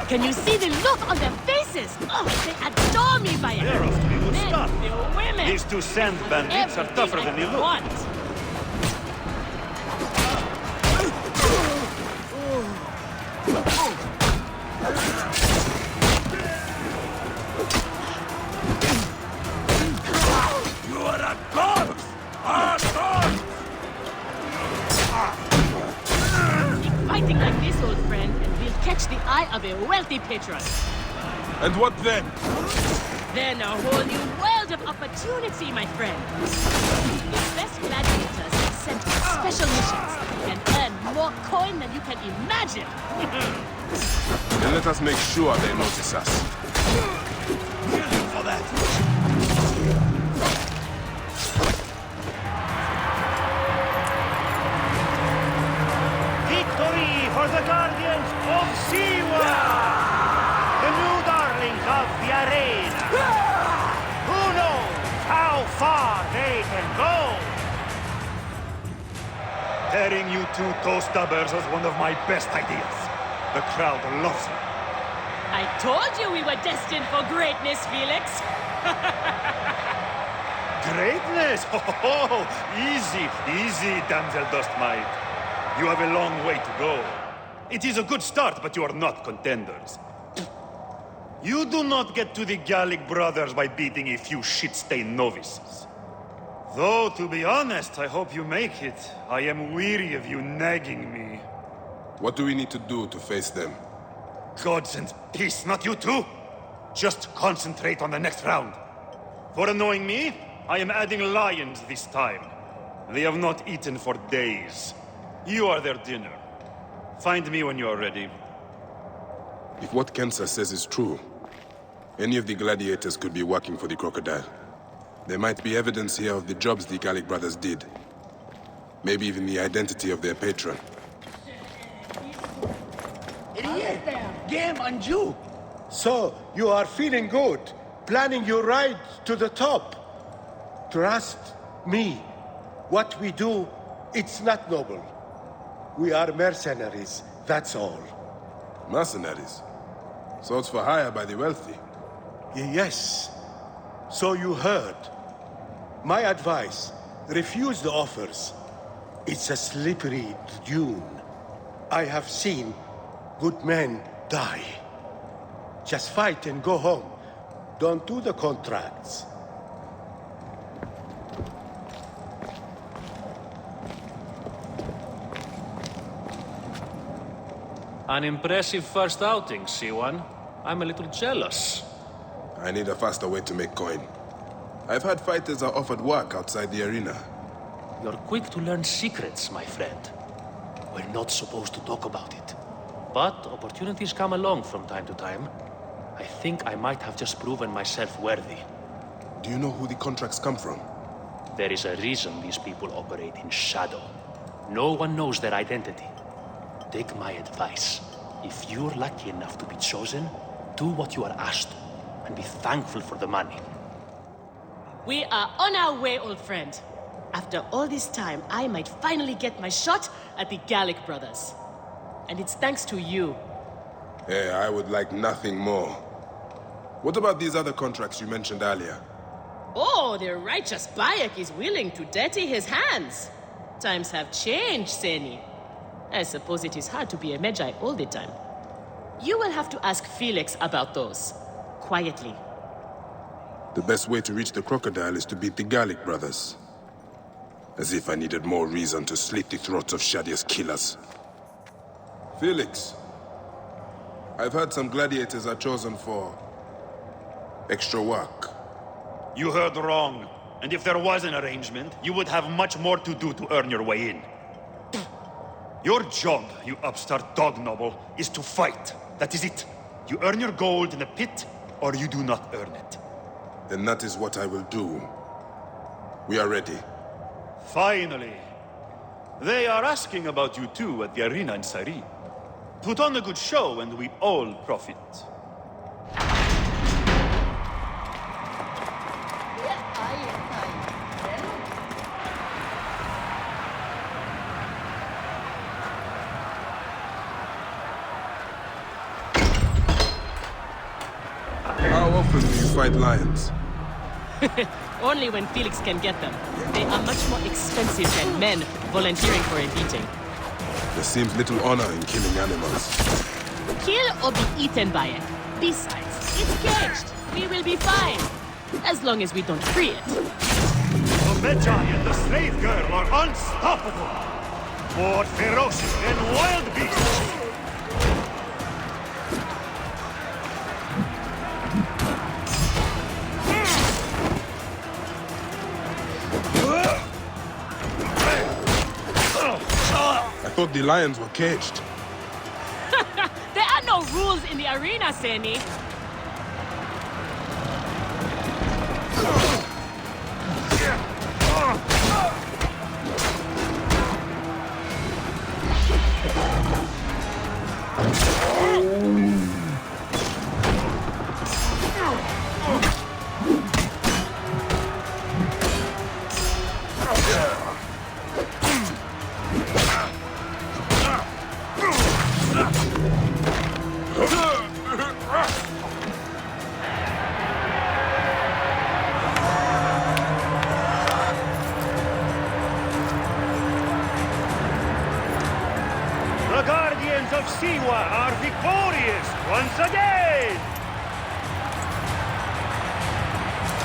Can you see the look on their faces? Oh, they adore me, Bayek. They're off to be good Men, stuff. the women. These 2 sand bandits are tougher than they look. Want. You are a god! A god! Keep fighting like this, old friend, and we'll catch the eye of a wealthy patron. And what then? Then a whole new world of opportunity, my friend. The best gladiators are sent on special missions and earn more coin than you can imagine. Then let us make sure they notice us. Kill him for that! Victory for the Guardians of Siwa! The new darlings of the arena! Who knows how far they can go? Tearing you 2 toe-stubbers was one of my best ideas. The crowd loves it. I told you we were destined for greatness, Felix. greatness! Oh, easy, easy, damsel Dustmite. You have a long way to go. It is a good start, but you are not contenders. You do not get to the Gallic brothers by beating a few shit-stained novices. Though, to be honest, I hope you make it. I am weary of you nagging me. What do we need to do to face them? Gods and peace, not you too! Just concentrate on the next round. For annoying me, I am adding lions this time. They have not eaten for days. You are their dinner. Find me when you are ready. If what Kensa says is true, any of the gladiators could be working for the crocodile. There might be evidence here of the jobs the Gallic brothers did. Maybe even the identity of their patron. Game and you. So, you are feeling good, planning your ride to the top. Trust me, what we do, it's not noble. We are mercenaries, that's all. Mercenaries? Swords for hire by the wealthy? Yes. So you heard. My advice, refuse the offers. It's a slippery dune. I have seen good men die. Just fight and go home. Don't do the contracts. An impressive first outing, C1. I'm a little jealous. I need a faster way to make coin. I've had fighters are offered work outside the arena. You're quick to learn secrets, my friend. We're not supposed to talk about it. But opportunities come along from time to time. I think I might have just proven myself worthy. Do you know who the contracts come from? There is a reason these people operate in shadow. No one knows their identity. Take my advice. If you're lucky enough to be chosen, do what you are asked to, and be thankful for the money. We are on our way, old friend. After all this time, I might finally get my shot at the Gallic brothers. And it's thanks to you. Hey, I would like nothing more. What about these other contracts you mentioned earlier? Oh, the righteous Bayek is willing to dirty his hands. Times have changed, Seni. I suppose it is hard to be a Magi all the time. You will have to ask Felix about those. Quietly. The best way to reach the crocodile is to beat the Gallic brothers. As if I needed more reason to slit the throats of Shadia's killers. Felix, I've heard some gladiators are chosen for extra work. You heard wrong. And if there was an arrangement, you would have much more to do to earn your way in. Your job, you upstart dog noble, is to fight. That is it. You earn your gold in the pit, or you do not earn it. Then that is what I will do. We are ready. Finally. They are asking about you too at the arena in Sari. Put on a good show and we all profit. How often do you fight lions? Only when Felix can get them. They are much more expensive than men volunteering for a beating. There seems little honor in killing animals. Kill or be eaten by it. Besides, it's caged. We will be fine. As long as we don't free it. The Magi and the slave girl are unstoppable. More ferocious than wild beasts. I thought the lions were caged. There are no rules in the arena, Seni. Siwa are victorious once again!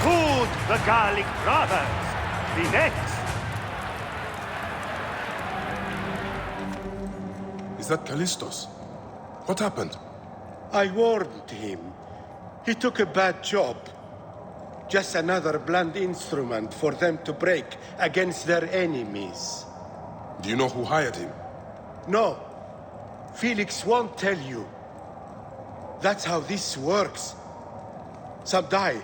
Could the Gallic brothers be next? Is that Callistos? What happened? I warned him. He took a bad job. Just another blunt instrument for them to break against their enemies. Do you know who hired him? No. Felix won't tell you. That's how this works. Some die,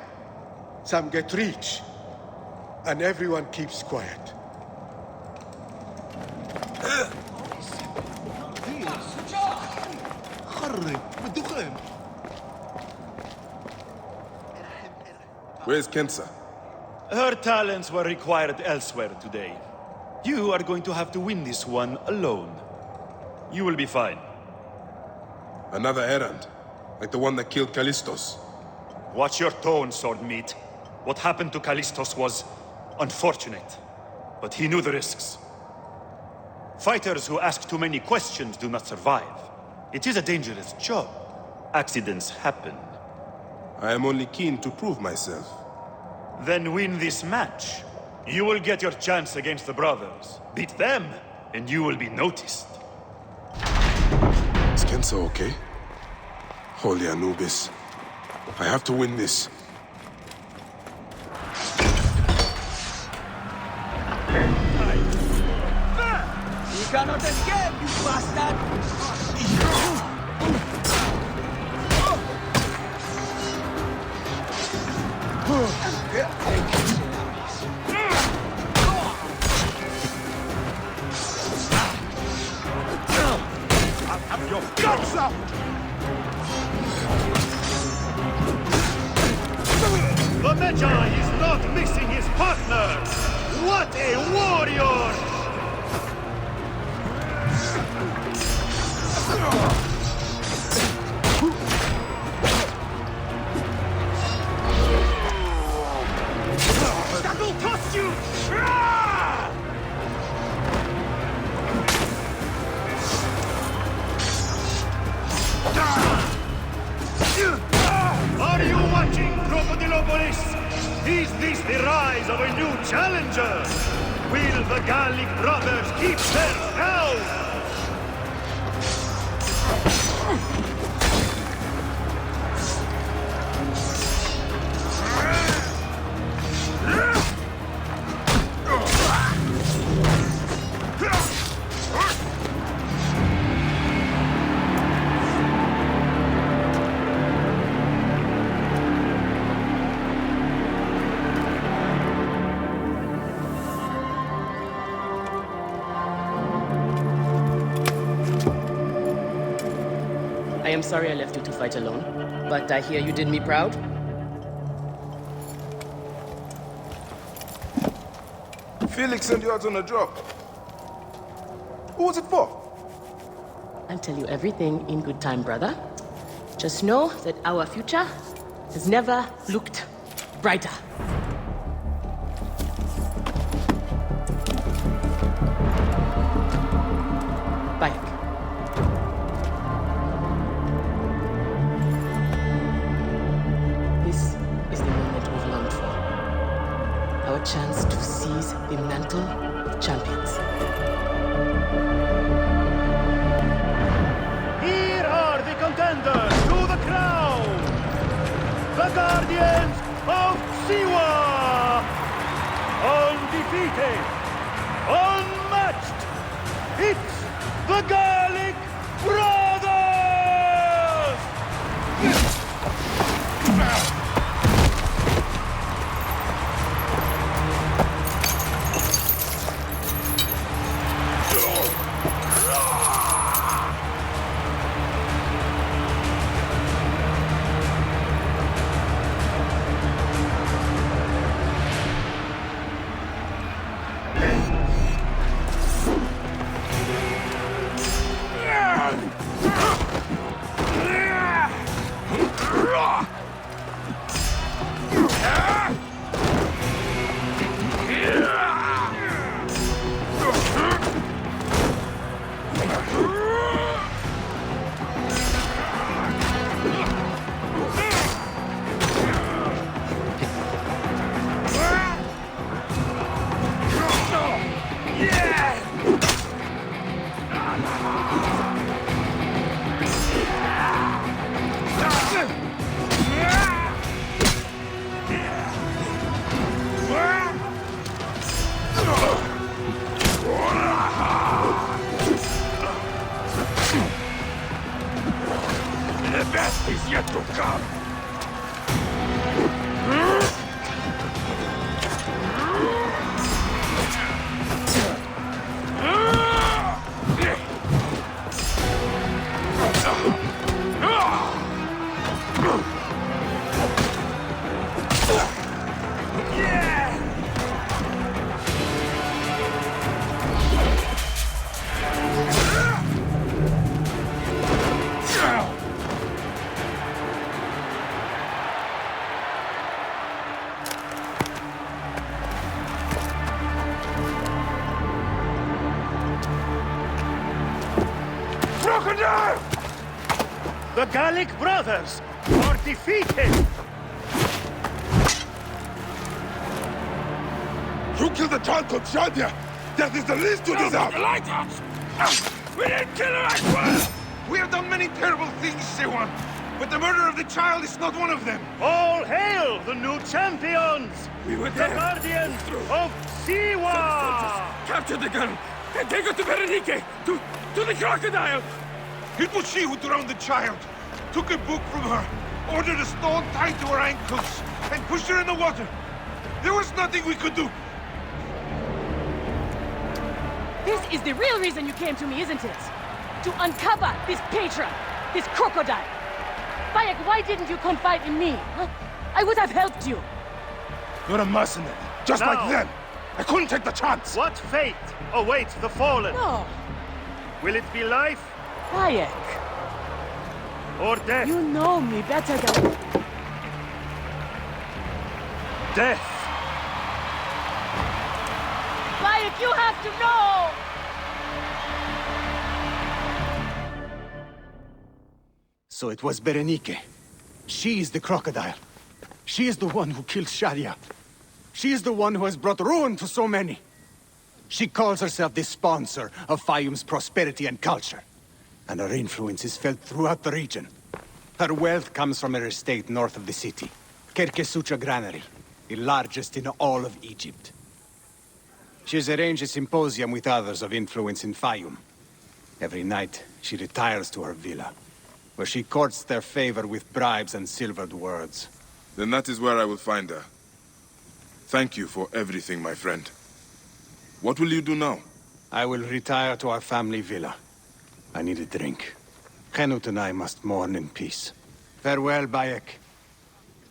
some get rich, and everyone keeps quiet. Where's Kensa? Her talents were required elsewhere today. You are going to have to win this one alone. You will be fine. Another errand, like the one that killed Callistos. Watch your tone, Swordmeat. What happened to Callistos was unfortunate, but he knew the risks. Fighters who ask too many questions do not survive. It is a dangerous job. Accidents happen. I am only keen to prove myself. Then win this match. You will get your chance against the brothers. Beat them, and you will be noticed. Is Kensa okay? Holy Anubis. I have to win this. You cannot escape, you bastard! I'll have your guts up! The Magi is not missing his partner! What a warrior! That will cost you! Are you watching, Crocodilopolis? Is this the rise of a new challenger? Will the Gallic brothers keep their cows? I am sorry I left you to fight alone, but I hear you did me proud. Felix sent you out on a job. Who was it for? I'll tell you everything in good time, brother. Just know that our future has never looked brighter. Bayek. This is the moment we've longed for. Our chance to seize the mantle of champions. Here are the contenders to the crown! The Guardians of Siwa! Undefeated! Unmatched! It's the Gallic Brothers! Crocodile! The Gallic brothers are defeated! You killed the child called Shadia! That is the least you deserve! Light us! We didn't kill her, I swear! We have done many terrible things, Siwan, but the murder of the child is not one of them! All hail the new champions! We were the there! Guardians of Siwa! Capture the girl and take her to Berenike! To the crocodile! It was she who drowned the child! Took a book from her, ordered a stone tied to her ankles, and pushed her in the water! There was nothing we could do! This is the real reason you came to me, isn't it? To uncover this patron, this crocodile. Bayek, why didn't you confide in me? Huh? I would have helped you. You're a mercenary, just Now, like them! I couldn't take the chance! What fate awaits the fallen? No. Will it be life? Bayek. Or death? You know me better than... Death! Bayek, you have to know! So it was Berenike. She is the crocodile. She is the one who killed Shadia. She is the one who has brought ruin to so many. She calls herself the sponsor of Fayum's prosperity and culture. And her influence is felt throughout the region. Her wealth comes from her estate north of the city. Kerkesucha Granary, the largest in all of Egypt. She has arranged a symposium with others of influence in Fayum. Every night, she retires to her villa, where she courts their favor with bribes and silvered words. Then that is where I will find her. Thank you for everything, my friend. What will you do now? I will retire to our family villa. I need a drink. Henut and I must mourn in peace. Farewell, Bayek.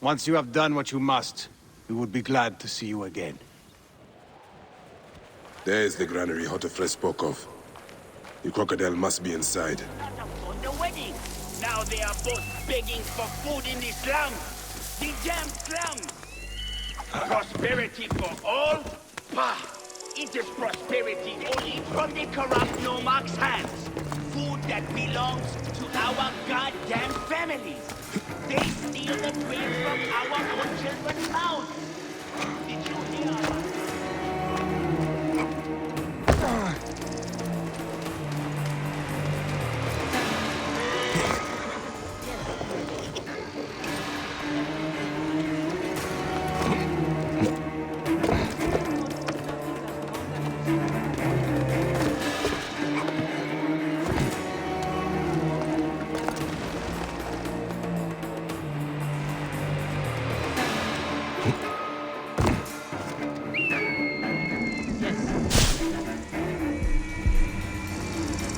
Once you have done what you must, we would be glad to see you again. There is the granary Hotefres spoke of. The crocodile must be inside. On the wedding. Now they are both begging for food in the slums. The damn slums. Prosperity for all? Bah! It is prosperity only from the corrupt nomarch's hands. Food that belongs to our goddamn families. They steal the grain from our own children's mouths. Did you hear?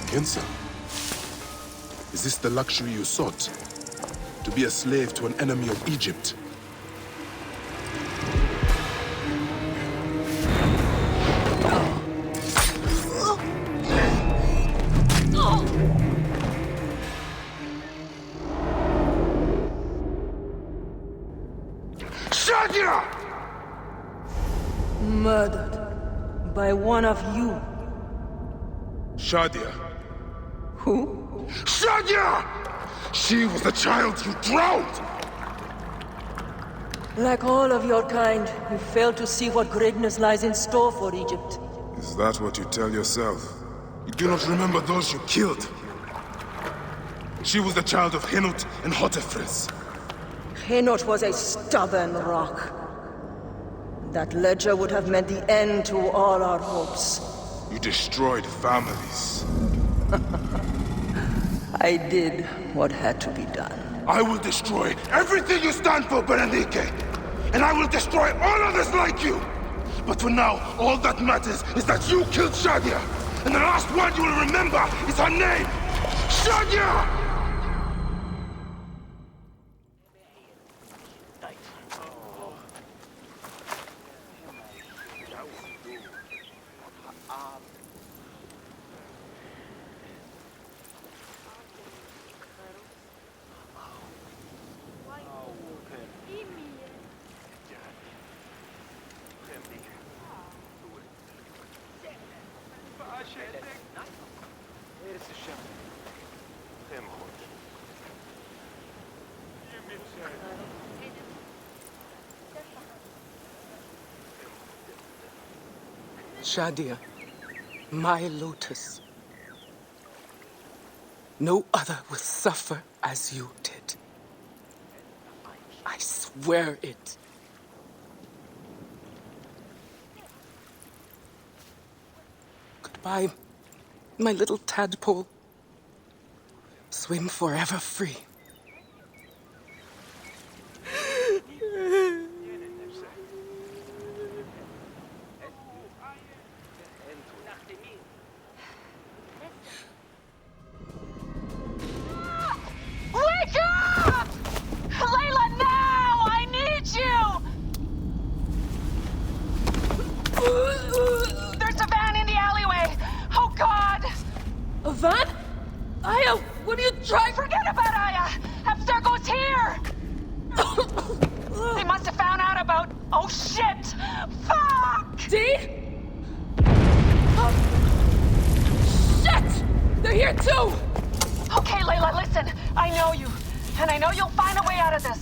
Kensa, is this the luxury you sought? To be a slave to an enemy of Egypt? Shadia! Murdered by one of you. Shadia. Who? Shadia! She was the child you drowned! Like all of your kind, you fail to see what greatness lies in store for Egypt. Is that what you tell yourself? You do not remember those you killed. She was the child of Henut and Hotefres. Henut was a stubborn rock. That ledger would have meant the end to all our hopes. You destroyed families. I did what had to be done. I will destroy everything you stand for, Berenike! And I will destroy all others like you! But for now, all that matters is that you killed Shadia! And the last one you will remember is her name! Shadia! Shadia, my lotus. No other will suffer as you did. I swear it. Goodbye, my little tadpole. Swim forever free. Wake up! Layla, now! I need you! There's a van in the alleyway! Oh, God! A van? Aya, what are you trying? Forget about Aya! Abstergo's here! They must have found out about... Oh, shit! Fuck! Dee? Shit! They're here too! Okay, Layla, listen. I know you. And I know you'll find a way out of this.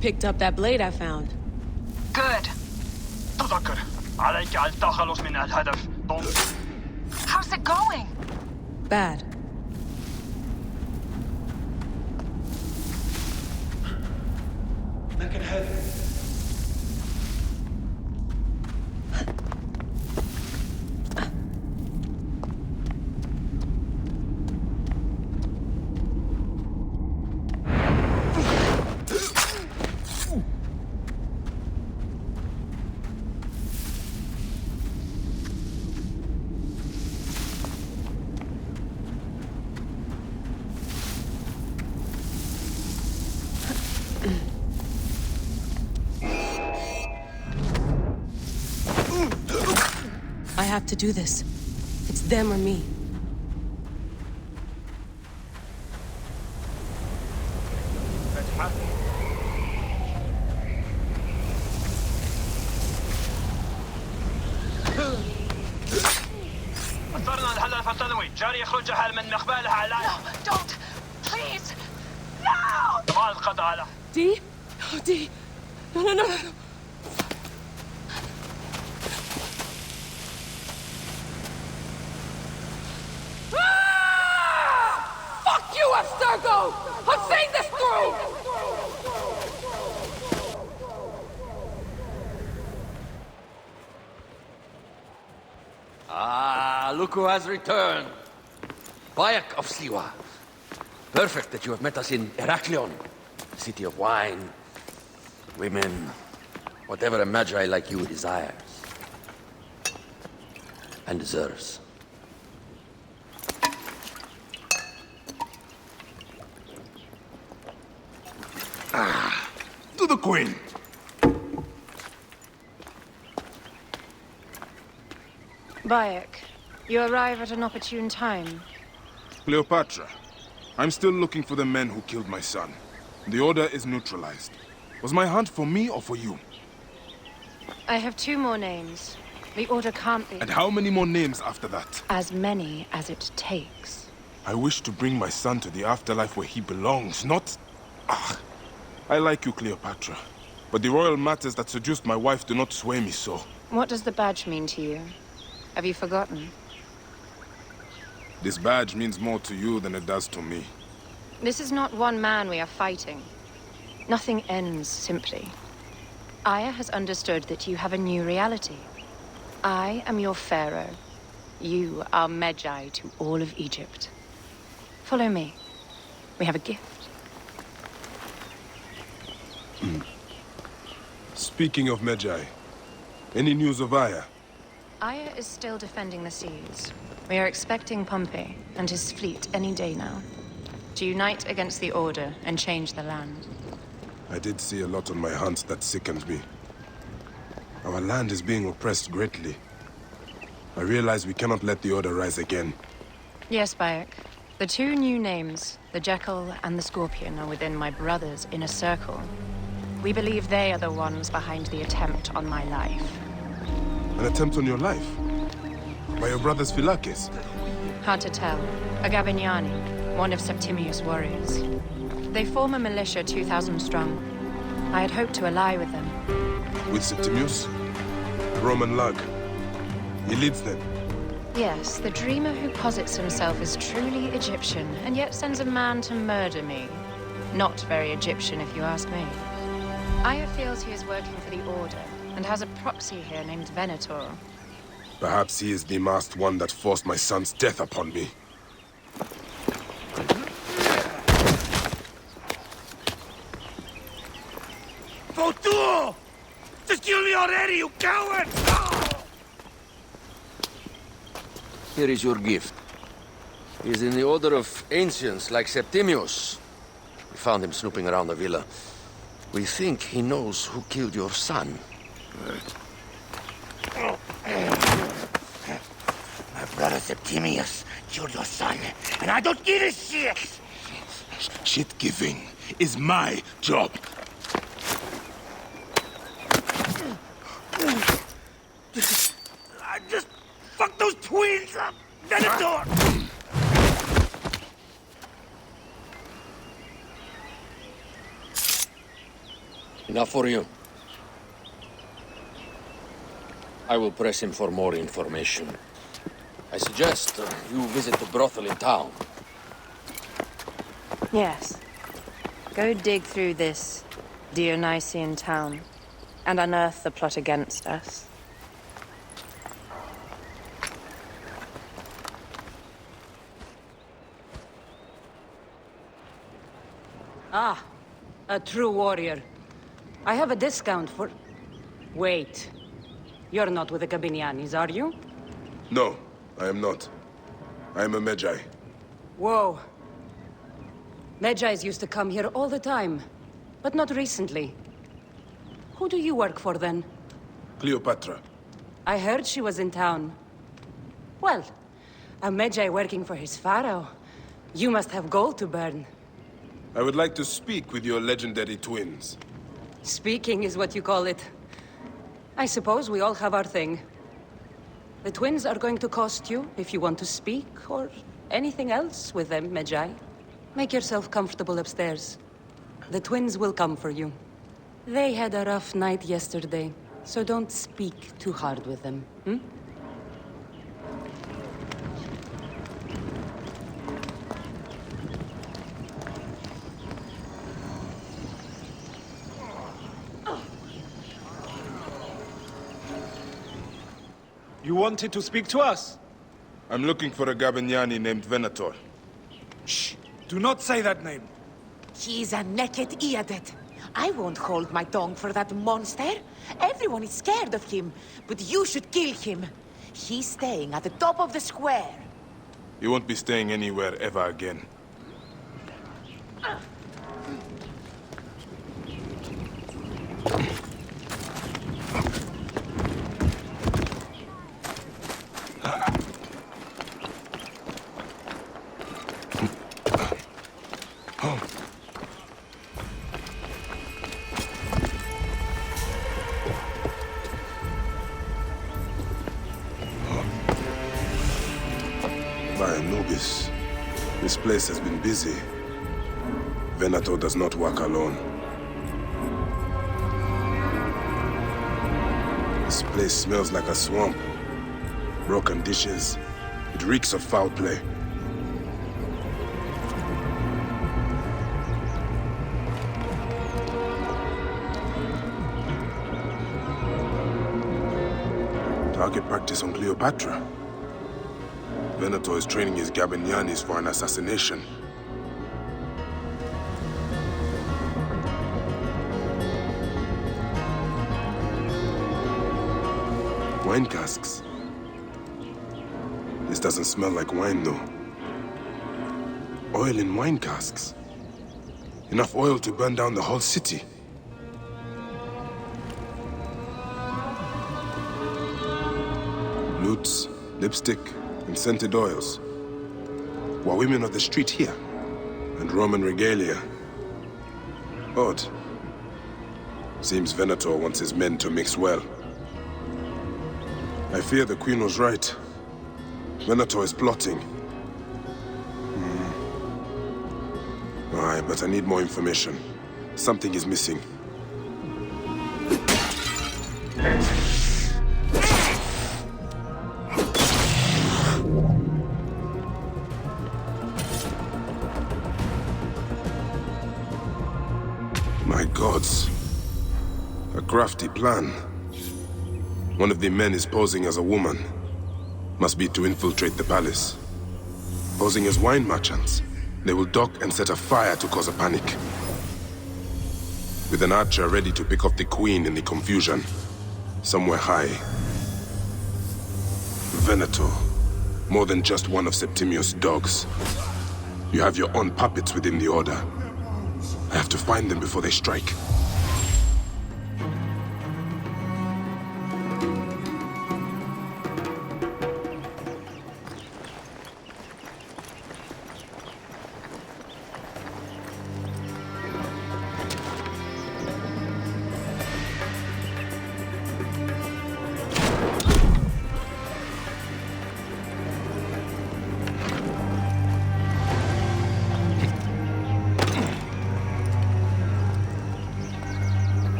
Picked up that blade I found. Good. تذكر عليك التخلص من الهدف. How's it going? Bad. لكن هذا I have to do this. It's them or me. أثرنا الهدف التنوي جاري يخرج حال من مقبالها على No, don't! Please! No! ما القضاء على Dee? Oh, Dee. No. Fuck you, Abstergo! I'm seeing this through! Ah, look who has returned. Bayek of Siwa. Perfect that you have met us in Heraklion, city of wine, women, whatever a magi like you desires and deserves. To the Queen! Bayek, you arrive at an opportune time. Cleopatra, I'm still looking for the men who killed my son. The Order is neutralized. Was my hunt for me or for you? I have 2 more names. The Order can't be... And how many more names after that? As many as it takes. I wish to bring my son to the afterlife where he belongs, not... I like you, Cleopatra. But the royal matters that seduced my wife do not sway me so. What does the badge mean to you? Have you forgotten? This badge means more to you than it does to me. This is not one man we are fighting. Nothing ends simply. Aya has understood that you have a new reality. I am your pharaoh. You are Medjay to all of Egypt. Follow me. We have a gift. Speaking of Medjay, any news of Aya? Aya is still defending the seas. We are expecting Pompey and his fleet any day now. To unite against the Order and change the land. I did see a lot on my hunts that sickened me. Our land is being oppressed greatly. I realize we cannot let the Order rise again. Yes, Bayek. The two new names, the Jekyll and the Scorpion, are within my brother's inner circle. We believe they are the ones behind the attempt on my life. An attempt on your life? By your brother's Phylakes? Hard to tell. A Gabiniani, one of Septimius' warriors. They form a militia 2,000 strong. I had hoped to ally with them. With Septimius? A Roman lug. He leads them. Yes, the dreamer who posits himself as truly Egyptian, and yet sends a man to murder me. Not very Egyptian, if you ask me. Aya feels he is working for the Order, and has a proxy here named Venator. Perhaps he is the masked one that forced my son's death upon me. Votuo! Just kill me already, you coward! Here is your gift. He is in the Order of Ancients, like Septimius. We found him snooping around the villa. We think he knows who killed your son. My brother Septimius killed your son, and I don't give a shit! Shit-giving is my job. I just fucked those twins up! Venator! Enough for you. I will press him for more information. I suggest you visit the brothel in town. Yes. Go dig through this Dionysian town, and unearth the plot against us. Ah, a true warrior. I have a discount for... Wait. You're not with the Gabinianis, are you? No, I am not. I am a Medjay. Whoa. Medjay's used to come here all the time, but not recently. Who do you work for, then? Cleopatra. I heard she was in town. Well, a Medjay working for his pharaoh. You must have gold to burn. I would like to speak with your legendary twins. Speaking is what you call it. I suppose we all have our thing. The twins are going to cost you if you want to speak, or anything else with them, Medjay. Make yourself comfortable upstairs. The twins will come for you. They had a rough night yesterday, so don't speak too hard with them, hmm? You wanted to speak to us? I'm looking for a Gabiniani named Venator. Shh! Do not say that name. He's a naked Iadet. I won't hold my tongue for that monster. Everyone is scared of him, but you should kill him. He's staying at the top of the square. You won't be staying anywhere ever again. By Anubis, this place has been busy. Venator does not work alone. This place smells like a swamp. Broken dishes. It reeks of foul play. Target practice on Cleopatra. Venator is training his Gabinianis for an assassination. Wine casks. This doesn't smell like wine, though. Oil in wine casks. Enough oil to burn down the whole city. Lutes, lipstick, and scented oils. while women of the street here. And Roman regalia. Odd. Seems Venator wants his men to mix well. I fear the Queen was right. Venator is plotting. Aye, but I need more information. Something is missing. My gods. A crafty plan. One of the men is posing as a woman. Must be to infiltrate the palace. Posing as wine merchants, they will dock and set a fire to cause a panic. With an archer ready to pick off the queen in the confusion. Somewhere high. Venator. More than just one of Septimius' dogs. You have your own puppets within the Order. I have to find them before they strike.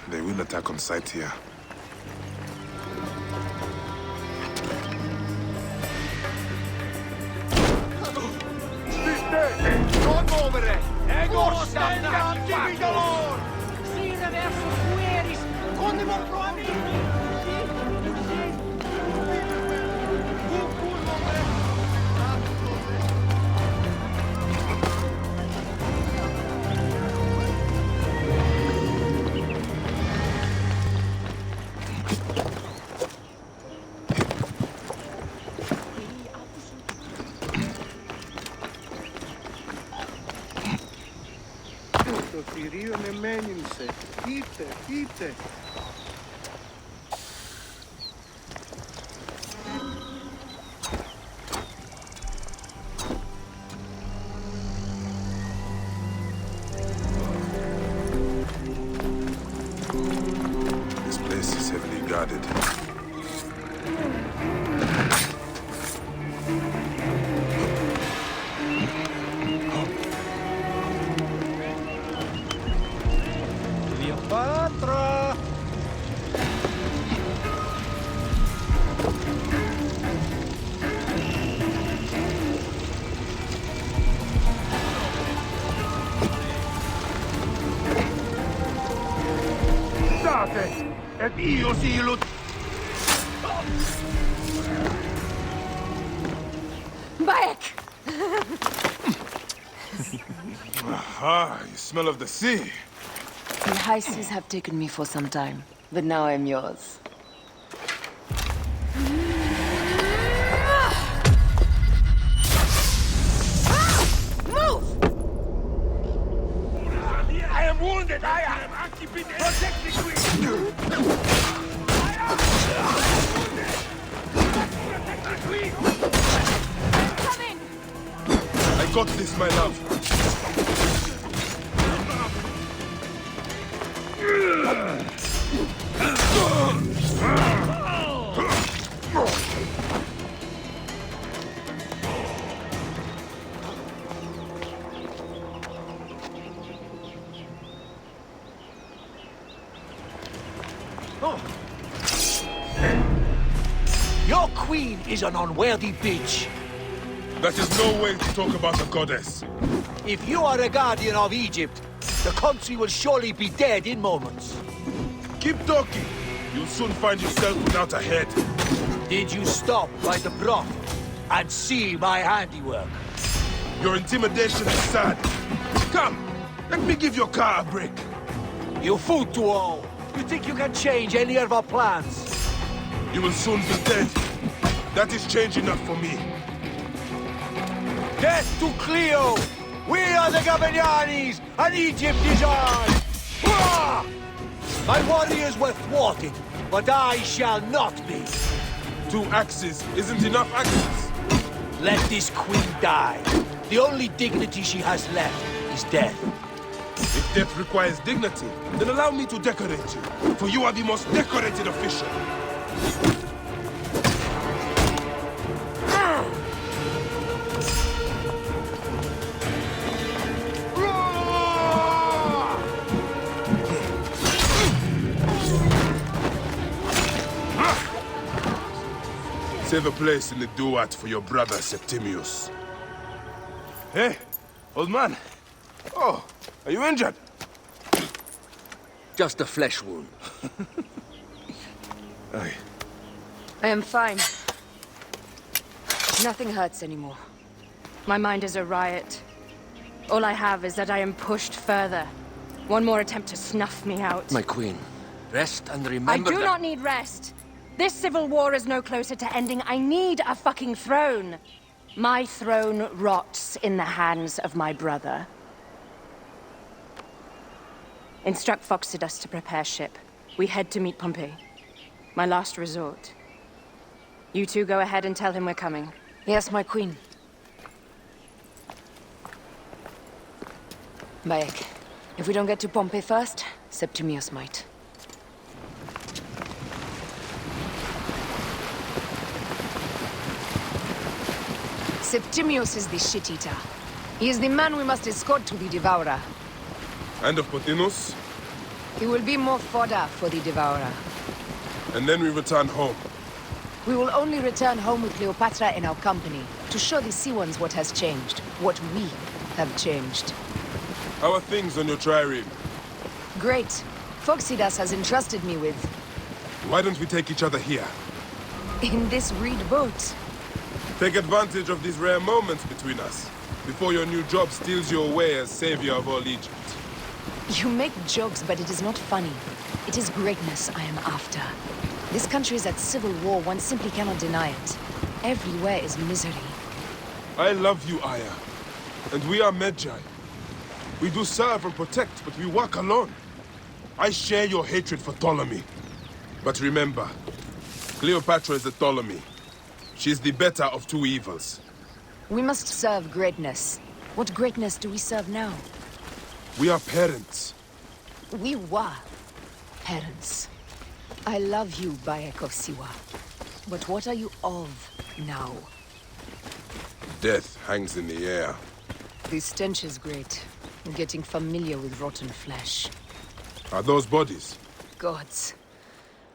They will attack on sight here. Non muovere! Ego stanna! Dimmi dolor! Sire verso fueris! Condimo proamini! Το θηρίο εμένυμσε. Είτε, είτε. This place is heavily guarded. Cleopatra! Date! Et io silut! Bayek! Aha, you smell of the sea. The high seas have taken me for some time, but now I'm yours. Move! I am wounded! I am! Protect the queen! Come in! I got this, my love. Your queen is an unworthy bitch. That is no way to talk about a goddess. If you are a guardian of Egypt, the country will surely be dead in moments. Keep talking. You'll soon find yourself without a head. Did you stop by the broth and see my handiwork? Your intimidation is sad. Come, let me give your car a break. You fool to all. You think you can change any of our plans? You will soon be dead. That is change enough for me. Death to Cleo! Gabinianis, and Egypt is ours! Hurrah! My warriors were thwarted, but I shall not be. 2 axes isn't enough axes. Let this queen die. The only dignity she has left is death. If death requires dignity, then allow me to decorate you, for you are the most decorated official. Save a place in the duat for your brother, Septimius. Hey, old man. Oh, are you injured? Just a flesh wound. Aye. I am fine. Nothing hurts anymore. My mind is a riot. All I have is that I am pushed further. One more attempt to snuff me out. My queen, rest and remember I do that... not need rest. This civil war is no closer to ending. I need a fucking throne. My throne rots in the hands of my brother. Instruct Phoxidas to prepare ship. We head to meet Pompey. My last resort. You two go ahead and tell him we're coming. Yes, my queen. Bayek, if we don't get to Pompey first, Septimius might. Septimius is the shit-eater. He is the man we must escort to the Devourer. And of Pothinus? He will be more fodder for the Devourer. And then we return home. We will only return home with Cleopatra in our company, to show the Sea Ones what has changed, what we have changed. How are things on your trireme? Great. Phoxidas has entrusted me with... Why don't we take each other here? in this reed boat. Take advantage of these rare moments between us, before your new job steals you away as savior of all Egypt. You make jokes, but it is not funny. It is greatness I am after. This country is at civil war, one simply cannot deny it. Everywhere is misery. I love you, Aya. And we are Medjay. We do serve and protect, but we work alone. I share your hatred for Ptolemy. But remember, Cleopatra is a Ptolemy. She is the better of two evils. We must serve greatness. What greatness do we serve now? We are parents. We were parents. I love you, Bayek of Siwa. But what are you of now? Death hangs in the air. The stench is great. I'm getting familiar with rotten flesh. Are those bodies? Gods.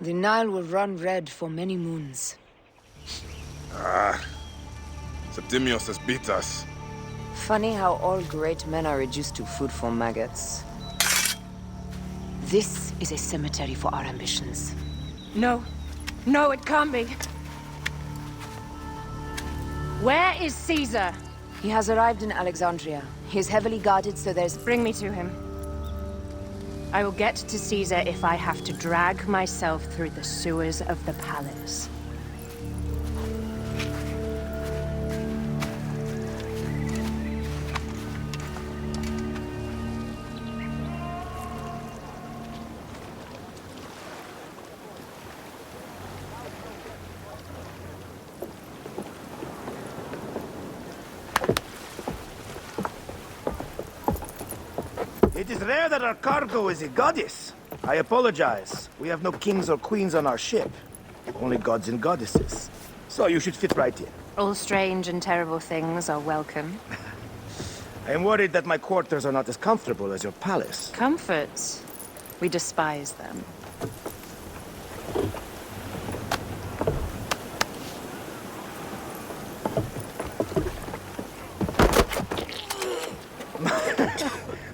The Nile will run red for many moons. Ah. Septimius has beat us. Funny how all great men are reduced to food for maggots. This is a cemetery for our ambitions. No. No, it can't be. Where is Caesar? He has arrived in Alexandria. He is heavily guarded, so there's... Bring me to him. I will get to Caesar if I have to drag myself through the sewers of the palace. It is rare that our cargo is a goddess. I apologize. We have no kings or queens on our ship. Only gods and goddesses. So you should fit right in. All strange and terrible things are welcome. I am worried that my quarters are not as comfortable as your palace. Comforts? We despise them.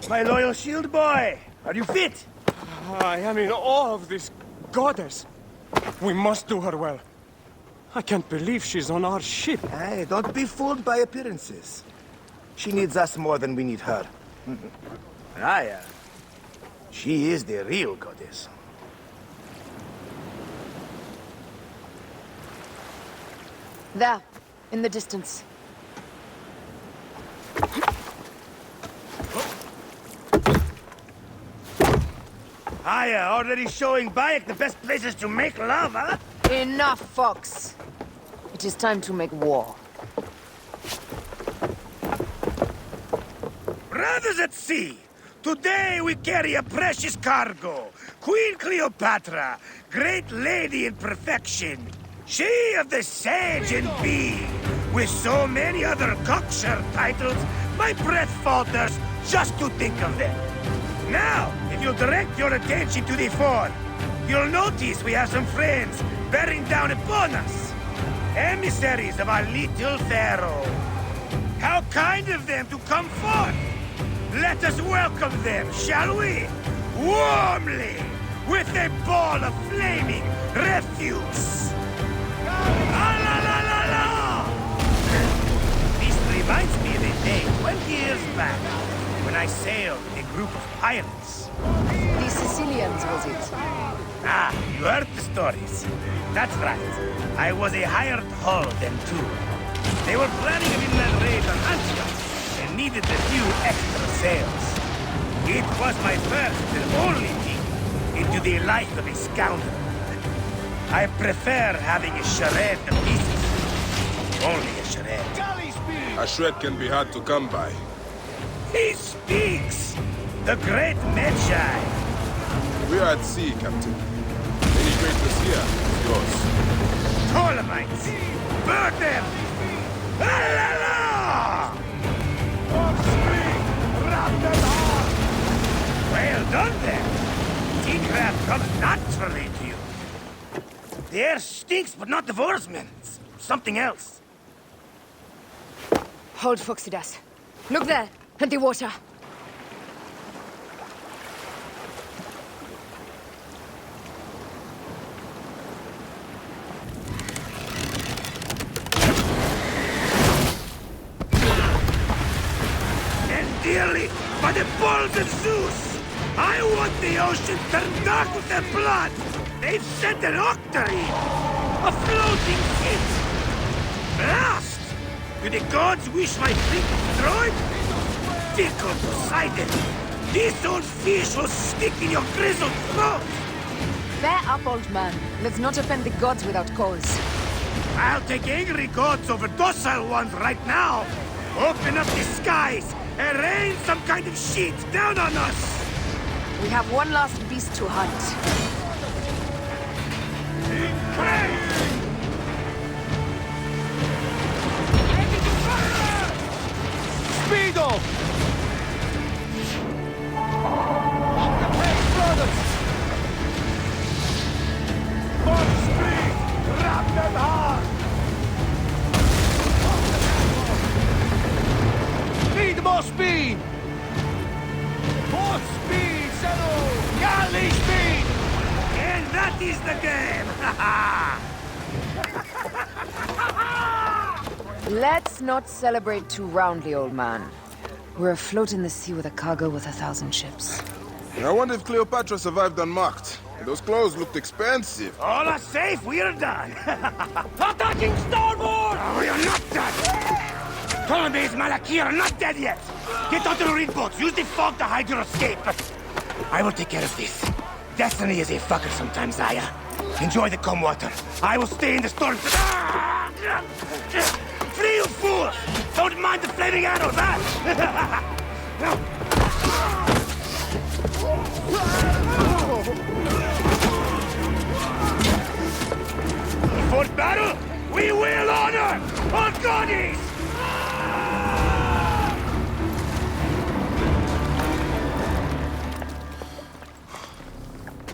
My loyal shield boy! Are you fit? I am in awe of this goddess. We must do her well. I can't believe she's on our ship. Hey, don't be fooled by appearances. She needs us more than we need her. Aya, she is the real goddess. There, in the distance. Aya, already showing Bayek the best places to make love, huh? Enough, Fox. It is time to make war. Brothers at sea, today we carry a precious cargo. Queen Cleopatra, great lady in perfection. She of the Sage and Bee. With so many other cocksure titles, my breath falters just to think of them. Now, if you'll direct your attention to the fort, you'll notice we have some friends bearing down upon us. Emissaries of our little pharaoh. How kind of them to come forth! Let us welcome them, shall we? Warmly, with a ball of flaming refuse. Ah, la, la, la, la! This reminds me of a day 20 years back, when I sailed with a group of pirates. The Sicilians, was it? Ah, you heard the stories. That's right. I was a hired hull then too. They were planning an inland raid on Antioch and needed a few extra sails. It was my first and only peek into the life of a scoundrel. I prefer having a charade to pieces. Only a charade. A shred can be hard to come by. He speaks! The great Medjay! We are at sea, Captain. Any greatness here is yours. Ptolemites! Burn them! La la la! Well done then! Seacraft comes naturally to you. The air stinks, but not the oarsmen. It's something else. Hold, Phoxidas. Look there, at the water. And dearly, by the balls of Zeus, I want the ocean turned dark with their blood. They've sent an octarine, a floating ship. Blast! Do the gods wish my fleet destroyed? Fickle Poseidon! This old fish will stick in your grizzled throat! Bear up, old man. Let's not offend the gods without cause. I'll take angry gods over docile ones right now! Open up the skies and rain some kind of shit down on us! We have one last beast to hunt. Speedo! Brothers! More speed! Grab them hard! Need more speed! More speed, Zeno! Galley speed! And that is the game! Let's not celebrate too roundly, old man. We're afloat in the sea with a cargo with 1,000 ships. I wonder if Cleopatra survived unmarked. Those clothes looked expensive. All are safe, we're done! Attacking starboard! Oh, we are not done! Ptolemy's Malaki are not dead yet! Get onto the reed boats, use the fog to hide your escape! I will take care of this. Destiny is a fucker sometimes, Aya. Enjoy the calm water. I will stay in the storm. Flee, you fools! Don't mind the flaming arrows, huh? Before battle, we will honor our goddess!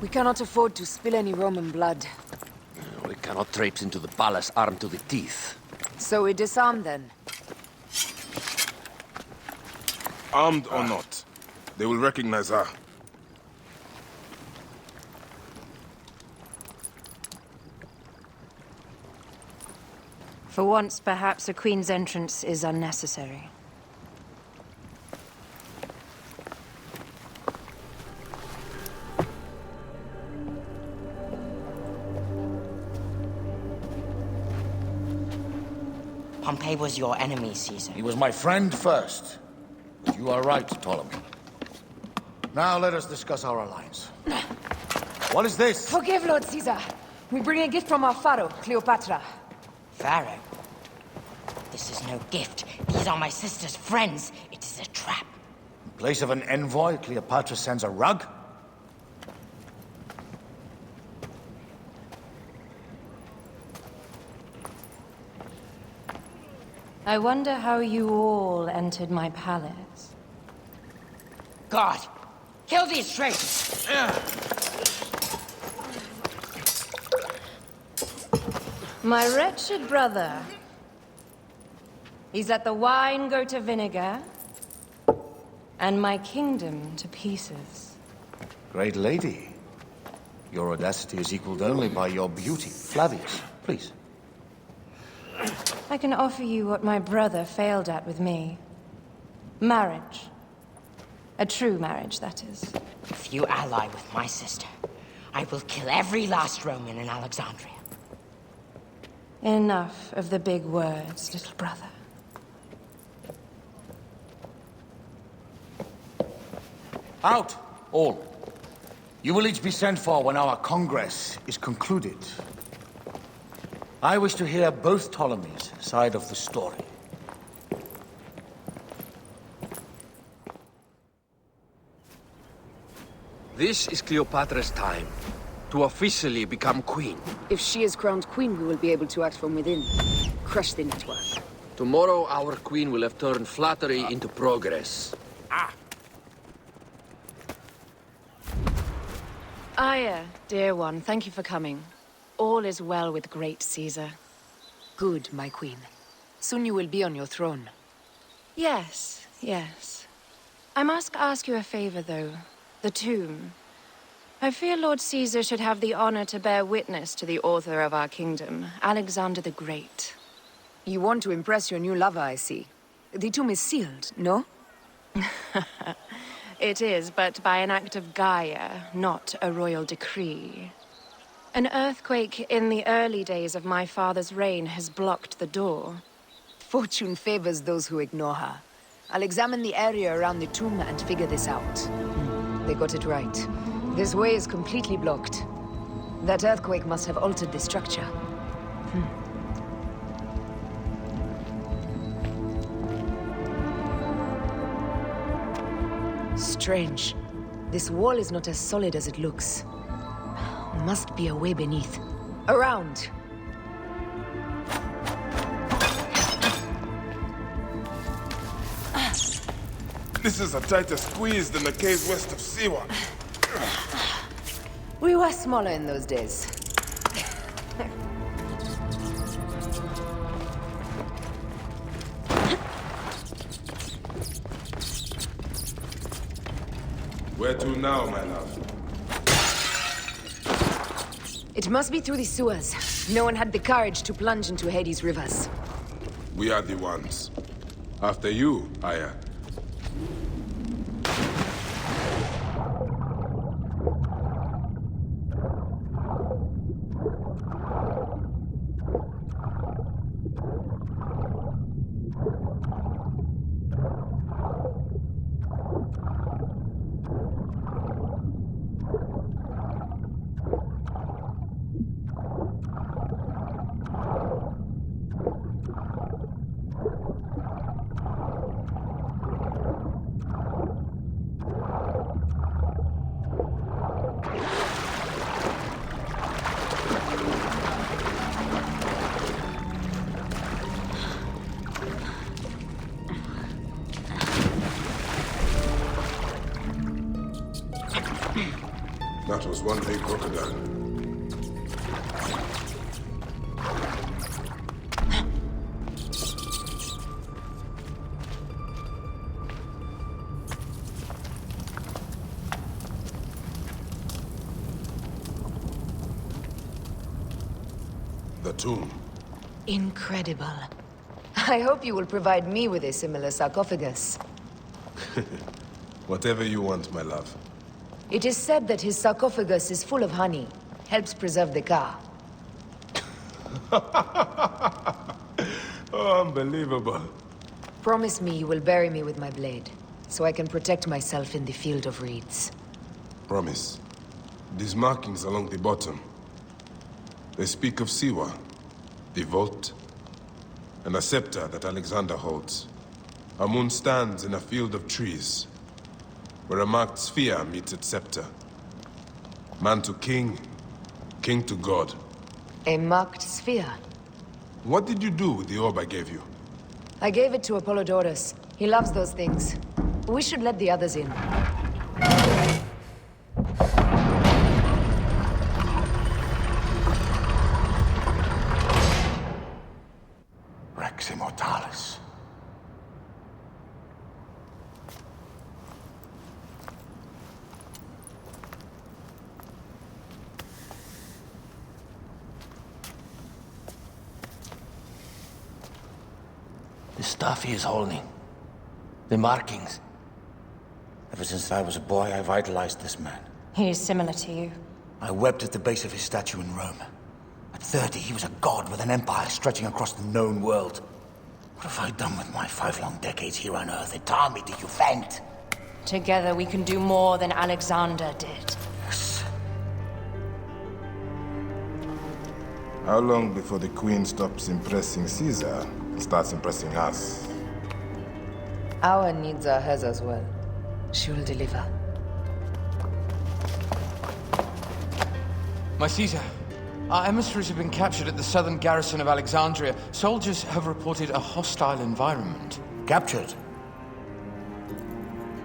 We cannot afford to spill any Roman blood. We cannot traipse into the palace armed to the teeth. So we disarm then. Armed or not, they will recognize her. For once, perhaps a queen's entrance is unnecessary. Pompey was your enemy, Caesar. He was my friend first. But you are right, Ptolemy. Now let us discuss our alliance. What is this? Forgive, Lord Caesar. We bring a gift from our pharaoh, Cleopatra. Pharaoh? This is no gift. These are my sister's friends. It is a trap. In place of an envoy, Cleopatra sends a rug? I wonder how you all entered my palace. God! Kill these traitors! My wretched brother. He's let the wine go to vinegar, and my kingdom to pieces. Great lady. Your audacity is equaled only by your beauty. Flavius, please. I can offer you what my brother failed at with me. Marriage. A true marriage, that is. If you ally with my sister, I will kill every last Roman in Alexandria. Enough of the big words, little brother. Out, all. You will each be sent for when our Congress is concluded. I wish to hear both Ptolemies' side of the story. This is Cleopatra's time to officially become queen. If she is crowned queen, we will be able to act from within. Crush the network. Tomorrow, our queen will have turned flattery into progress. Aya, dear one, thank you for coming. All is well with great Caesar. Good, my queen. Soon you will be on your throne. Yes, yes. I must ask you a favor, though. The tomb. I fear Lord Caesar should have the honor to bear witness to the author of our kingdom, Alexander the Great. You want to impress your new lover, I see. The tomb is sealed, no? It is, but by an act of Gaia, not a royal decree. An earthquake in the early days of my father's reign has blocked the door. Fortune favors those who ignore her. I'll examine the area around the tomb and figure this out. They got it right. This way is completely blocked. That earthquake must have altered the structure. Strange. This wall is not as solid as it looks. Must be a way beneath. Around! This is a tighter squeeze than the caves west of Siwa. We were smaller in those days. Where to now, my love? It must be through the sewers. No one had the courage to plunge into Hades' rivers. We are the ones. After you, Aya. That was one big crocodile. The tomb. Incredible. I hope you will provide me with a similar sarcophagus. Whatever you want, my love. It is said that his sarcophagus is full of honey. Helps preserve the car. Oh, unbelievable. Promise me you will bury me with my blade. so I can protect myself in the field of reeds. Promise. These markings along the bottom, they speak of Siwa, the vault, and a scepter that Alexander holds. A moon stands in a field of trees, where a marked sphere meets its scepter. Man to king, king to god. A marked sphere? What did you do with the orb I gave you? I gave it to Apollodorus. He loves those things. We should let the others in. Rex Immortalis. The stuff he is holding. The markings. Ever since I was a boy, I've idolized this man. He is similar to you. I wept at the base of his statue in Rome. At 30, he was a god with an empire stretching across the known world. What have I done with my 5 long decades here on Earth? An army to defend? Together we can do more than Alexander did. Yes. How long before the Queen stops impressing Caesar and starts impressing us? Our needs are hers as well. She will deliver. My Caesar, our emissaries have been captured at the southern garrison of Alexandria. Soldiers have reported a hostile environment. Captured?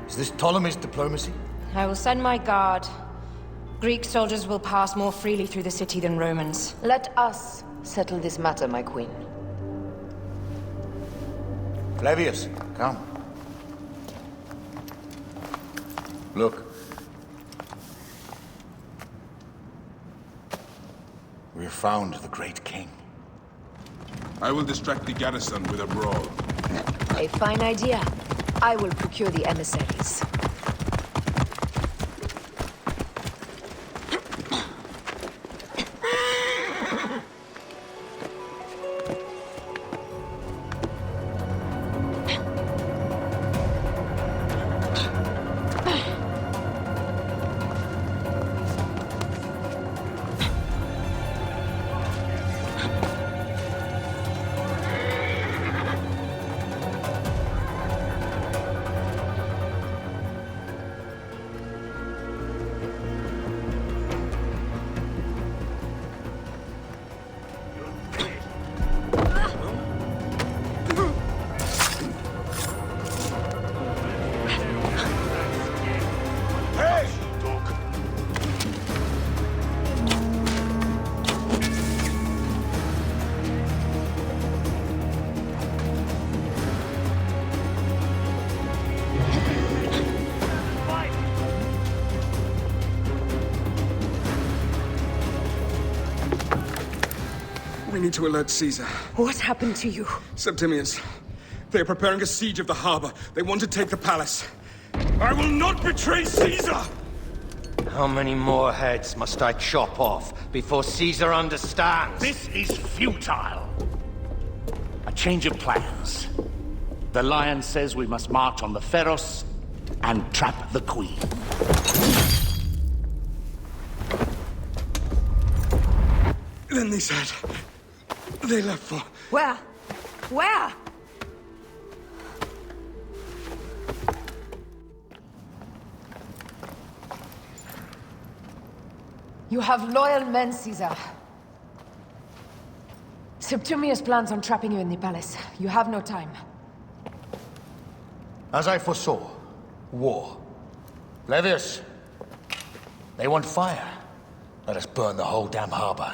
Is this Ptolemy's diplomacy? I will send my guard. Greek soldiers will pass more freely through the city than Romans. Let us settle this matter, my queen. Flavius, come. Look. We have found the great king. I will distract the garrison with a brawl. A fine idea. I will procure the emissaries. We need to alert Caesar. What happened to you? Septimius. They are preparing a siege of the harbor. They want to take the palace. I will not betray Caesar! How many more heads must I chop off before Caesar understands? This is futile. A change of plans. The Lion says we must march on the Pharos and trap the Queen. Then they said... they left for... Where? Where? You have loyal men, Caesar. Septimius plans on trapping you in the palace. You have no time. As I foresaw, war. Flavius, they want fire. Let us burn the whole damn harbor.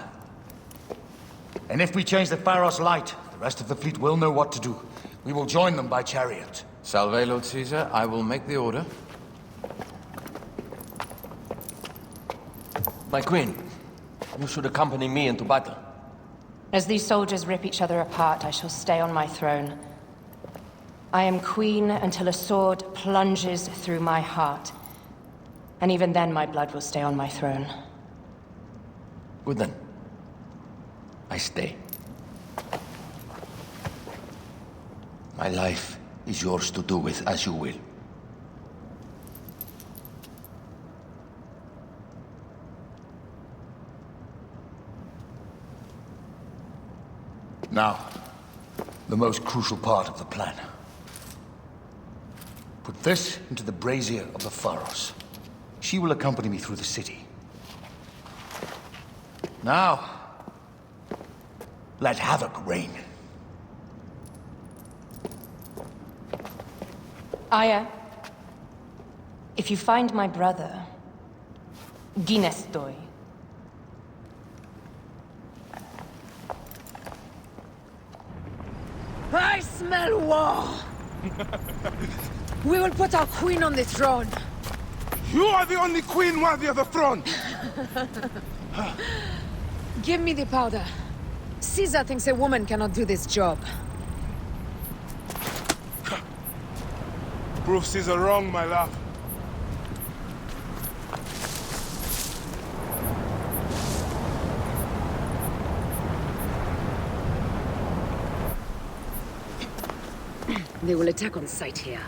And if we change the Pharos light, the rest of the fleet will know what to do. We will join them by chariot. Salve, Lord Caesar. I will make the order. My queen, you should accompany me into battle. As these soldiers rip each other apart, I shall stay on my throne. I am queen until a sword plunges through my heart. And even then, my blood will stay on my throne. Good then. I stay. My life is yours to do with as you will. Now, the most crucial part of the plan. Put this into the brazier of the Pharos. She will accompany me through the city. Now, let havoc reign. Aya, if you find my brother, Ginestoy. I smell war! We will put our queen on the throne. You are the only queen worthy of the throne! Give me the powder. Caesar thinks a woman cannot do this job. Prove Caesar wrong, my love. They will attack on sight here.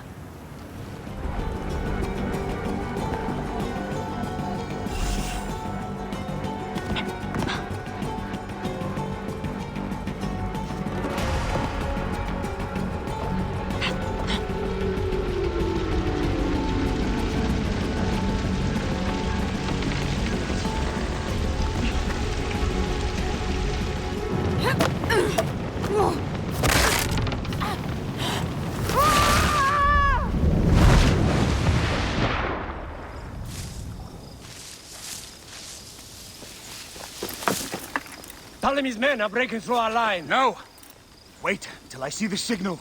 Ptolemy's men are breaking through our line. No! Wait until I see the signal.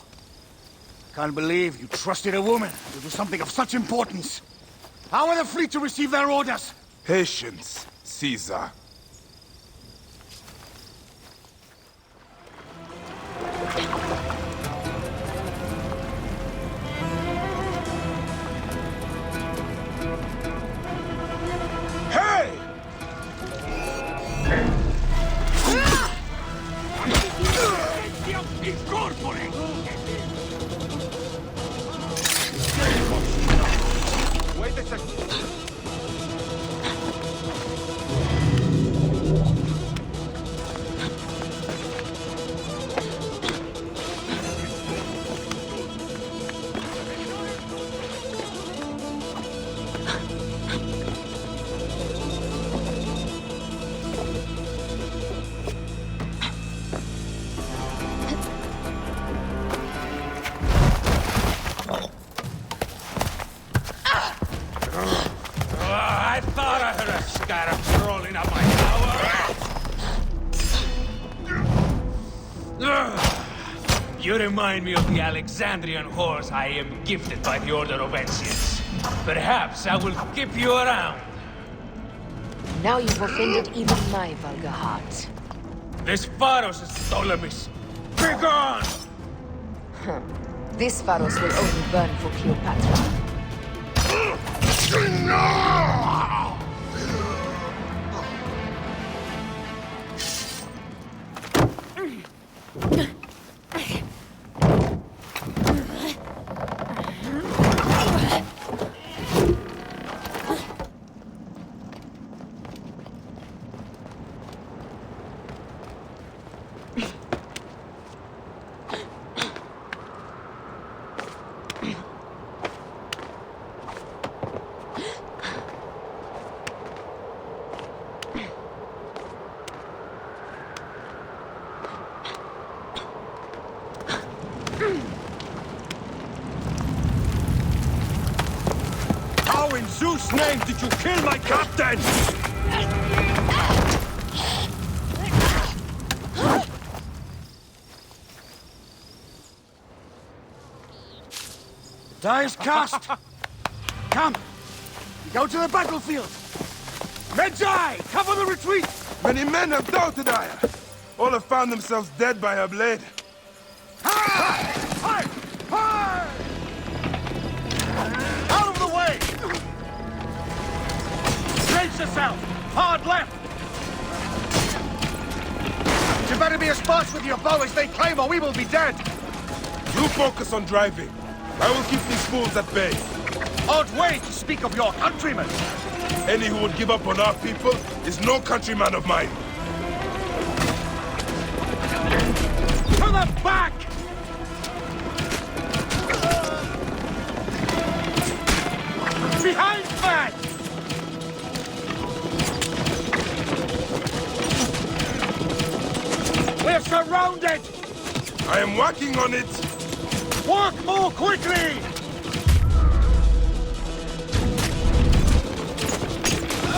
Can't believe you trusted a woman to do something of such importance. How are the fleet to receive their orders? Patience, Caesar. Wait a second. I thought I heard a scarab crawling up my tower. You remind me of the Alexandrian horse I am gifted by the Order of Ensians. Perhaps I will keep you around. Now you've offended even my vulgar heart. This Pharos is Ptolemy's. Be gone! This Pharos will only burn for Cleopatra. How in Zeus' name did you kill my captain? Die is cast. Come, we go to the battlefield. Medjay, cover the retreat. Many men have doubted Aya. All have found themselves dead by her blade. Out of the way! Brace yourself! Hard left! You better be as fast with your bow as they claim, or we will be dead! You focus on driving. I will keep these fools at bay. Odd way to speak of your countrymen! Any who would give up on our people is no countryman of mine. To the back! Behind that! We're surrounded! I am working on it! Work more quickly!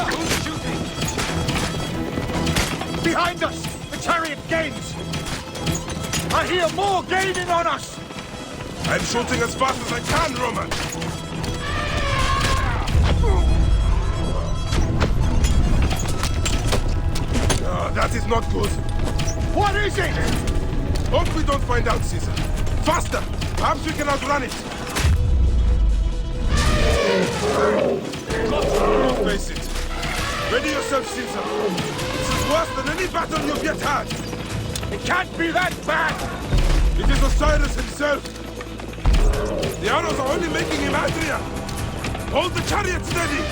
Who's shooting? Behind us! The chariot gains! I hear more gaining on us! I'm shooting as fast as I can, Roman! That is not good. What is it? Hope we don't find out, Caesar. Faster! Perhaps we can outrun it. Face it. Ready yourself, Caesar. This is worse than any battle you've yet had. It can't be that bad! It is Osiris himself. The arrows are only making him angrier. Hold the chariot steady.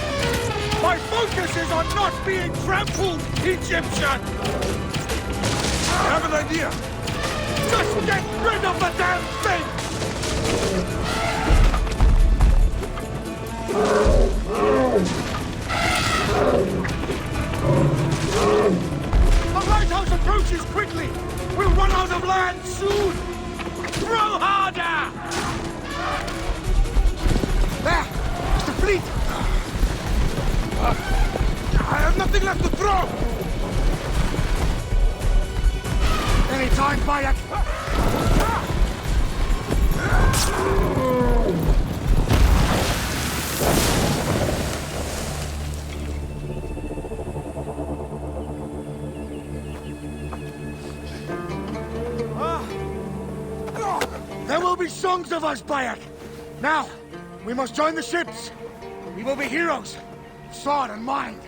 My focus is on not being trampled, Egyptian! I have an idea. Just get rid of the damn thing! The lighthouse approaches quickly! We'll run out of land soon! Throw harder! There! It's the fleet! I have nothing left to throw! Anytime, Bayek! There will be songs of us, Bayek! Now, we must join the ships! We will be heroes! Sword and mind!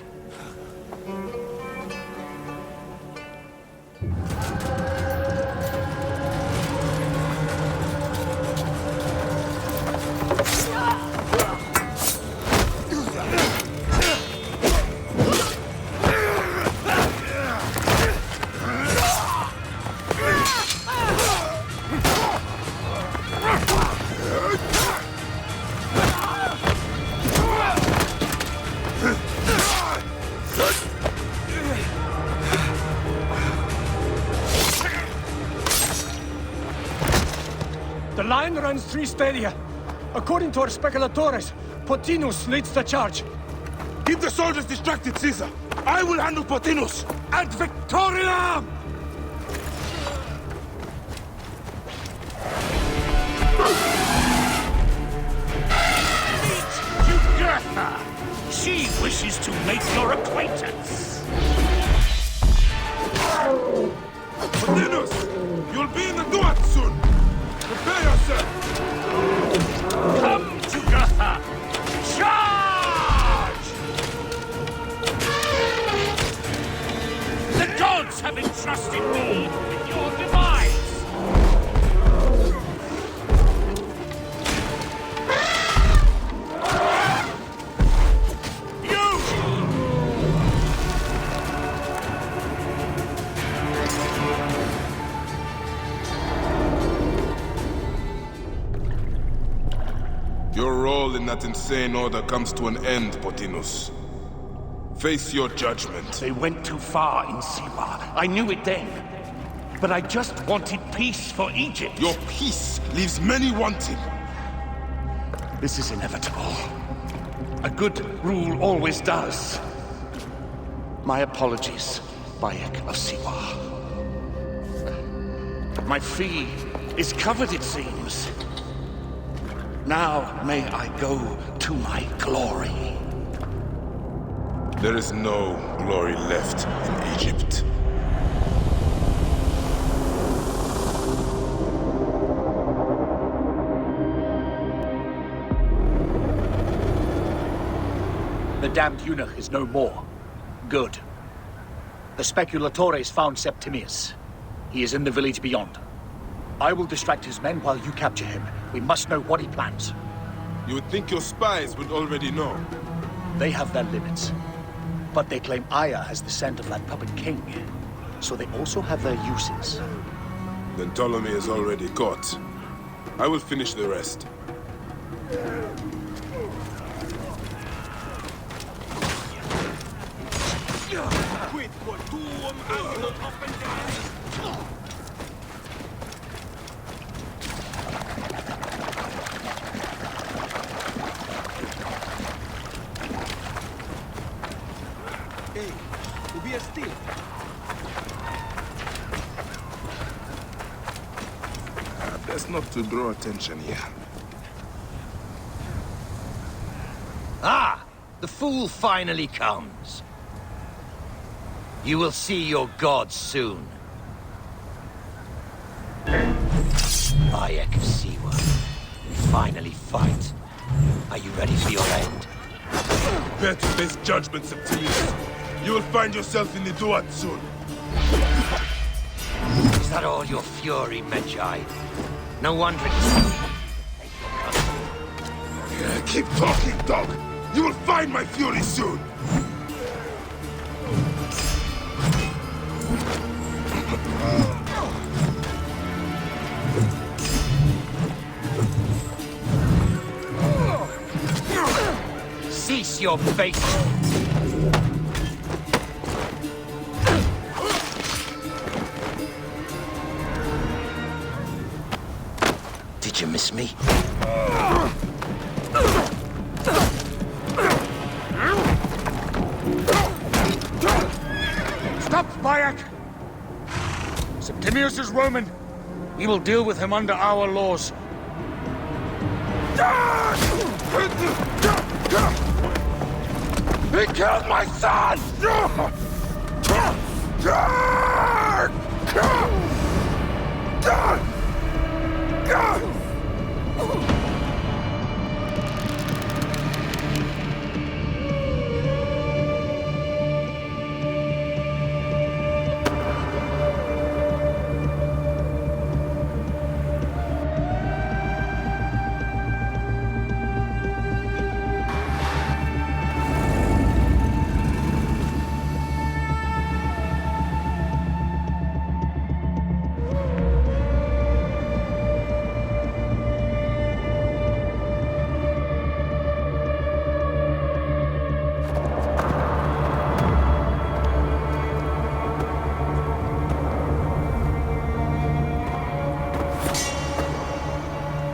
The line runs 3 stadia. According to our speculatores, Pothinus leads the charge. Keep the soldiers distracted, Caesar. I will handle Pothinus. Ad Victoriam! Meet Jugurtha. She wishes to make your acquaintance. Pothinus, you'll be in the Duat soon. Prepare yourself! Come, Jugurtha! Charge! The gods have entrusted me with your demise! Your role in that insane order comes to an end, Pothinus. Face your judgment. They went too far in Siwa. I knew it then. But I just wanted peace for Egypt. Your peace leaves many wanting. This is inevitable. A good rule always does. My apologies, Bayek of Siwa. My fee is covered, it seems. Now may I go to my glory. There is no glory left in Egypt. The damned eunuch is no more. Good. The speculatores found Septimius. He is in the village beyond. I will distract his men while you capture him. We must know what he plans. You would think your spies would already know. They have their limits. But they claim Aya has the scent of that puppet king. So they also have their uses. Then Ptolemy is already caught. I will finish the rest. Quid quod tuum agnum offendaris. Hey, be still. Best not to draw attention here. Ah! The fool finally comes. You will see your gods soon. Bayek of Siwa. We finally fight. Are you ready for your end? Prepare to face judgment, Septimius. You will find yourself in the Duat soon. Is that all your fury, Medjay? No wonder Keep talking, dog. You will find my fury soon. Cease your bait! Did you miss me? Stop, Bayek! Septimius is Roman. We will deal with him under our laws. He killed my son!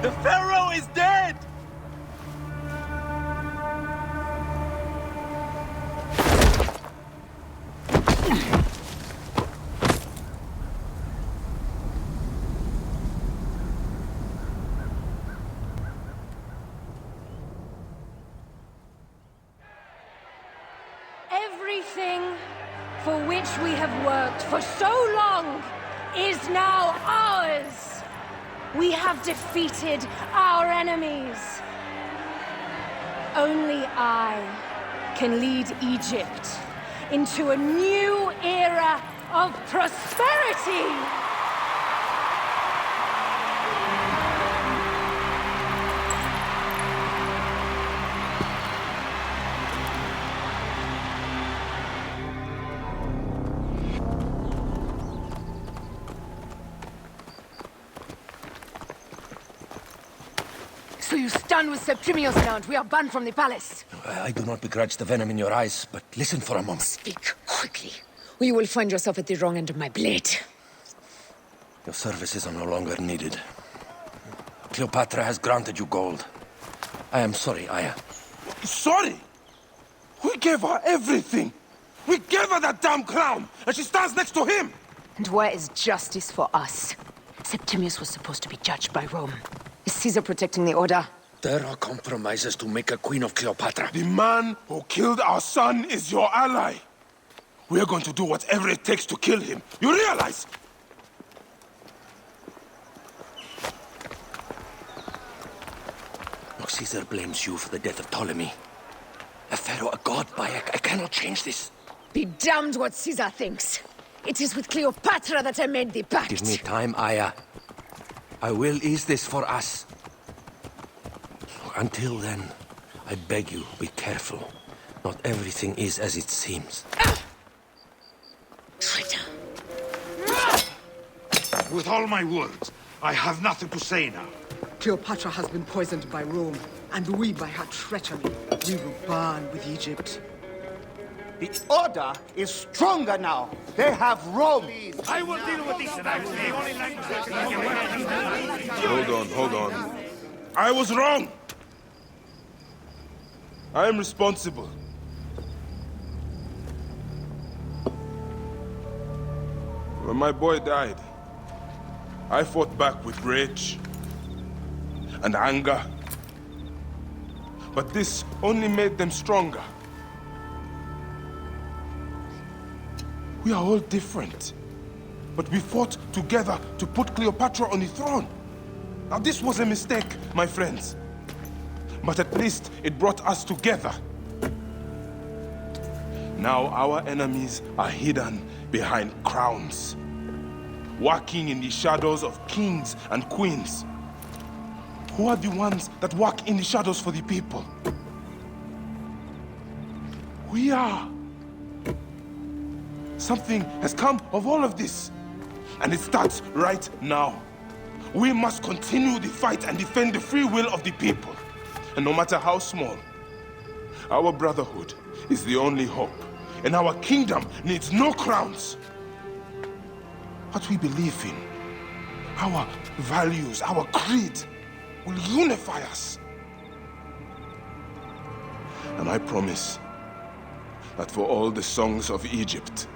The Pharaoh is dead! Everything for which we have worked for so long is now ours! We have defeated our enemies. Only I can lead Egypt into a new era of prosperity! So you stand with Septimius now and we are banned from the palace. I do not begrudge the venom in your eyes, but listen for a moment. Speak quickly, or you will find yourself at the wrong end of my blade. Your services are no longer needed. Cleopatra has granted you gold. I am sorry, Aya. Sorry? We gave her everything. We gave her that damn crown, and she stands next to him. And where is justice for us? Septimius was supposed to be judged by Rome. Is Caesar protecting the Order? There are compromises to make a queen of Cleopatra. The man who killed our son is your ally. We're going to do whatever it takes to kill him. You realize? Caesar blames you for the death of Ptolemy. A pharaoh, a god, Bayek. I cannot change this. Be damned what Caesar thinks. It is with Cleopatra that I made the pact. Give me time, Aya. I will ease this for us. Until then, I beg you, be careful. Not everything is as it seems. Traitor. With all my words, I have nothing to say now. Cleopatra has been poisoned by Rome, and we by her treachery. We will burn with Egypt. The Order is stronger now. They have Rome. I will deal with this tonight. Hold on. I was wrong. I am responsible. When my boy died, I fought back with rage and anger. But this only made them stronger. We are all different. But we fought together to put Cleopatra on the throne. Now this was a mistake, my friends. But at least it brought us together. Now our enemies are hidden behind crowns, walking in the shadows of kings and queens. Who are the ones that walk in the shadows for the people? We are. Something has come of all of this, and it starts right now. We must continue the fight and defend the free will of the people. And no matter how small, our brotherhood is the only hope, and our kingdom needs no crowns. What we believe in, our values, our creed, will unify us. And I promise that for all the songs of Egypt,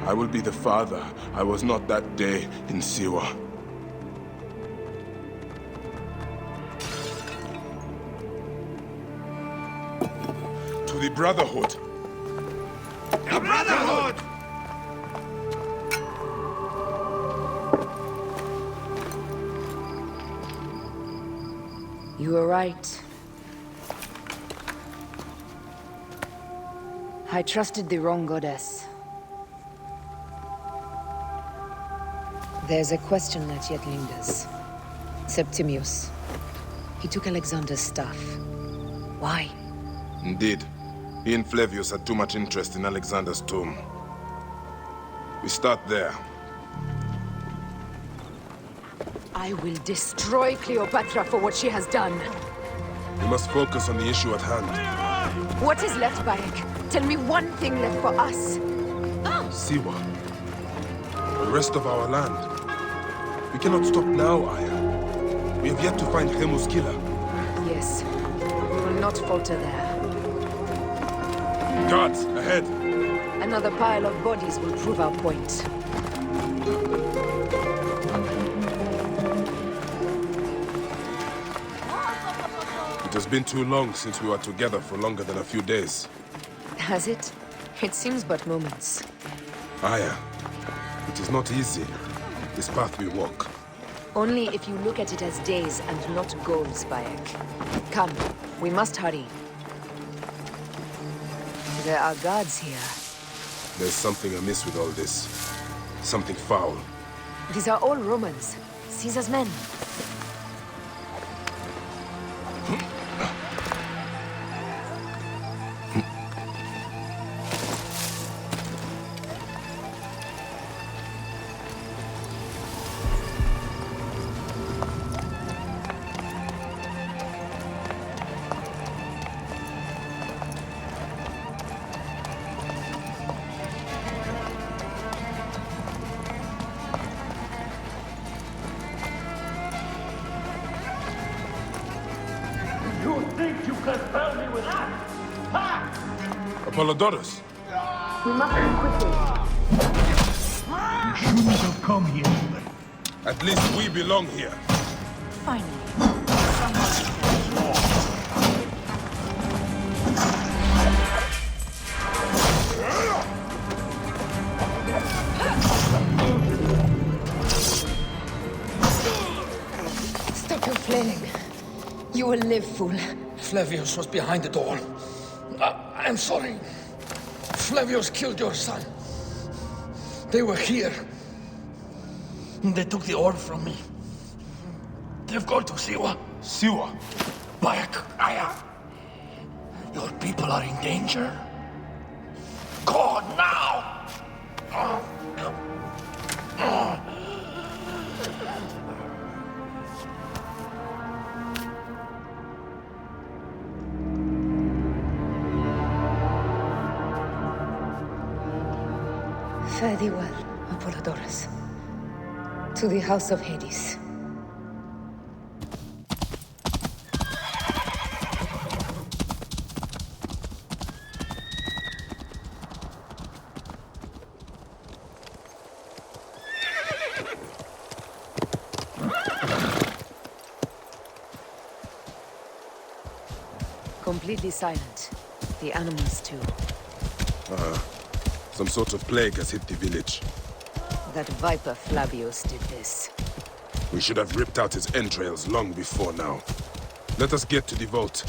I will be the father I was not that day in Siwa. To the Brotherhood. The Brotherhood! You were right. I trusted the wrong goddess. There's a question that yet lingers. Septimius. He took Alexander's staff. Why? Indeed. He and Flavius had too much interest in Alexander's tomb. We start there. I will destroy Cleopatra for what she has done. We must focus on the issue at hand. What is left, Bayek? Tell me one thing left for us. Siwa. The rest of our land. We cannot stop now, Aya. We have yet to find Remus' killer. Yes. We will not falter there. Guards, ahead! Another pile of bodies will prove our point. It has been too long since we were together for longer than a few days. Has it? It seems but moments. Aya, it is not easy, this path we walk. Only if you look at it as days and not goals, Bayek. Come, we must hurry. There are guards here. There's something amiss with all this. Something foul. These are all Romans. Caesar's men. You think you can spell me with that? Ha! Apollodorus! We must move quickly. You shouldn't have come here. At least we belong here. Finally. Stop your flailing. You will live, fool. Flavius was behind the door. I'm sorry. Flavius killed your son. They were here. They took the orb from me. They've gone to Siwa. Siwa? Bayek, Aya. Your people are in danger. Go now! Fare thee well, Apollodorus. To the House of Hades. Completely silent. The animals too. Some sort of plague has hit the village. That viper Flavius did this. We should have ripped out his entrails long before now. Let us get to the vault.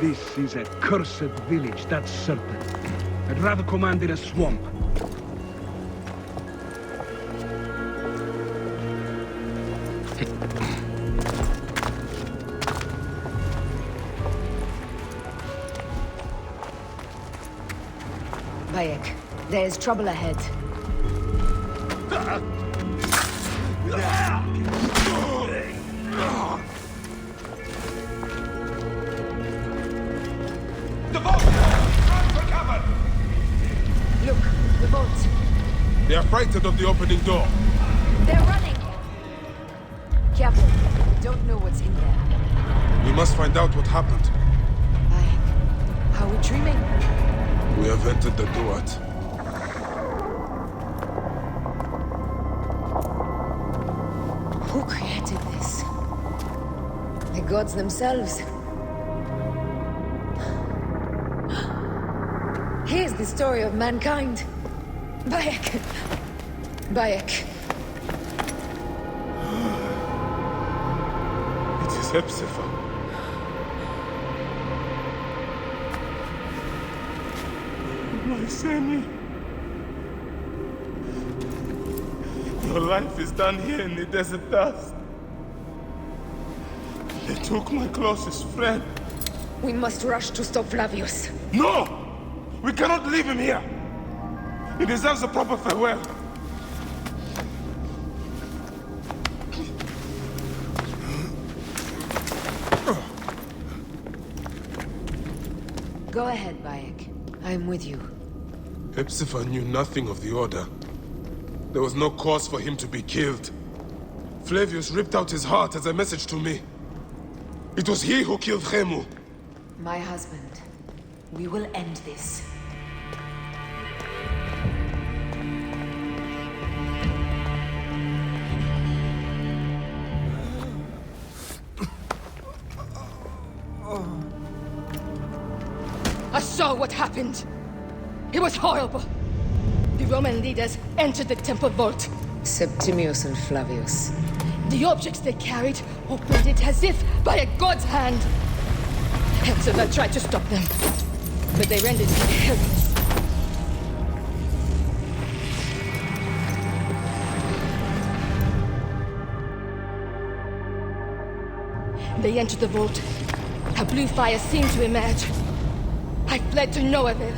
This is a cursed village, that's certain. I'd rather command in a swamp. Bayek, there is trouble ahead. They are frightened of the opening door. They're running! Careful. Don't know what's in there. We must find out what happened. Are we dreaming? We have entered the Duat. Who created this? The gods themselves. Here's the story of mankind. Bayek! Bayek. It is Hepzibah. My Semi. Your life is done here in the desert dust. They took my closest friend. We must rush to stop Flavius. No! We cannot leave him here! He deserves a proper farewell. Go ahead, Bayek. I am with you. Hepzibah knew nothing of the Order. There was no cause for him to be killed. Flavius ripped out his heart as a message to me. It was he who killed Khemu. My husband. We will end this. I saw what happened. It was horrible. The Roman leaders entered the temple vault. Septimius and Flavius. The objects they carried opened it as if by a god's hand. Hepzibah tried to stop them, but they rendered him helpless. They entered the vault. A blue fire seemed to emerge. I fled to no avail.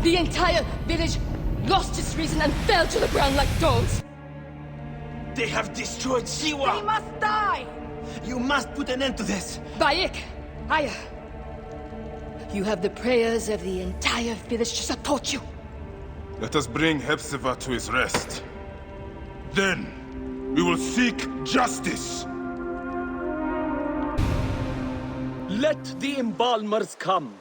The entire village lost its reason and fell to the ground like dogs. They have destroyed Siwa! They must die! You must put an end to this! Bayek! Aya! You have the prayers of the entire village to support you. Let us bring Hepzibah to his rest. Then, we will seek justice! Let the embalmers come.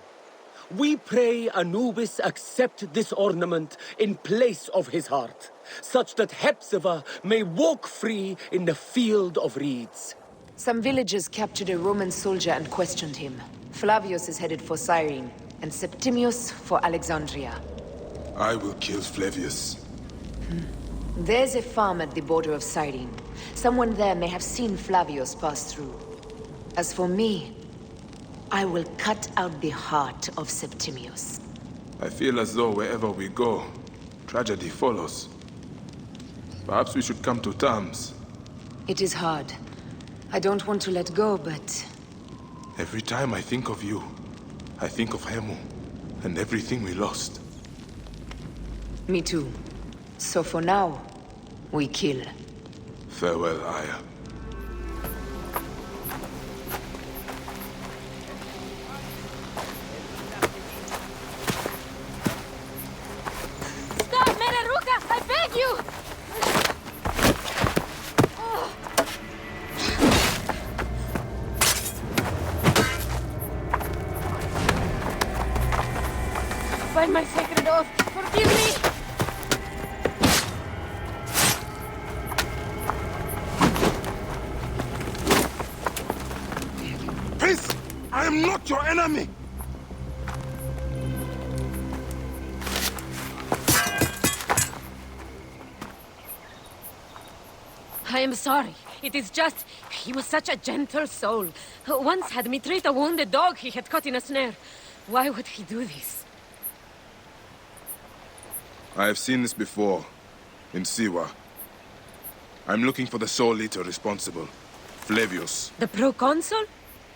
We pray Anubis accept this ornament in place of his heart, such that Hepzibah may walk free in the field of reeds. Some villagers captured a Roman soldier and questioned him. Flavius is headed for Cyrene, and Septimius for Alexandria. I will kill Flavius. There's a farm at the border of Cyrene. Someone there may have seen Flavius pass through. As for me, I will cut out the heart of Septimius. I feel as though wherever we go, tragedy follows. Perhaps we should come to terms. It is hard. I don't want to let go, but... Every time I think of you, I think of Khemu, and everything we lost. Me too. So for now, we kill. Farewell, Aya. Stop, Mereruka! I beg you! By my sacred oath, forgive me! Peace! I am not your enemy! I am sorry. It is just... he was such a gentle soul. Once had me treat a wounded dog he had caught in a snare. Why would he do this? I have seen this before, in Siwa. I'm looking for the Soul Eater responsible, Flavius. The proconsul?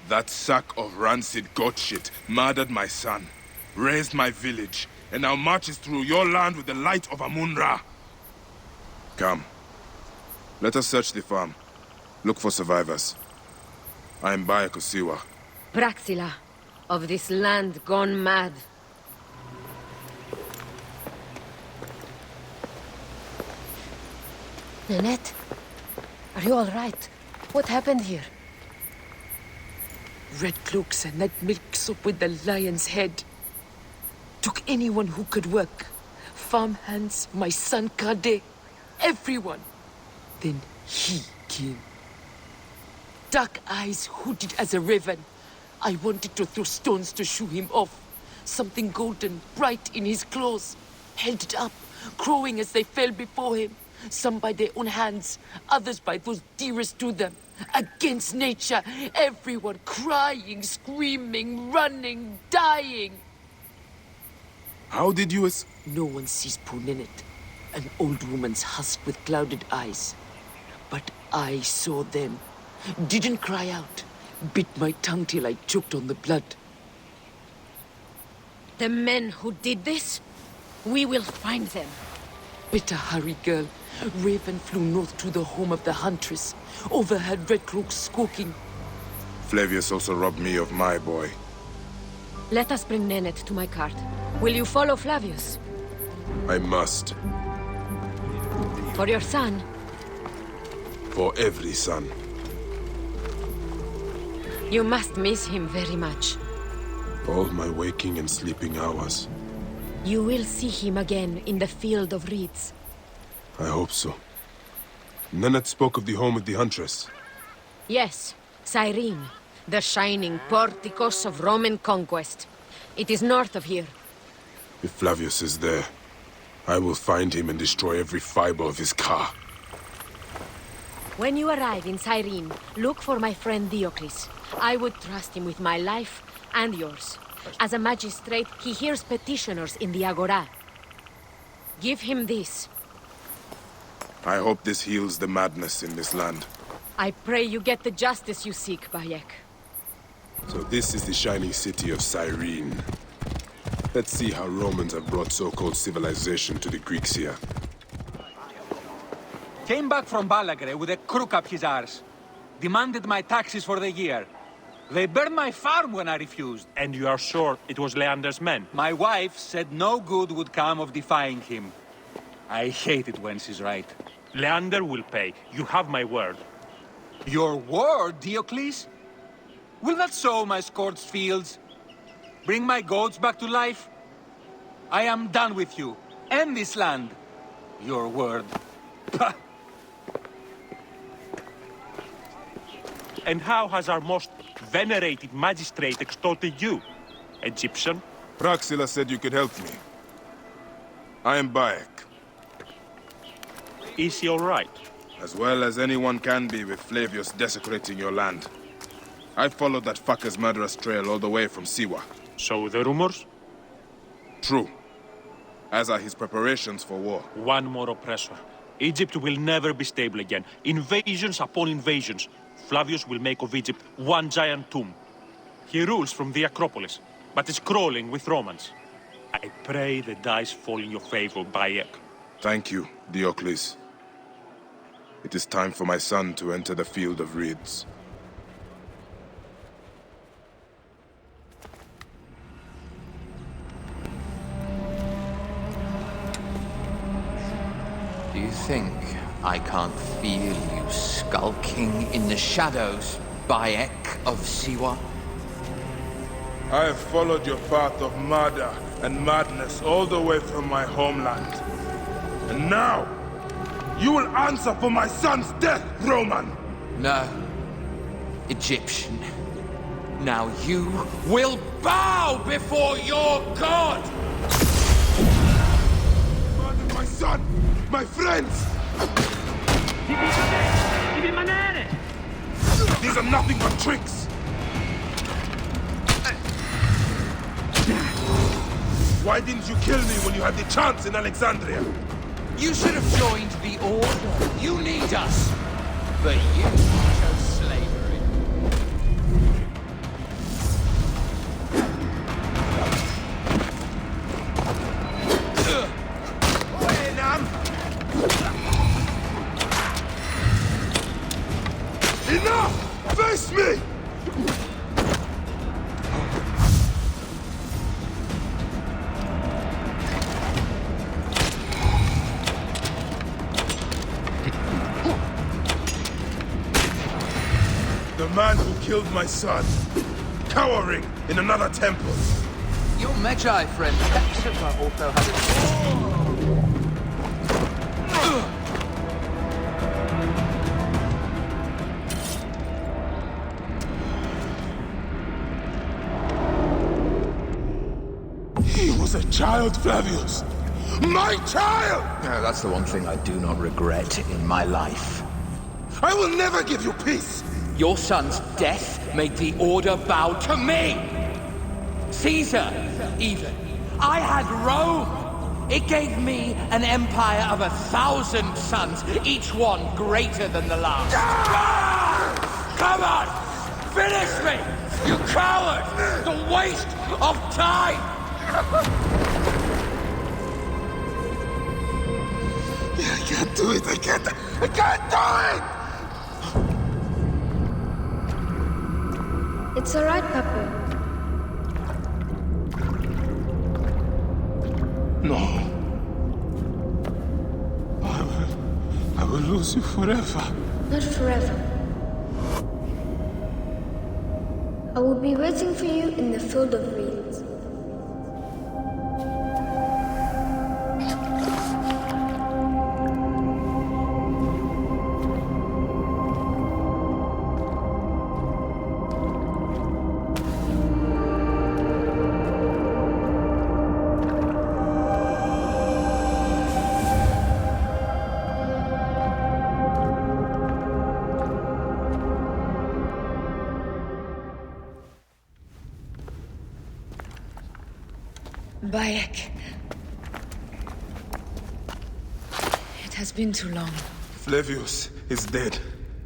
That sack of rancid goat shit murdered my son, raised my village, and now marches through your land with the light of Amun-Ra. Come. Let us search the farm. Look for survivors. I am Bayek of Siwa. Praxila, of this land gone mad. Nanette, are you all right? What happened here? Red cloaks and that milk soup with the lion's head. Took anyone who could work. Farm hands, my son Kade, everyone. Then he came. Dark eyes hooded as a raven. I wanted to throw stones to shoo him off. Something golden, bright in his claws. Held it up, crowing as they fell before him. Some by their own hands, others by those dearest to them. Against nature, everyone crying, screaming, running, dying. How did you No one sees Punenet, an old woman's husk with clouded eyes. But I saw them. Didn't cry out. Bit my tongue till I choked on the blood. The men who did this? We will find them. Better hurry, girl. Raven flew north to the home of the huntress. Overheard Red Cloaks squawking. Flavius also robbed me of my boy. Let us bring Nennet to my cart. Will you follow Flavius? I must. For your son? For every son. You must miss him very much. All my waking and sleeping hours. You will see him again in the Field of Reeds. I hope so. Nennet spoke of the home of the Huntress. Yes, Cyrene, the shining porticos of Roman conquest. It is north of here. If Flavius is there, I will find him and destroy every fiber of his car. When you arrive in Cyrene, look for my friend Diocles. I would trust him with my life and yours. As a magistrate, he hears petitioners in the Agora. Give him this. I hope this heals the madness in this land. I pray you get the justice you seek, Bayek. So this is the shining city of Cyrene. Let's see how Romans have brought so-called civilization to the Greeks here. Came back from Balagre with a crook up his arse. Demanded my taxes for the year. They burned my farm when I refused. And you are sure it was Leander's men? My wife said no good would come of defying him. I hate it when she's right. Leander will pay. You have my word. Your word, Diocles? Will that sow my scorched fields? Bring my goats back to life? I am done with you. And this land. Your word. Pah! And how has our most venerated magistrate extorted you, Egyptian? Praxila said you could help me. I am Bayek. Is he all right? As well as anyone can be with Flavius desecrating your land. I followed that fucker's murderous trail all the way from Siwa. So the rumors? True. As are his preparations for war. One more oppressor. Egypt will never be stable again. Invasions upon invasions. Flavius will make of Egypt one giant tomb. He rules from the Acropolis, but is crawling with Romans. I pray the dice fall in your favor, Bayek. Thank you, Diocles. It is time for my son to enter the field of reeds. Do you think I can't feel you skulking in the shadows, Bayek of Siwa? I have followed your path of murder and madness all the way from my homeland. And now, you will answer for my son's death, Roman! No. Egyptian. Now you will bow before your god! Murder my son! My friends! These are nothing but tricks! Why didn't you kill me when you had the chance in Alexandria? You should have joined the Order. You need us. But you chose slavery. Enough! Face me! The man who killed my son, cowering in another temple. Your Magi friend, Hepzibah, also had it. He was a child, Flavius! My child! No, that's the one thing I do not regret in my life. I will never give you peace! Your son's death made the Order bow to me! Caesar, even. I had Rome! It gave me an empire of 1,000 sons, each one greater than the last. Come on! Finish me! You coward! The waste of time! I can't do it! I can't do it! It's all right, Papa. No. I will lose you forever. Not forever. I will be waiting for you in the field of reeds. Bayek. It has been too long. Flavius is dead.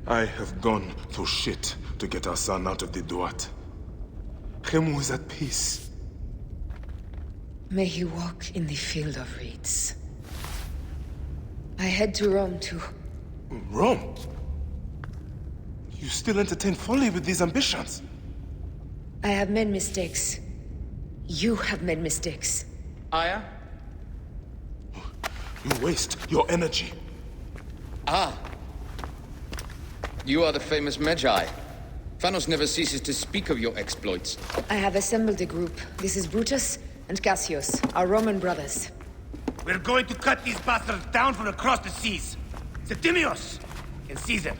I have gone through shit to get our son out of the Duat. Khemu is at peace. May he walk in the field of reeds. I head to Rome too. Rome? You still entertain folly with these ambitions? I have made mistakes. You have made mistakes. Aya? You waste your energy. Ah. You are the famous Magi. Thanos never ceases to speak of your exploits. I have assembled a group. This is Brutus and Cassius, our Roman brothers. We're going to cut these bastards down from across the seas. Septimius and Caesar.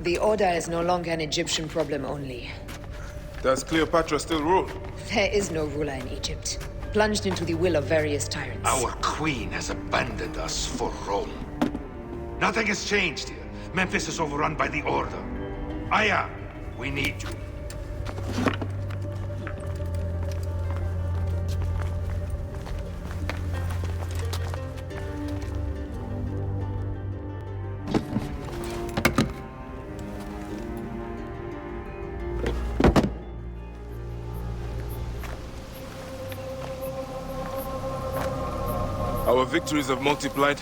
The Order is no longer an Egyptian problem only. Does Cleopatra still rule? There is no ruler in Egypt. Plunged into the will of various tyrants. Our queen has abandoned us for Rome. Nothing has changed here. Memphis is overrun by the Order. Aya, we need you. Our victories have multiplied,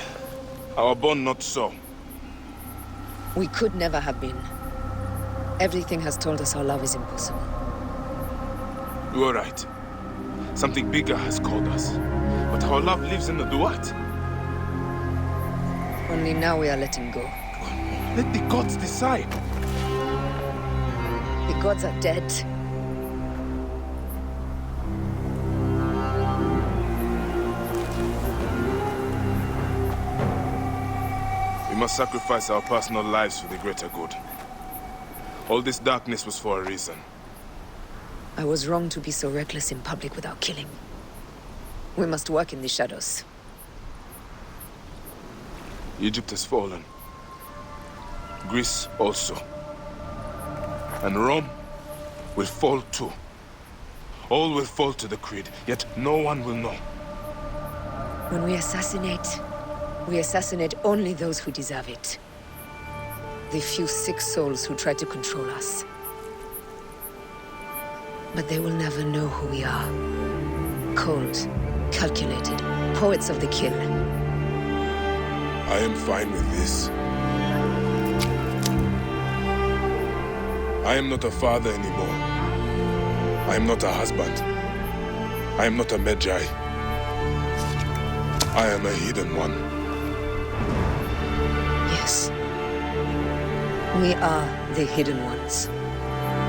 our bond not so. We could never have been. Everything has told us our love is impossible. You are right. Something bigger has called us. But our love lives in the Duat. Only now we are letting go. Let the gods decide. The gods are dead. We must sacrifice our personal lives for the greater good. All this darkness was for a reason. I was wrong to be so reckless in public without killing. We must work in the shadows. Egypt has fallen. Greece also. And Rome will fall too. All will fall to the creed, yet no one will know. When we assassinate only those who deserve it. The few sick souls who try to control us. But they will never know who we are. Cold, calculated, poets of the kill. I am fine with this. I am not a father anymore. I am not a husband. I am not a Medjay. I am a hidden one. Yes. We are the hidden ones.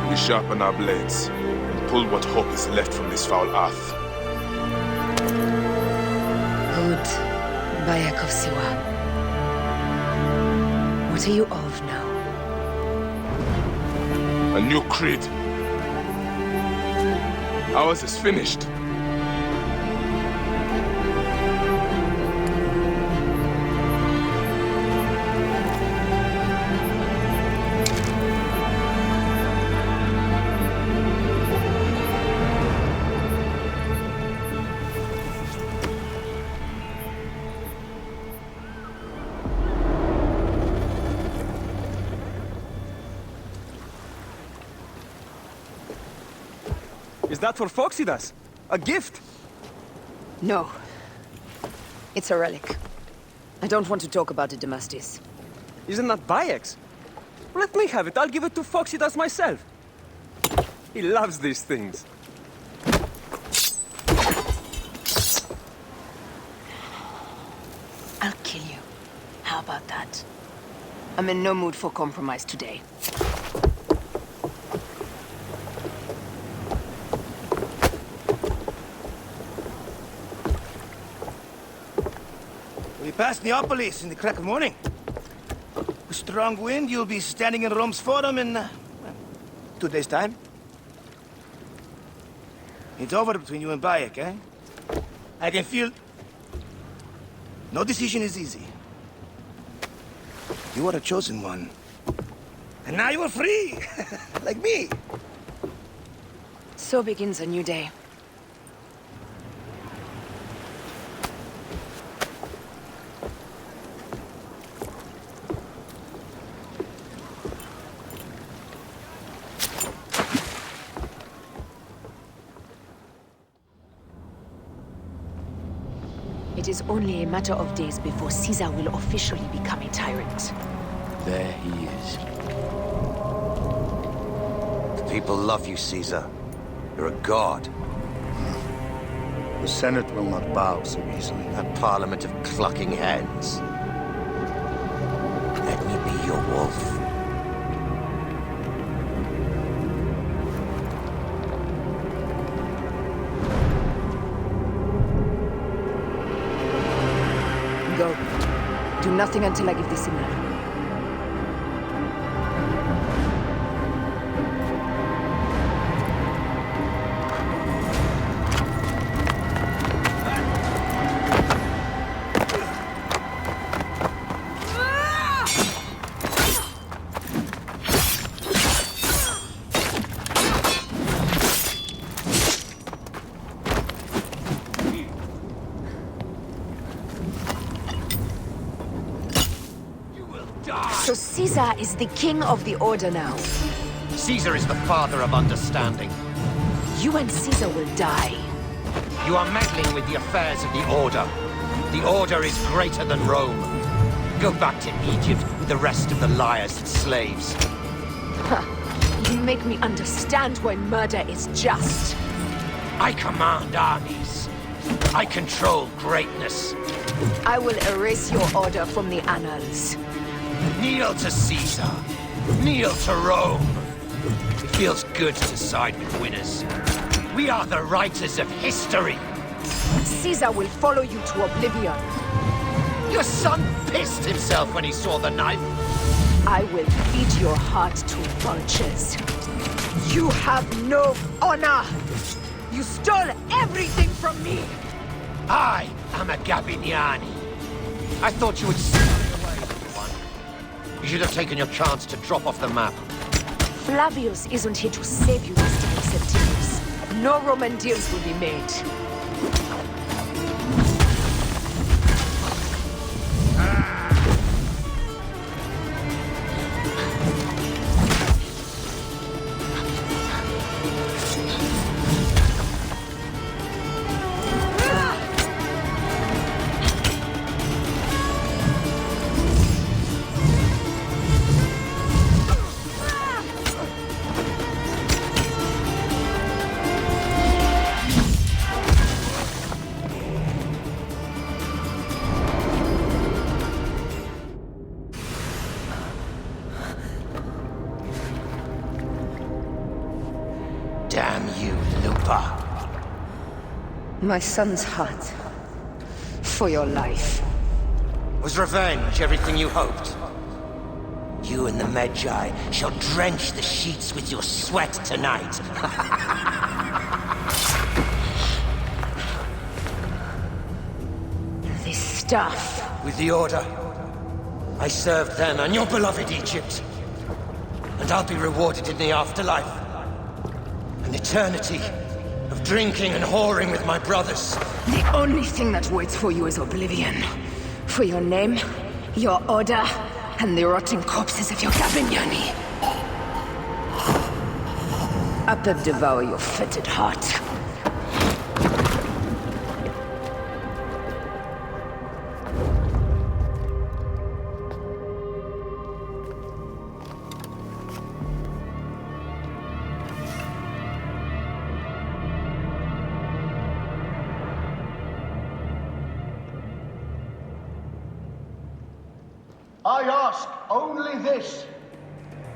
We sharpen our blades and pull what hope is left from this foul earth. Good, Bayek of Siwa. What are you of now? A new creed. Ours is finished. Is that for Phoxidas? A gift? No. It's a relic. I don't want to talk about it, Damastis. Isn't that Bayek's? Let me have it. I'll give it to Phoxidas myself. He loves these things. I'll kill you. How about that? I'm in no mood for compromise today. We passed Neapolis in the crack of morning. With strong wind, you'll be standing in Rome's forum in, 2 days' time. It's over between you and Bayek, eh? I can feel... No decision is easy. You are a chosen one. And now you are free! Like me! So begins a new day. It is only a matter of days before Caesar will officially become a tyrant. There he is. The people love you, Caesar. You're a god. The Senate will not bow so easily. A parliament of clucking hens. Let me be your wolf. Go. Do nothing until I give the signal. So Caesar is the king of the Order now. Caesar is the father of understanding. You and Caesar will die. You are meddling with the affairs of the Order. The Order is greater than Rome. Go back to Egypt with the rest of the liars and slaves. You make me understand why murder is just. I command armies. I control greatness. I will erase your order from the annals. Kneel to Caesar. Kneel to Rome. It feels good to side with winners. We are the writers of history. Caesar will follow you to oblivion. Your son pissed himself when he saw the knife. I will feed your heart to vultures. You have no honor! You stole everything from me! I am a Gabiniani. I thought you would scurry away, everyone. You should have taken your chance to drop off the map. Flavius isn't here to save you, Mr. Septimius. No Roman deals will be made. Damn you, Lupa. My son's heart. For your life. Was revenge everything you hoped? You and the Medjay shall drench the sheets with your sweat tonight. This stuff. With the Order, I served them and your beloved Egypt. And I'll be rewarded in the afterlife. An eternity of drinking and whoring with my brothers. The only thing that waits for you is oblivion. For your name, your order, and the rotting corpses of your Gabiniani. Apep devour your fetid heart. I ask only this,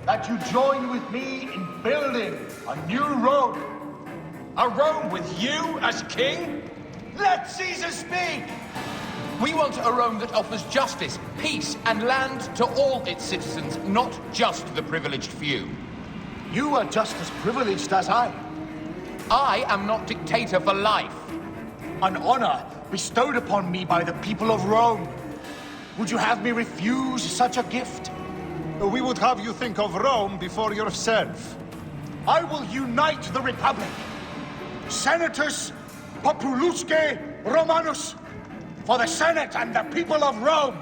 that you join with me in building a new Rome. A Rome with you as king? Let Caesar speak! We want a Rome that offers justice, peace, and land to all its citizens, not just the privileged few. You are just as privileged as I. I am not dictator for life. An honor bestowed upon me by the people of Rome. Would you have me refuse such a gift? We would have you think of Rome before yourself. I will unite the Republic. Senatus Populusque Romanus. For the Senate and the people of Rome.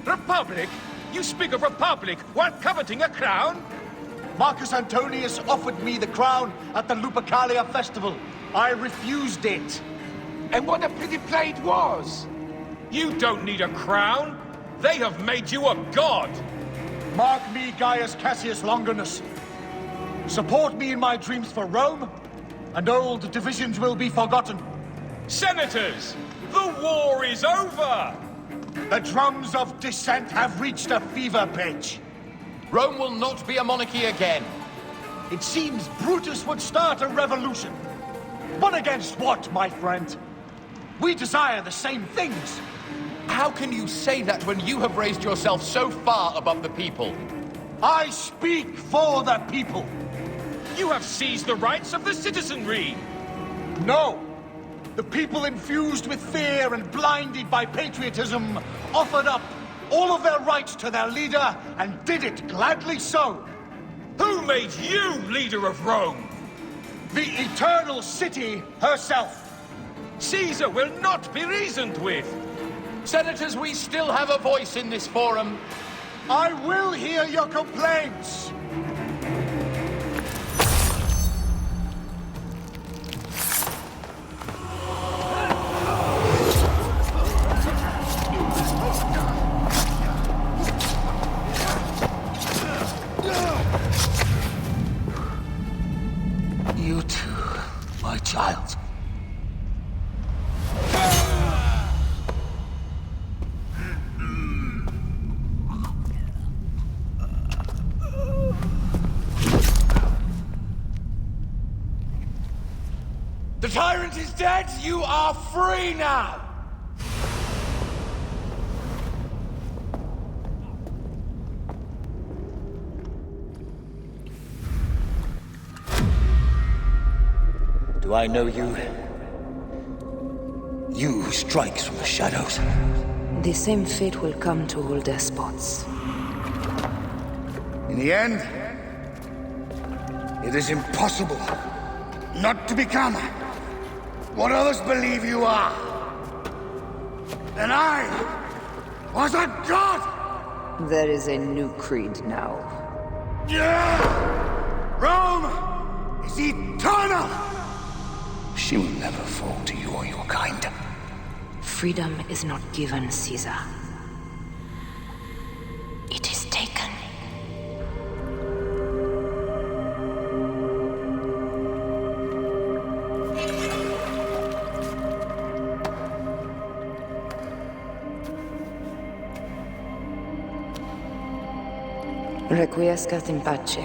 Republic? You speak of republic while coveting a crown? Marcus Antonius offered me the crown at the Lupercalia festival. I refused it. And what a pity play it was! You don't need a crown. They have made you a god. Mark me, Gaius Cassius Longinus. Support me in my dreams for Rome, and old divisions will be forgotten. Senators, the war is over! The drums of dissent have reached a fever pitch. Rome will not be a monarchy again. It seems Brutus would start a revolution. But against what, my friend? We desire the same things. How can you say that when you have raised yourself so far above the people? I speak for the people. You have seized the rights of the citizenry. No. The people infused with fear and blinded by patriotism offered up all of their rights to their leader and did it gladly so. Who made you leader of Rome? The Eternal City herself. Caesar will not be reasoned with. Senators, we still have a voice in this forum. I will hear your complaints. My child. The tyrant is dead! You are free now! Do I know you? You who strikes from the shadows. The same fate will come to all despots. In the end, it is impossible not to become what others believe you are. And I was a god! There is a new creed now. Yeah! Rome is eternal! She will never fall to you or your kind. Freedom is not given, Caesar. It is taken. Requiescat in pace,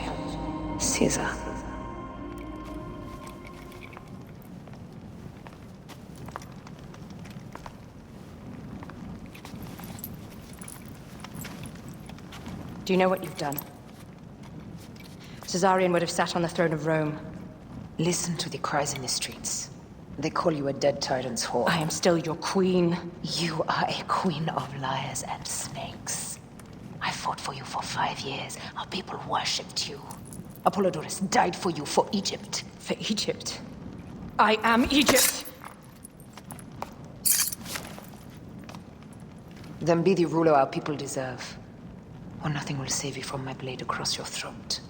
Caesar. Do you know what you've done? Caesarion would have sat on the throne of Rome. Listen to the cries in the streets. They call you a dead tyrant's whore. I am still your queen. You are a queen of liars and snakes. I fought for you for 5 years. Our people worshipped you. Apollodorus died for you, for Egypt. For Egypt? I am Egypt! Then be the ruler our people deserve. Or nothing will save you from my blade across your throat.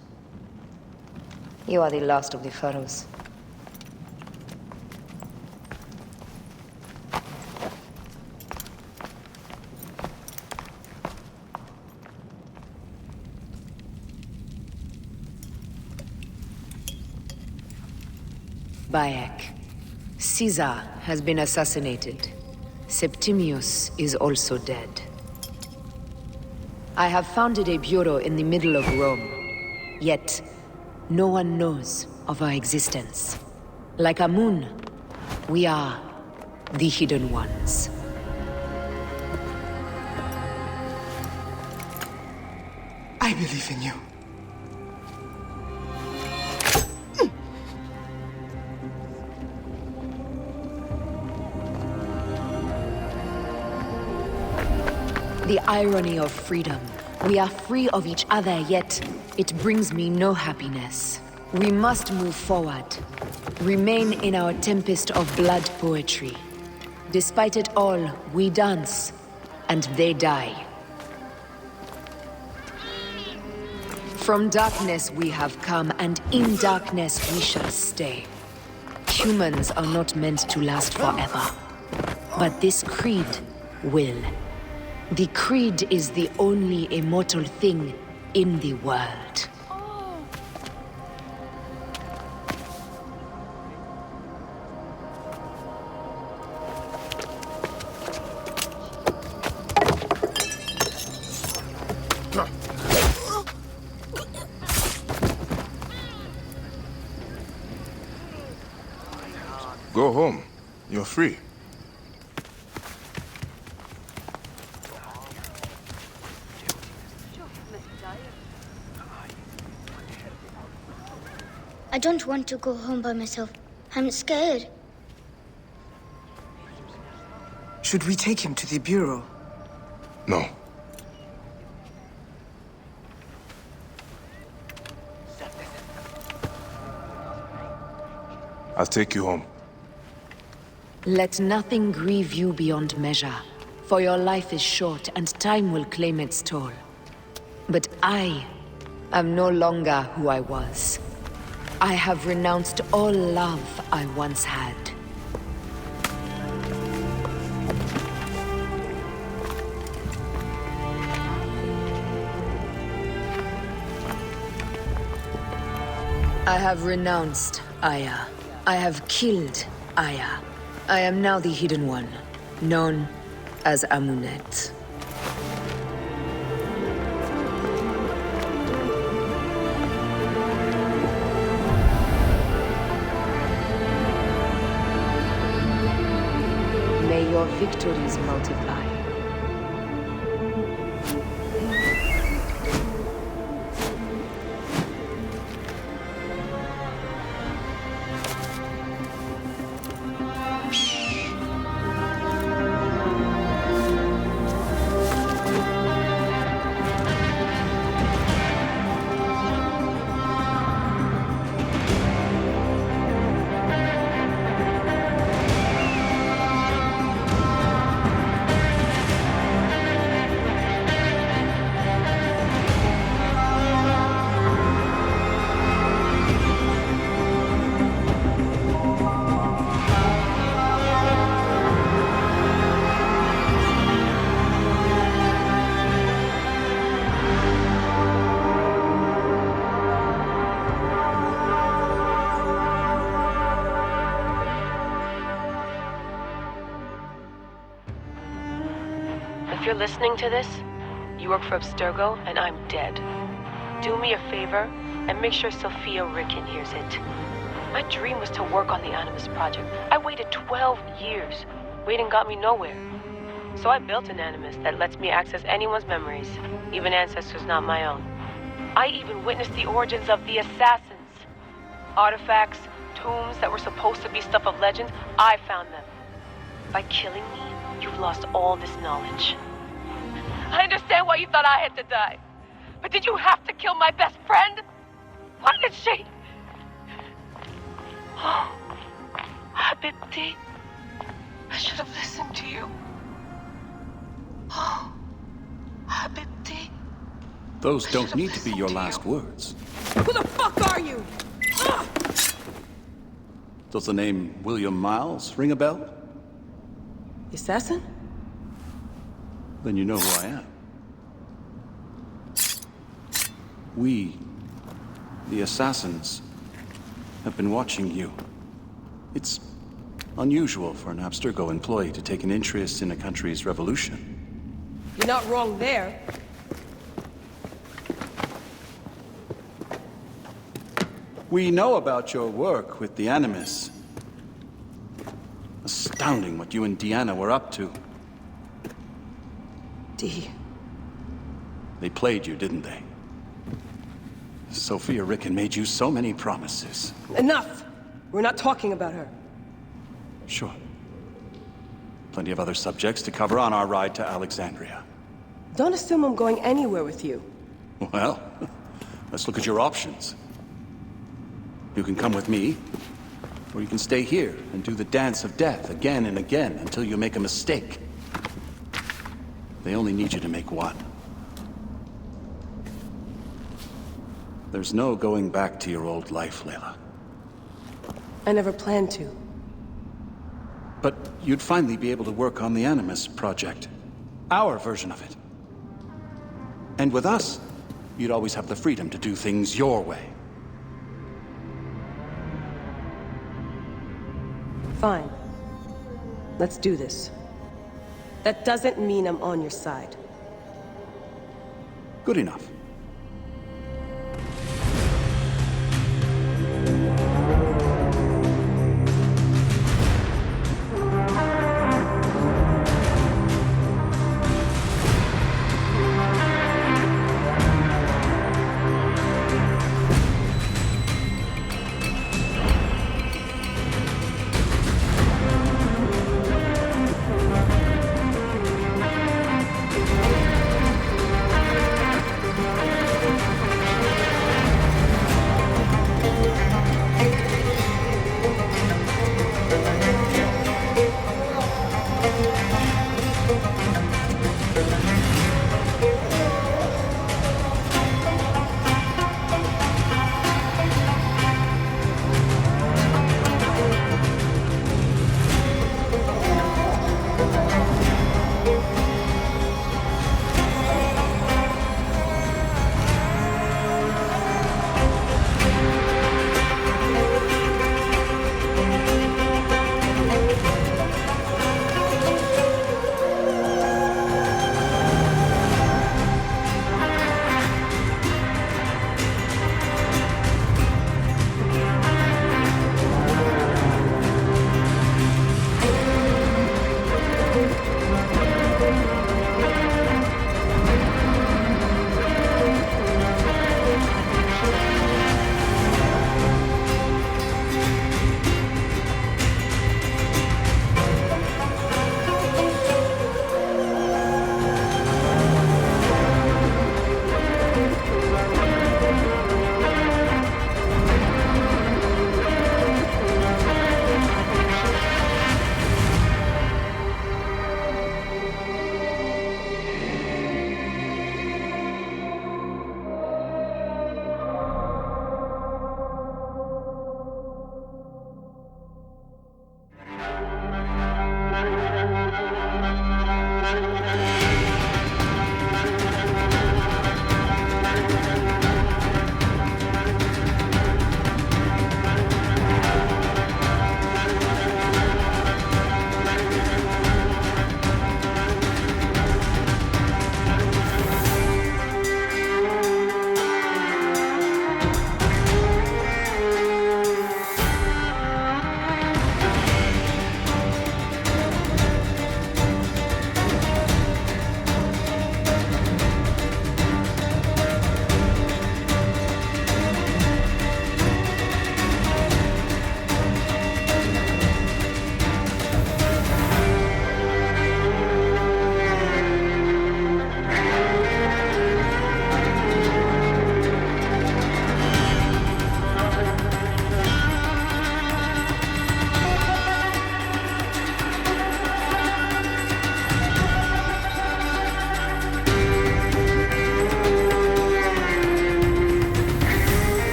You are the last of the pharaohs. Bayek. Caesar has been assassinated. Septimius is also dead. I have founded a bureau in the middle of Rome. Yet, no one knows of our existence. Like Amun, we are the Hidden Ones. I believe in you. The irony of freedom. We are free of each other, yet it brings me no happiness. We must move forward. Remain in our tempest of blood poetry. Despite it all, we dance, and they die. From darkness we have come, and in darkness we shall stay. Humans are not meant to last forever. But this creed will. The creed is the only immortal thing in the world. Go home. You're free. I don't want to go home by myself. I'm scared. Should we take him to the bureau? No. I'll take you home. Let nothing grieve you beyond measure, for your life is short and time will claim its toll. But I am no longer who I was. I have renounced all love I once had. I have renounced Aya. I have killed Aya. I am now the Hidden One, known as Amunet. May your victories multiply. If you're listening to this, you work for Abstergo, and I'm dead. Do me a favor, and make sure Sophia Ricken hears it. My dream was to work on the Animus Project. I waited 12 years. Waiting got me nowhere. So I built an Animus that lets me access anyone's memories, even ancestors not my own. I even witnessed the origins of the Assassins. Artifacts, tombs that were supposed to be stuff of legend, I found them. By killing me, you've lost all this knowledge. I understand why you thought I had to die. But did you have to kill my best friend? Why did she? Oh, Habibti. I should have listened to you. Oh, Habibti. Those don't need to be your last words. Who the fuck are you? Ah! Does the name William Miles ring a bell? The assassin? Then you know who I am. We, the Assassins, have been watching you. It's unusual for an Abstergo employee to take an interest in a country's revolution. You're not wrong there. We know about your work with the Animus. Astounding what you and Deanna were up to. Dee. They played you, didn't they? Sophia Ricken made you so many promises. Enough! We're not talking about her. Sure. Plenty of other subjects to cover on our ride to Alexandria. Don't assume I'm going anywhere with you. Well, let's look at your options. You can come with me, or you can stay here and do the dance of death again and again until you make a mistake. They only need you to make one. There's no going back to your old life, Layla. I never planned to. But you'd finally be able to work on the Animus project. Our version of it. And with us, you'd always have the freedom to do things your way. Fine. Let's do this. That doesn't mean I'm on your side. Good enough.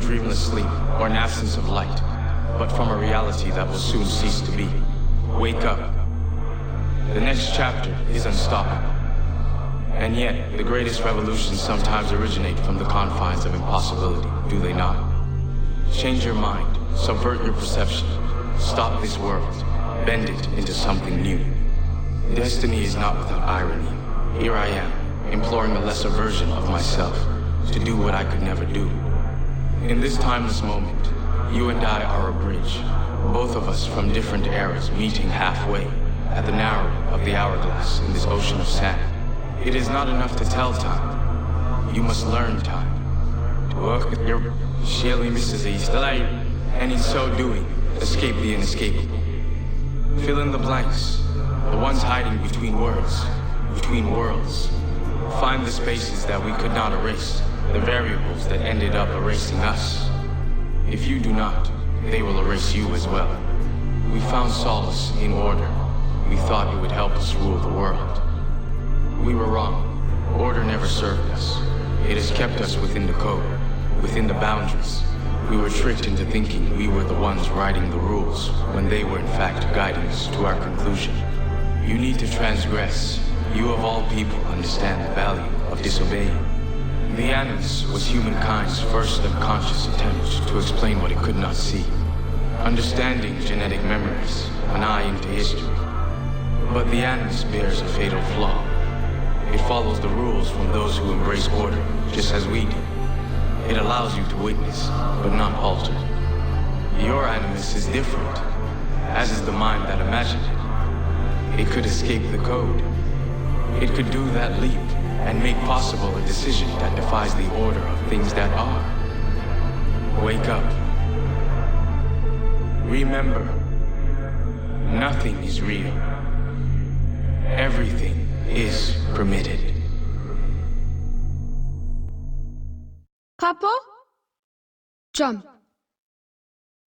dreamless sleep or an absence of light, but from a reality that will soon cease to be. Wake up. The next chapter is unstoppable. And yet, the greatest revolutions sometimes originate from the confines of impossibility, do they not? Change your mind, subvert your perception, stop this world, bend it into something new. Destiny is not without irony. Here I am, imploring a lesser version of myself, to do what I could never do. In this timeless moment, you and I are a bridge, both of us from different eras meeting halfway, at the narrowing of the hourglass in this ocean of sand. It is not enough to tell time. You must learn time. To work with your Shelly Mrs. East, and in so doing, escape the inescapable. Fill in the blanks, the ones hiding between words, between worlds. Find the spaces that we could not erase, the variables that ended up erasing us. If you do not, they will erase you as well. We found solace in order. We thought it would help us rule the world. We were wrong. Order never served us. It has kept us within the code, within the boundaries. We were tricked into thinking we were the ones writing the rules, when they were in fact guiding us to our conclusion. You need to transgress. You of all people understand the value of disobeying. The Animus was humankind's first unconscious attempt to explain what it could not see. Understanding genetic memories, an eye into history. But the Animus bears a fatal flaw. It follows the rules from those who embrace order, just as we do. It allows you to witness, but not alter. Your Animus is different, as is the mind that imagined it. It could escape the code. It could do that leap and make possible a decision that defies the order of things that are. Wake up. Remember, nothing is real. Everything is permitted. Papa? Jump.